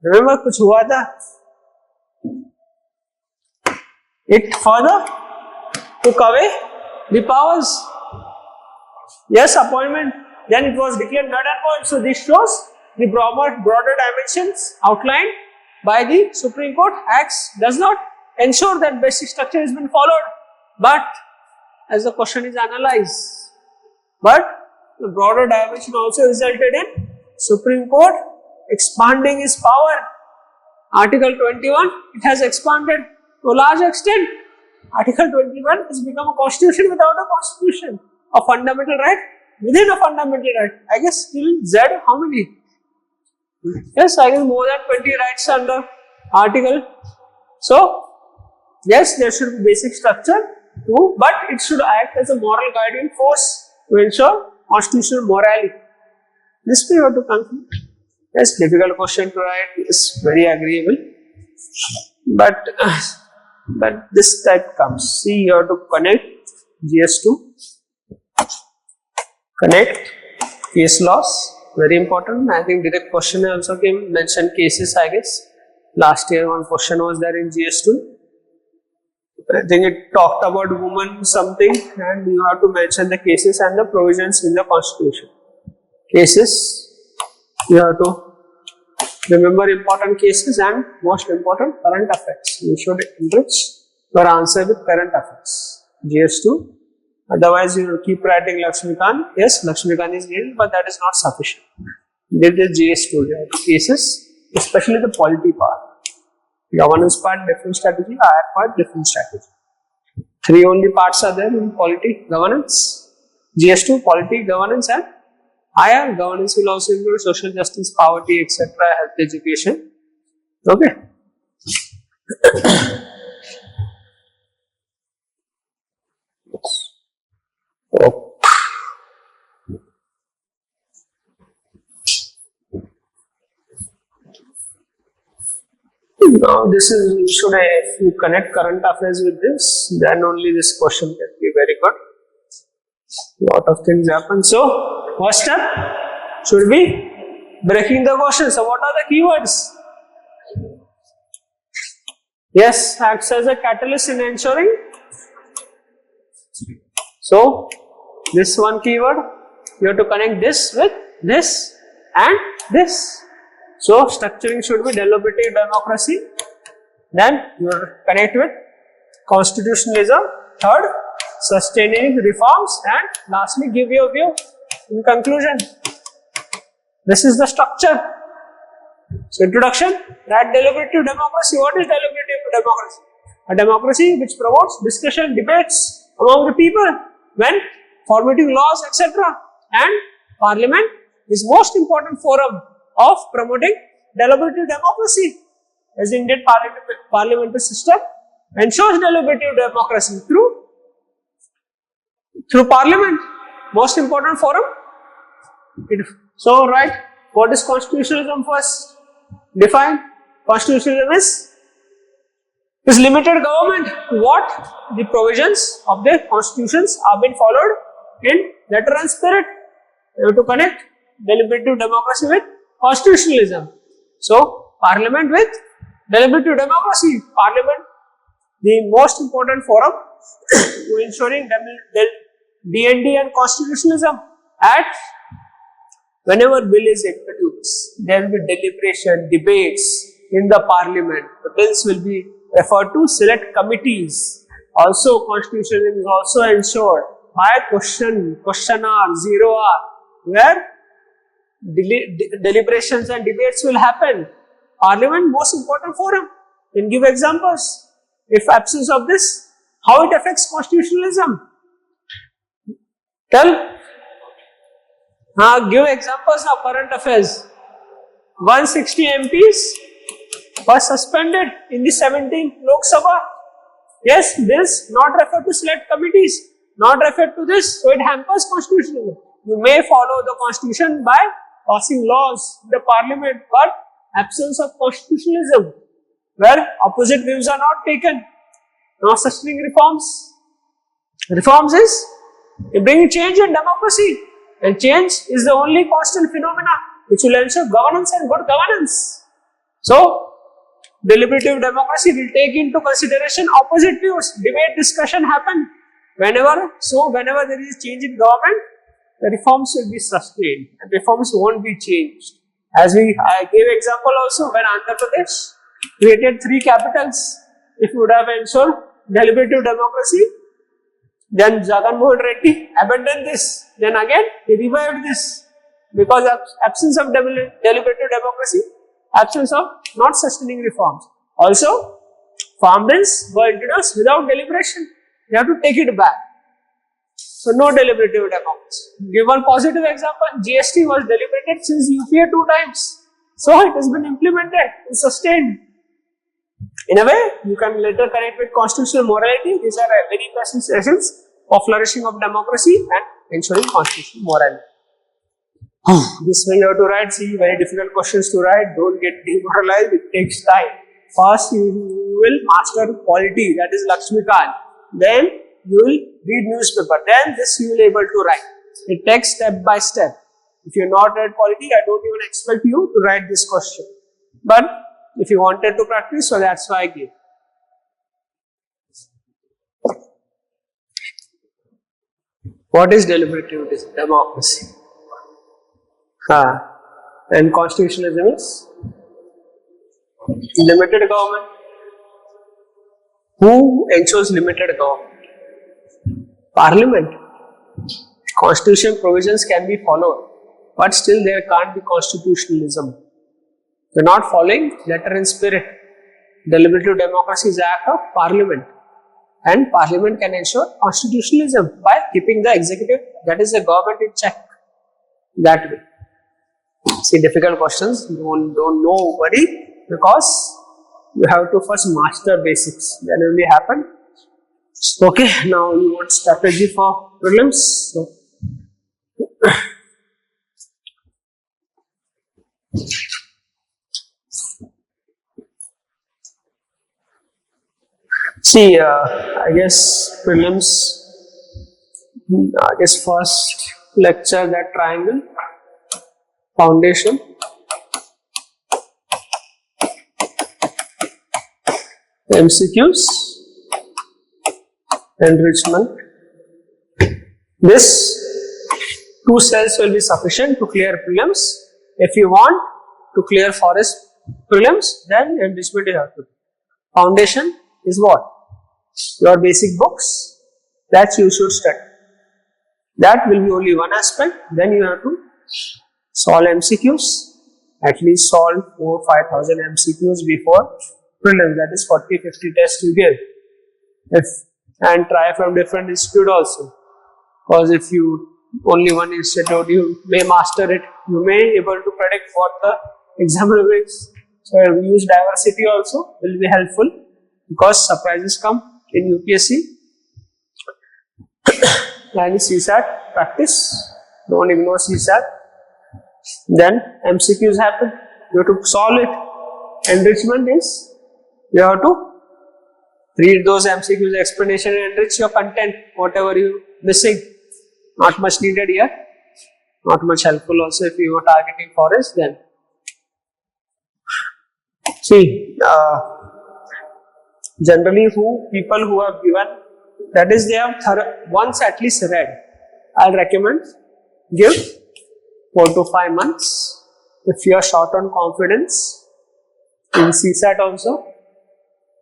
Remember, kuch hua tha? It further took away the powers. Yes, appointment. Then it was declared null and void. So this shows the broader dimensions outlined by the Supreme Court Acts does not ensure that basic structure has been followed. But as the question is analyzed, but the broader dimension also resulted in Supreme Court expanding its power. Article 21, it has expanded to a large extent. Article 21 has become a constitution without a constitution, a fundamental right within a fundamental right. I guess till Z, how many? Yes, I guess more than 20 rights under article. So, yes, there should be basic structure too, but it should act as a moral guiding force to ensure constitutional morality. This we have to conclude. Yes, difficult question to write, is very agreeable, but this type comes. See, you have to connect GS2, connect case laws, very important. I think direct question also came, mentioned cases, I guess. Last year one question was there in GS2. I think it talked about woman something, and you have to mention the cases and the provisions in the Constitution. Cases, you have to remember important cases and most important current affairs. You should enrich your answer with current affairs. GS2. Otherwise, you will keep writing Lakshmikant. Yes, Lakshmikant is given, but that is not sufficient. This is GS2 cases, especially the polity part. Governance part, different strategy. IR part, different strategy. 3 only parts are there in polity, governance. GS2, polity, governance, and IR. Governance will also include social justice, poverty, etc., health, education. Okay. Oh. Now this is, if you connect current affairs with this, then only this question can be very good. Lot of things happen. So, first step should be breaking the question. So, what are the keywords? Yes, acts as a catalyst in ensuring. So, this one keyword, you have to connect this with this and this. So, structuring should be deliberative democracy. Then, you connect with constitutionalism. Third, sustaining reforms. And lastly, give your view. In conclusion, this is the structure. So, introduction, that deliberative democracy. What is deliberative democracy? A democracy which promotes discussion, debates among the people when formatting laws, etc. And Parliament is most important forum of promoting deliberative democracy. As the Indian parliamentary system ensures deliberative democracy through Parliament, most important forum. So, right, what is constitutionalism first? Define. Constitutionalism is limited government. What? The provisions of the constitutions have been followed in letter and spirit. You have to connect deliberative democracy with constitutionalism. So, Parliament with deliberative democracy. Parliament, the most important forum to ensuring D&D and constitutionalism. At whenever bill is introduced, there will be deliberation, debates in the Parliament. The bills will be referred to select committees Also, constitutionalism is also ensured by question hour, 0 hour, where deliberations and debates will happen. Parliament, most important forum. Can give examples. If absence of this, how it affects constitutionalism? Tell. Give examples of current affairs. 160 MPs were suspended in the 17th Lok Sabha. Yes, this not referred to select committees, not referred to this, so it hampers constitutionalism. You may follow the constitution by passing laws in the parliament, but absence of constitutionalism, where opposite views are not taken. Now sustaining reforms. Reforms is you bring change in democracy, and change is the only constant phenomena which will ensure governance and good governance. So, deliberative democracy will take into consideration opposite views. Debate, discussion happen. Whenever there is change in government, the reforms will be sustained and reforms won't be changed. As I gave example also when Andhra Pradesh created 3 capitals. If you would have ensured deliberative democracy, then Jagan Mohan Reddy abandoned this. Then again he revived this because of absence of deliberative democracy, absence of not sustaining reforms. Also, farm bills were introduced without deliberation. You have to take it back. So no deliberative democracy. Give one positive example. GST was deliberated since UPA 2 times. So it has been implemented and sustained. In a way, you can later connect with constitutional morality. These are very essentials for flourishing of democracy and ensuring constitutional morality. This way you have to write, see, very difficult questions to write. Don't get demoralized, it takes time. First you will master polity, that is Lakshmikant. Then you will read newspaper. Then this you will be able to write. It takes step by step. If you have not read polity, I don't even expect you to write this question. But if you wanted to practice, so that's why I gave. What is deliberative democracy? And constitutionalism is limited government. Who ensures limited government? Parliament. Constitution provisions can be followed, but still there can't be constitutionalism. You're not following letter and spirit. Deliberative democracy is the act of Parliament, and Parliament can ensure constitutionalism by keeping the executive, that is the government, in check. That way. See, difficult questions, don't know, worry, because you have to first master basics, then only happen. Okay, now you want strategy for prelims. So, see, I guess prelims, first lecture, that triangle, foundation, MCQs, enrichment. This 2 cells will be sufficient to clear prelims. If you want to clear forest prelims, then enrichment you have to do. Foundation is what? Your basic books that you should study. That will be only one aspect. Then you have to solve MCQs, at least solve 4,000-5,000 MCQs before prelims, that is 40-50 tests you give. And try from different institute also, because if you only one institute, you may master it, you may able to predict what the examiner is. So use diversity also, will be helpful, because surprises come in UPSC. And CSAT practice, don't ignore CSAT. Then MCQs happen, you have to solve it. Enrichment is, you have to read those MCQs, explanation, and enrich your content, whatever you missing. Not much needed here, not much helpful also if you are targeting forest. Then see, generally people who have given, that is they have once at least read. I'll recommend give 4 to 5 months. If you are short on confidence in CSAT also,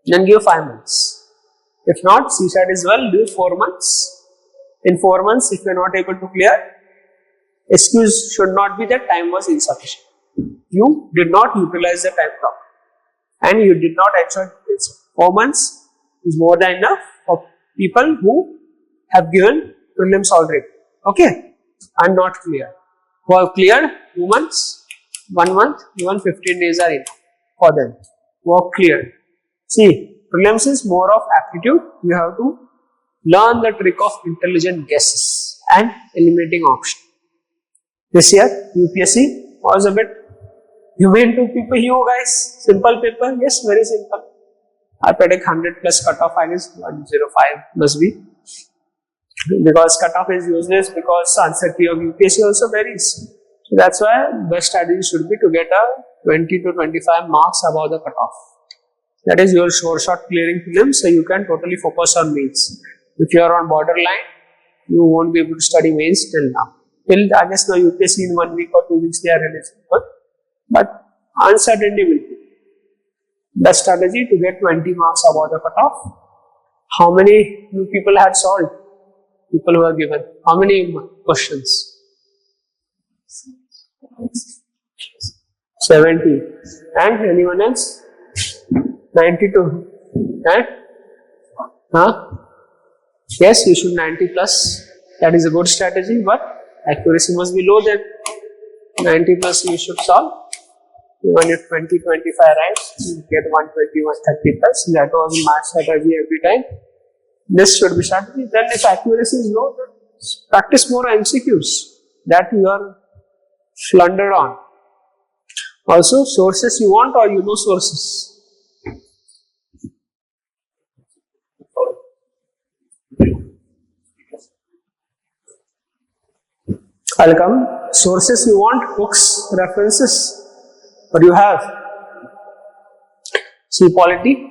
then give 5 months. If not, CSAT is well, do 4 months. In 4 months, if you are not able to clear, excuse should not be that time was insufficient. You did not utilize the time properly and you did not enjoy it. 4 months is more than enough for people who have given prelims already. Okay, and not clear. Who have cleared 2 months, 1 month, even 15 days are enough for them. Work cleared. See, prelims is more of aptitude. You have to learn the trick of intelligent guesses and eliminating options. This year, UPSC was a bit humane to people. You guys, simple paper, yes, very simple. I predict 100 plus cutoff, I guess 105 must be. Because cutoff is useless because answer key of UPSC also varies. So that's why best strategy should be to get a 20 to 25 marks above the cutoff. That is your sure shot clearing prelims, so you can totally focus on mains. If you are on borderline, you won't be able to study mains till now. Till I guess now UPSC in 1 week or 2 weeks they are releasing, but uncertainty will be. The strategy to get 20 marks above the cutoff. How many people had solved? People who are given. How many questions? 70. And anyone else? 92. And? Yes, you should 90 plus. That is a good strategy, but accuracy must be low then. 90 plus you should solve. Even if 20, 25 right, you get 120, 130 plus. That was my strategy every time. This should be strategy. Then if accuracy is low, then practice more MCQs that you are flundered on. Also, sources you want or you know sources. I'll come. Sources you want, books, references. What do you have? See polity.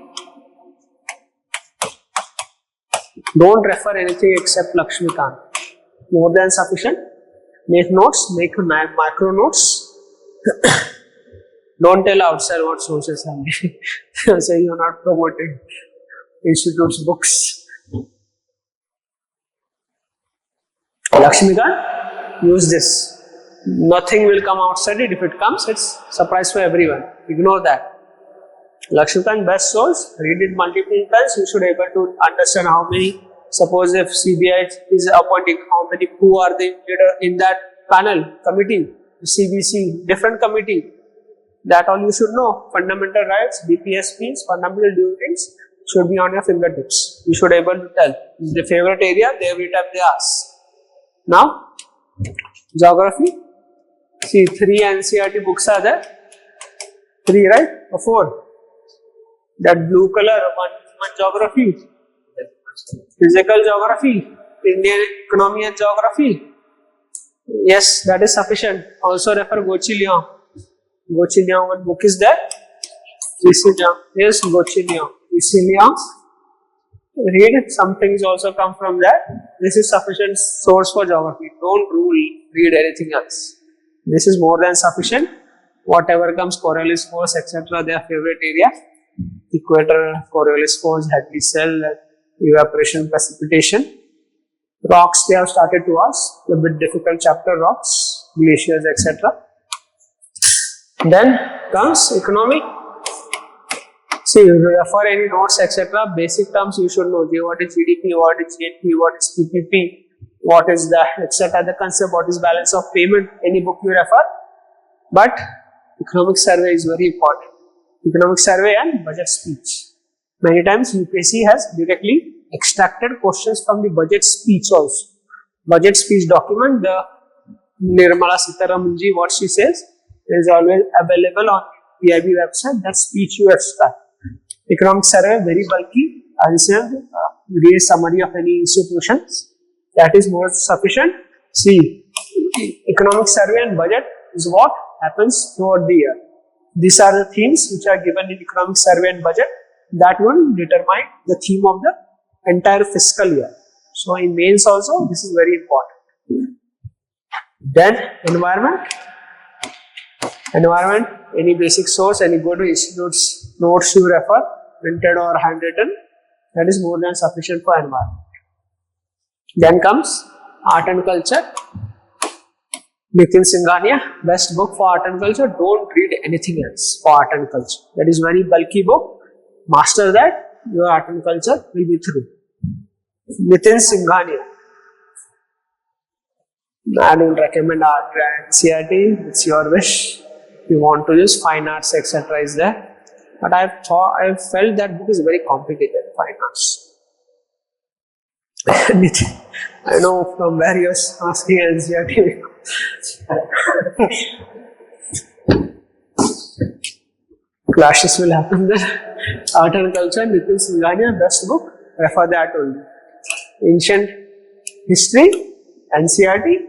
Don't refer anything except Lakshmikant. More than sufficient. Make notes, make micro notes. Don't tell outside what sources are. Say you are not promoting institutes' books. Lakshmikant, use this. Nothing will come outside it. If it comes, it's surprise for everyone. Ignore that. Lakshmikant best source. Read it multiple times. You should be able to understand how many. Suppose if CBI is appointing, how many who are the leader in that panel committee, CBC, different committee. That all you should know. Fundamental rights, DPSPs, fundamental duties should be on your fingertips. You should be able to tell. This is the favorite area. Every time they ask. Now, geography. See, 3 NCERT books are there. 3, right? Or 4? That blue color, one geography. Physical geography. Indian economy and geography. Yes, that is sufficient. Also refer Gochilion. Gochilion, what book is that? Yes, Gochilion. Read, some things also come from that. This is sufficient source for geography. Don't read anything else. This is more than sufficient. Whatever comes, Coriolis force, etc., their favorite area. Equator, Coriolis force, Hadley cell, evaporation, precipitation. Rocks, they have started to ask. A bit difficult chapter, rocks, glaciers, etc. Then comes economic. See, refer any notes, etc. Basic terms you should know. What is GDP, what is GNP, what is PPP, what is the, etc. The concept, what is balance of payment, any book you refer. But economic survey is very important. Economic survey and budget speech. Many times UPSC has directly extracted questions from the budget speech also. Budget speech document, the Nirmala Sitharamanji, what she says, is always available on PIB website. That speech you extract. Economic survey, very bulky. I say, read summary of any institutions. That is more sufficient. See, economic survey and budget is what happens throughout the year. These are the themes which are given in economic survey and budget that will determine the theme of the entire fiscal year. So in mains also, this is very important. Then environment. Environment, any basic source, any good institutes, notes you refer, printed or handwritten. that is more than sufficient for environment. Then comes art and culture. Nitin Singhania, best book for art and culture. Don't read anything else for art and culture. That is very bulky book. Master that, your art and culture will be through. Nitin Singhania. I don't recommend art and CRT. It's your wish. If you want to use fine arts, etc. is there. But I felt that book is very complicated. Fine arts. I know from where you're asking NCRT. Clashes will happen there. Art and culture, Nitin Singhania, best book. Refer that only. Ancient history, NCRT.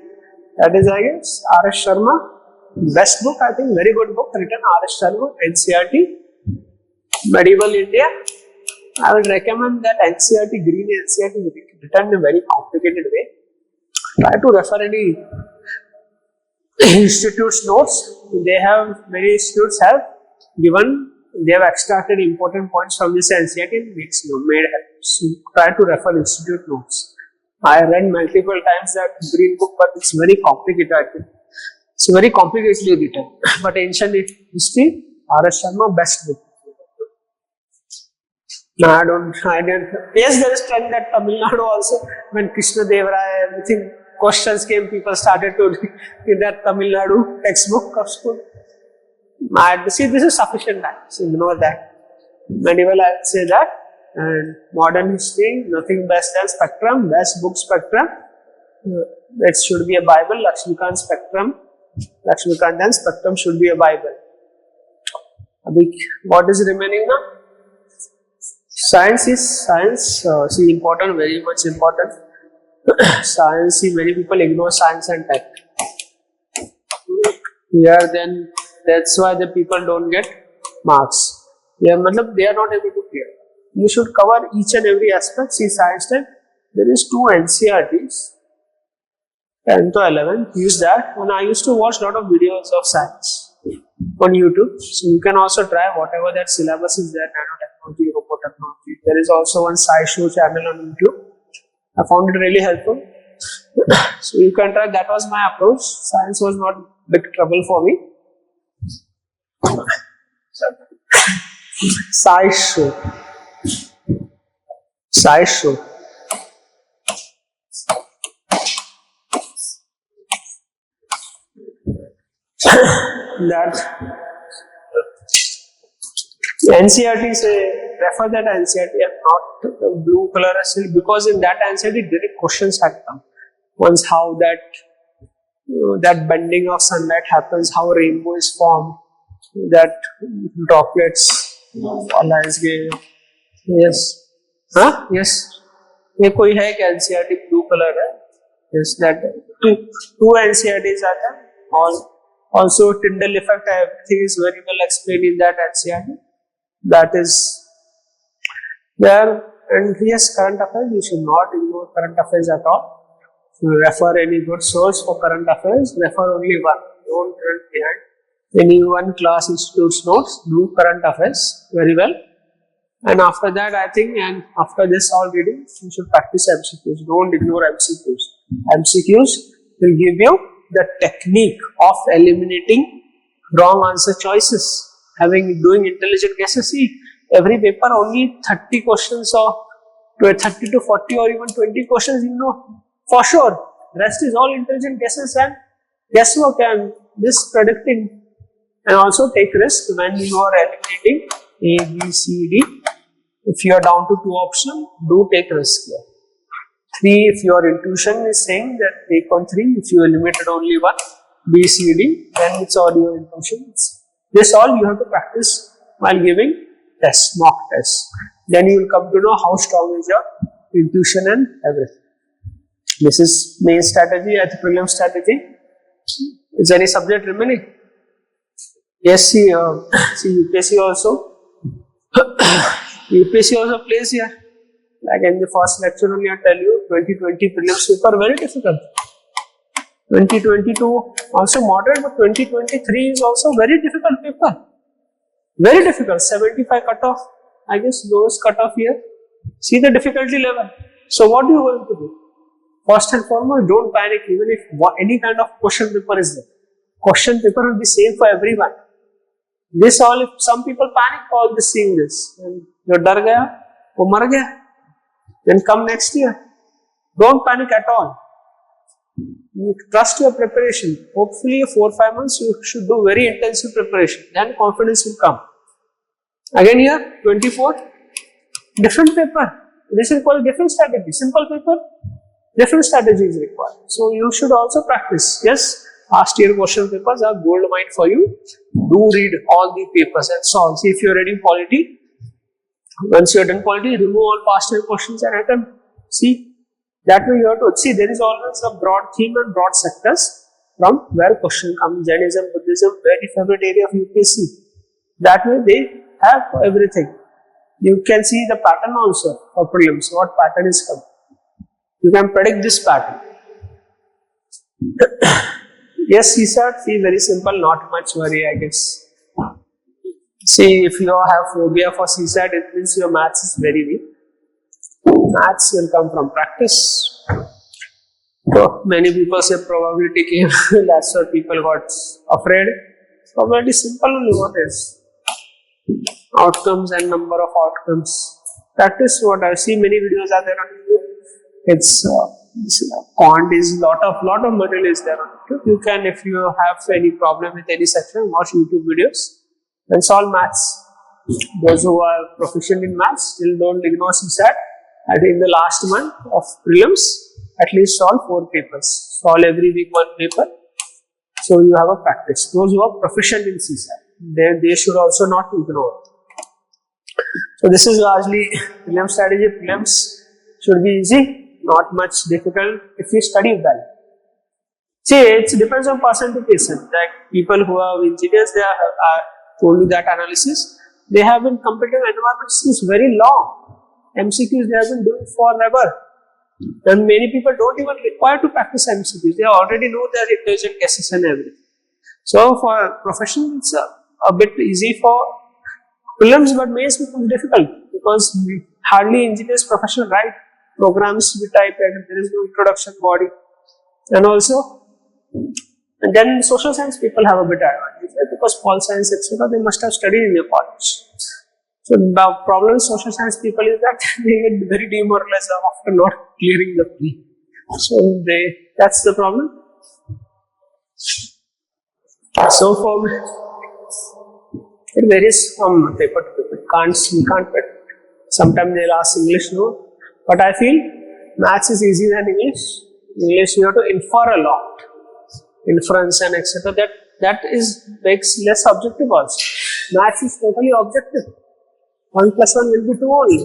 That is, I guess, R.S. Sharma. Best book, I think, very good book written. R.S. Sharma, NCRT. Medieval India. I would recommend that NCRT, green NCRT, written in a very complicated way. Try to refer any institute's notes. Many institutes have given, they have extracted important points from this NCRT and made help. So try to refer institute notes. I read multiple times that green book, but it's very complicated, I think. It's very complicatedly written. But ancient history, R.S. Sharma, best book. No, I didn't. Yes, there is trend that Tamil Nadu also, when Krishna Deva Raya, everything, questions came, people started to read that Tamil Nadu textbook of school. See, this is sufficient time, so ignore that. Medieval, I would say that. And modern history, nothing best than Spectrum, best book Spectrum. It should be a Bible, Lakshmikant Spectrum. Lakshmikant and Spectrum should be a Bible. What is remaining now? Science is science, see, important, very much important. Science, see, many people ignore science and tech. Here, then, that's why the people don't get marks. Yeah, they are not able to clear. You should cover each and every aspect. See, science tech, there is 2 NCRTs, 10 to 11, use that. And I used to watch a lot of videos of science on YouTube. So you can also try whatever that syllabus is there, nanotechnology, robotechnology. There is also one SciShow channel on YouTube. I found it really helpful. So you can try. That was my approach. Science was not big trouble for me. SciShow. That NCRT, say, refer that NCRT and not the blue color still, because in that NCRT direct questions had come. Once how that bending of sunlight happens, how rainbow is formed, that droplets lines के yes yes ये कोई है क्या NCRT blue color है yes that two NCRTs are there. Also Tyndall effect, everything is very well explained in that NCRT. That is there. And yes, current affairs, you should not ignore current affairs at all. If you refer any good source for current affairs, refer only one. Don't run behind any one class institute's notes. Do current affairs very well. And after that, I think, and after this all reading, you should practice MCQs. Don't ignore MCQs. MCQs will give you the technique of eliminating wrong answer choices. Doing intelligent guesses. See, every paper only 30 questions or 30 to 40 or even 20 questions, you know, for sure. Rest is all intelligent guesses and guesswork and this predicting. And also take risk when you are eliminating A, B, C, D. If you are down to 2 options, do take risk here. 3, if your intuition is saying that take on 3, if you eliminated only 1, B, C, D, then it's all your intuition. This all you have to practice while giving tests, mock tests. Then you will come to know how strong is your intuition and everything. This is main strategy, at prelim strategy. Is any subject remaining? Yes, see UPSC also. UPSC also plays here. Like in the first lecture only I tell you, 2020 prelims paper very difficult. 2022 also moderate, but 2023 is also very difficult paper. Very difficult. 75 cutoff, I guess lowest cutoff here. See the difficulty level. So what do you want to do? First and foremost, don't panic even if any kind of question paper is there. Question paper will be same for everyone. This all, if some people panic all this seeing this, and jo dar gaya, wo mar gaya. Then come next year. Don't panic at all. You trust your preparation. Hopefully 4 or 5 months you should do very intensive preparation. Then confidence will come. Again here, 24, different paper. This is called different strategy. Simple paper, different strategy is required. So you should also practice. Yes, past year question papers are gold mine for you. Do read all the papers and solve. See if you are reading polity. Once you are done polity, remove all past year questions and attempt. See, that way you have to see there is always a broad theme and broad sectors from where question comes. Jainism, Buddhism, very favorite area of UPSC. That way they have everything. You can see the pattern also for prelims. What pattern is coming? You can predict this pattern. Yes, CSAT, see very simple, not much worry, I guess. See, if you have phobia for CSAT, it means your maths is very weak. Maths will come from practice. So many people say probability came, that's why people got afraid. Probability simple only, what is? Outcomes and number of outcomes. Practice what I see many videos are there on YouTube. It's quant is lot of material is there on YouTube. You can, if you have any problem with any section, watch YouTube videos and solve maths. Those who are proficient in maths still don't ignore CSAT. And in the last month of prelims, at least solve 4 papers. Solve every week 1 paper. So you have a practice. Those who are proficient in CSAT, they should also not ignore. So this is largely prelim strategy. Prelims should be easy, not much difficult if you study well. See, it depends on person to person. Like people who are engineers, they are told you that analysis. They have been competitive environment since very long. MCQs they have been doing forever. And many people don't even require to practice MCQs. They already know their intelligent guesses and everything. So for professionals, it's a bit easy for prelims, but mains becomes difficult because hardly engineers professional write programs we type and there is no introduction body. And then social science people have a bit advantage, right? Because pol science etc. they must have studied in their college. So the problem with social science people is that they get very demoralized after not clearing the pre. So that's the problem. So for it varies from paper to paper. We can't predict. Sometimes they'll ask English, no. But I feel maths is easier than English. English you have to infer a lot. Inference and etc. That makes less objective also. Maths is totally objective. 1 + 1 will be 2 only.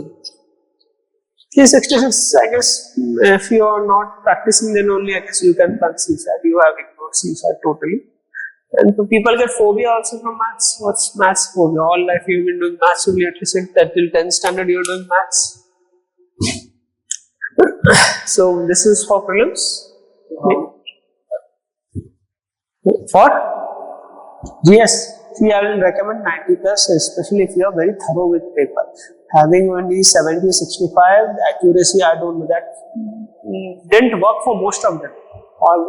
366, I guess, if you are not practicing, then only I guess you can plan CSAT. You have ignored CSAT totally. And people get phobia also from maths. What's maths phobia? All life you've been doing maths only, at least that till 10th standard you're doing maths. So this is for prelims. For GS. See, I will recommend 90+, especially if you are very thorough with paper. Having only 70, 65, the accuracy, I don't know, that didn't work for most of them.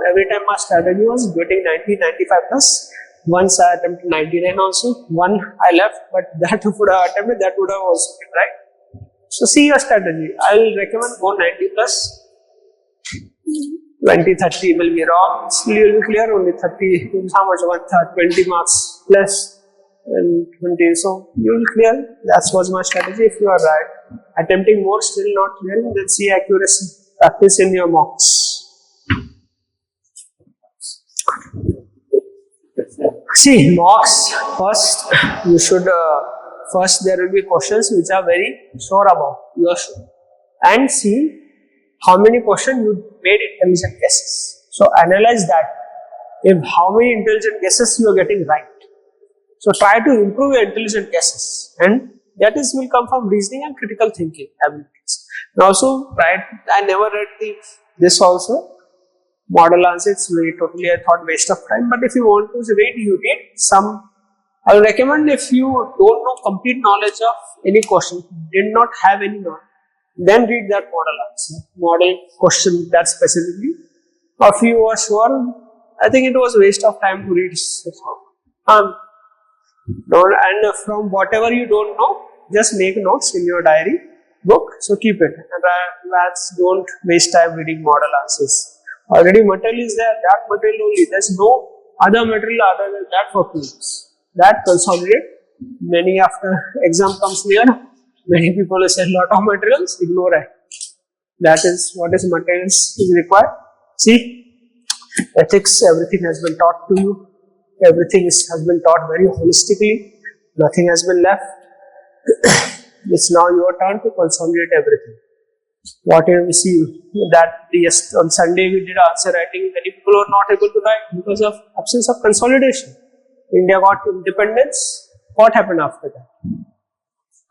Every time my strategy was getting 90, 95+. Once I attempted 99 also. One I left, but that would have attempted, that would have also been right. So see your strategy. I will recommend go 90+. 20, 30 will be wrong. Still you will be clear only 30. How much? 20 marks plus and 20. So you will clear. That was my strategy. If you are right, attempting more, still not clearing, then see accuracy. Practice in your mocks. See mocks first. You should first there will be questions which are very sure about. You are sure, and see how many questions you made intelligent guesses. So analyze that. If how many intelligent guesses you are getting right. So try to improve your intelligent guesses, and that will come from reasoning and critical thinking abilities. And also, right, I never read this also. Model answers, totally I thought waste of time. But if you want to read, you read some. I will recommend if you don't know complete knowledge of any question, did not have any knowledge. then read that model answer, model question that specifically. If you are sure, I think it was a waste of time to read. And from whatever you don't know, just make notes in your diary book. So keep it. And lads, don't waste time reading model answers. Already material is there, that material only. There's no other material other than that for prelims. That consolidate. Many after exam comes near, many people will say lot of materials, ignore it. That is what is materials is required. See, ethics, everything has been taught to you. Everything has been taught very holistically. Nothing has been left. It's now your turn to consolidate everything. Whatever we see that yes, on Sunday we did answer writing. Many people were not able to write because of absence of consolidation. India got independence. What happened after that?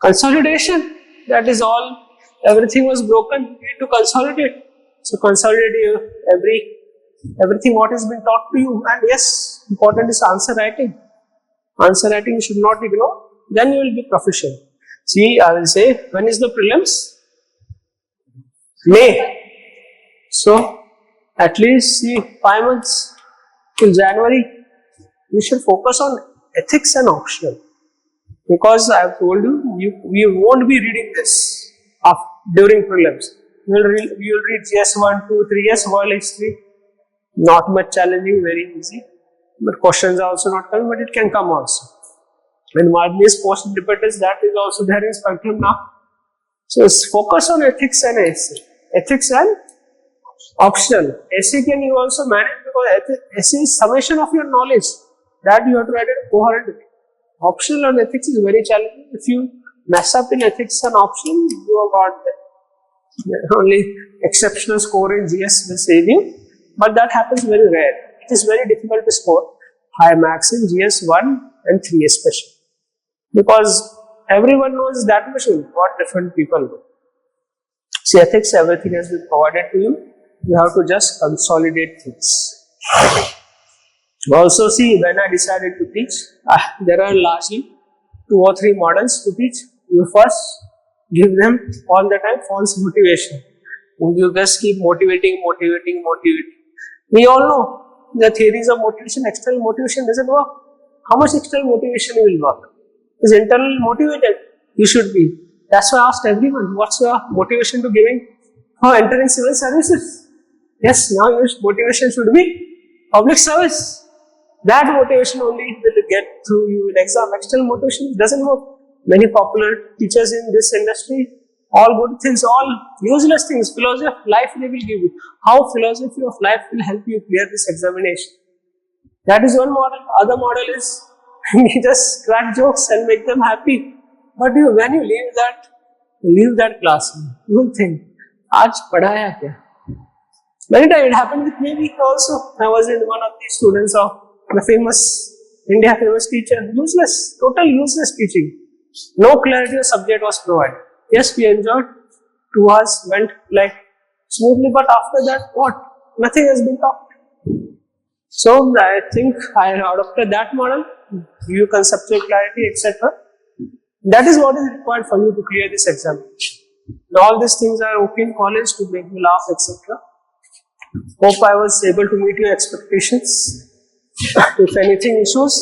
Consolidation. That is all. Everything was broken. We need to consolidate. So consolidate everything what has been taught to you. And yes, important is answer writing. Answer writing you should not ignore. Then you will be proficient. See, I will say, when is the prelims? May. So, at least see 5 months till January. You should focus on ethics and optional. Because I have told you, we won't be reading this during prelims. You will read GS 1, 2, 3, yes, world history. Not much challenging, very easy. But questions are also not coming, but it can come also. And Marley's post-independence, that is also there in spectrum now. So focus on ethics and essay. Ethics and optional. Essay can you also manage because essay is summation of your knowledge. That you have to write it coherently. Optional on ethics is very challenging. If you mess up in ethics and optional, you have got there. Only exceptional score in GS will save you. But that happens very rare. It is very difficult to score high marks in GS 1 and 3 especially. Because everyone knows that much what different people know. See, ethics, everything has been provided to you. You have to just consolidate things. Also see, when I decided to teach, there are largely 2 or 3 models to teach. You first give them all the time false motivation. You just keep motivating. We all know the theories of motivation, external motivation doesn't work. How much external motivation will work? Is internal motivated? You should be. That's why I asked everyone, what's your motivation to giving for entering civil services? Yes, now your motivation should be public service. That motivation only will get through you in exam. External motivation doesn't work. Many popular teachers in this industry, all good things, all useless things, philosophy of life they will give you. How philosophy of life will help you clear this examination? That is one model. Other model is you just crack jokes and make them happy. But when you leave that class, you will think, "Aaj padhaya kya?" Many times it happened with me also. I was in one of the students of the India famous teacher. Useless, total useless teaching. No clarity of subject was provided. Yes, we enjoyed. 2 hours went like smoothly, but after that, what? Nothing has been taught. So I think I adopted that model, view conceptual clarity, etc. That is what is required for you to clear this examination. And all these things are okay in college to make you laugh, etc. Hope I was able to meet your expectations. If anything issues,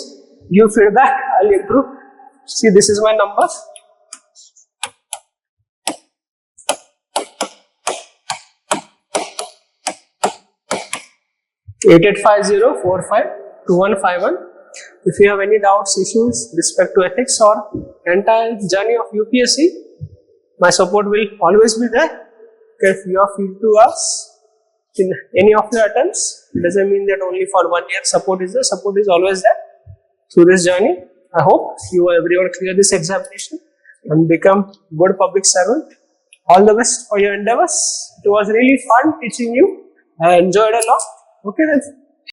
give feedback, I'll improve. See, this is my number. 8850452151. If you have any doubts, issues respect to ethics or entire journey of UPSC, my support will always be there. If you are free to us in any of your attempts, it doesn't mean that only for 1 year support is there. Support is always there through this journey. I hope you everyone clear this examination and become good public servant. All the best for your endeavors. It was really fun teaching you. I enjoyed a lot. Okay then.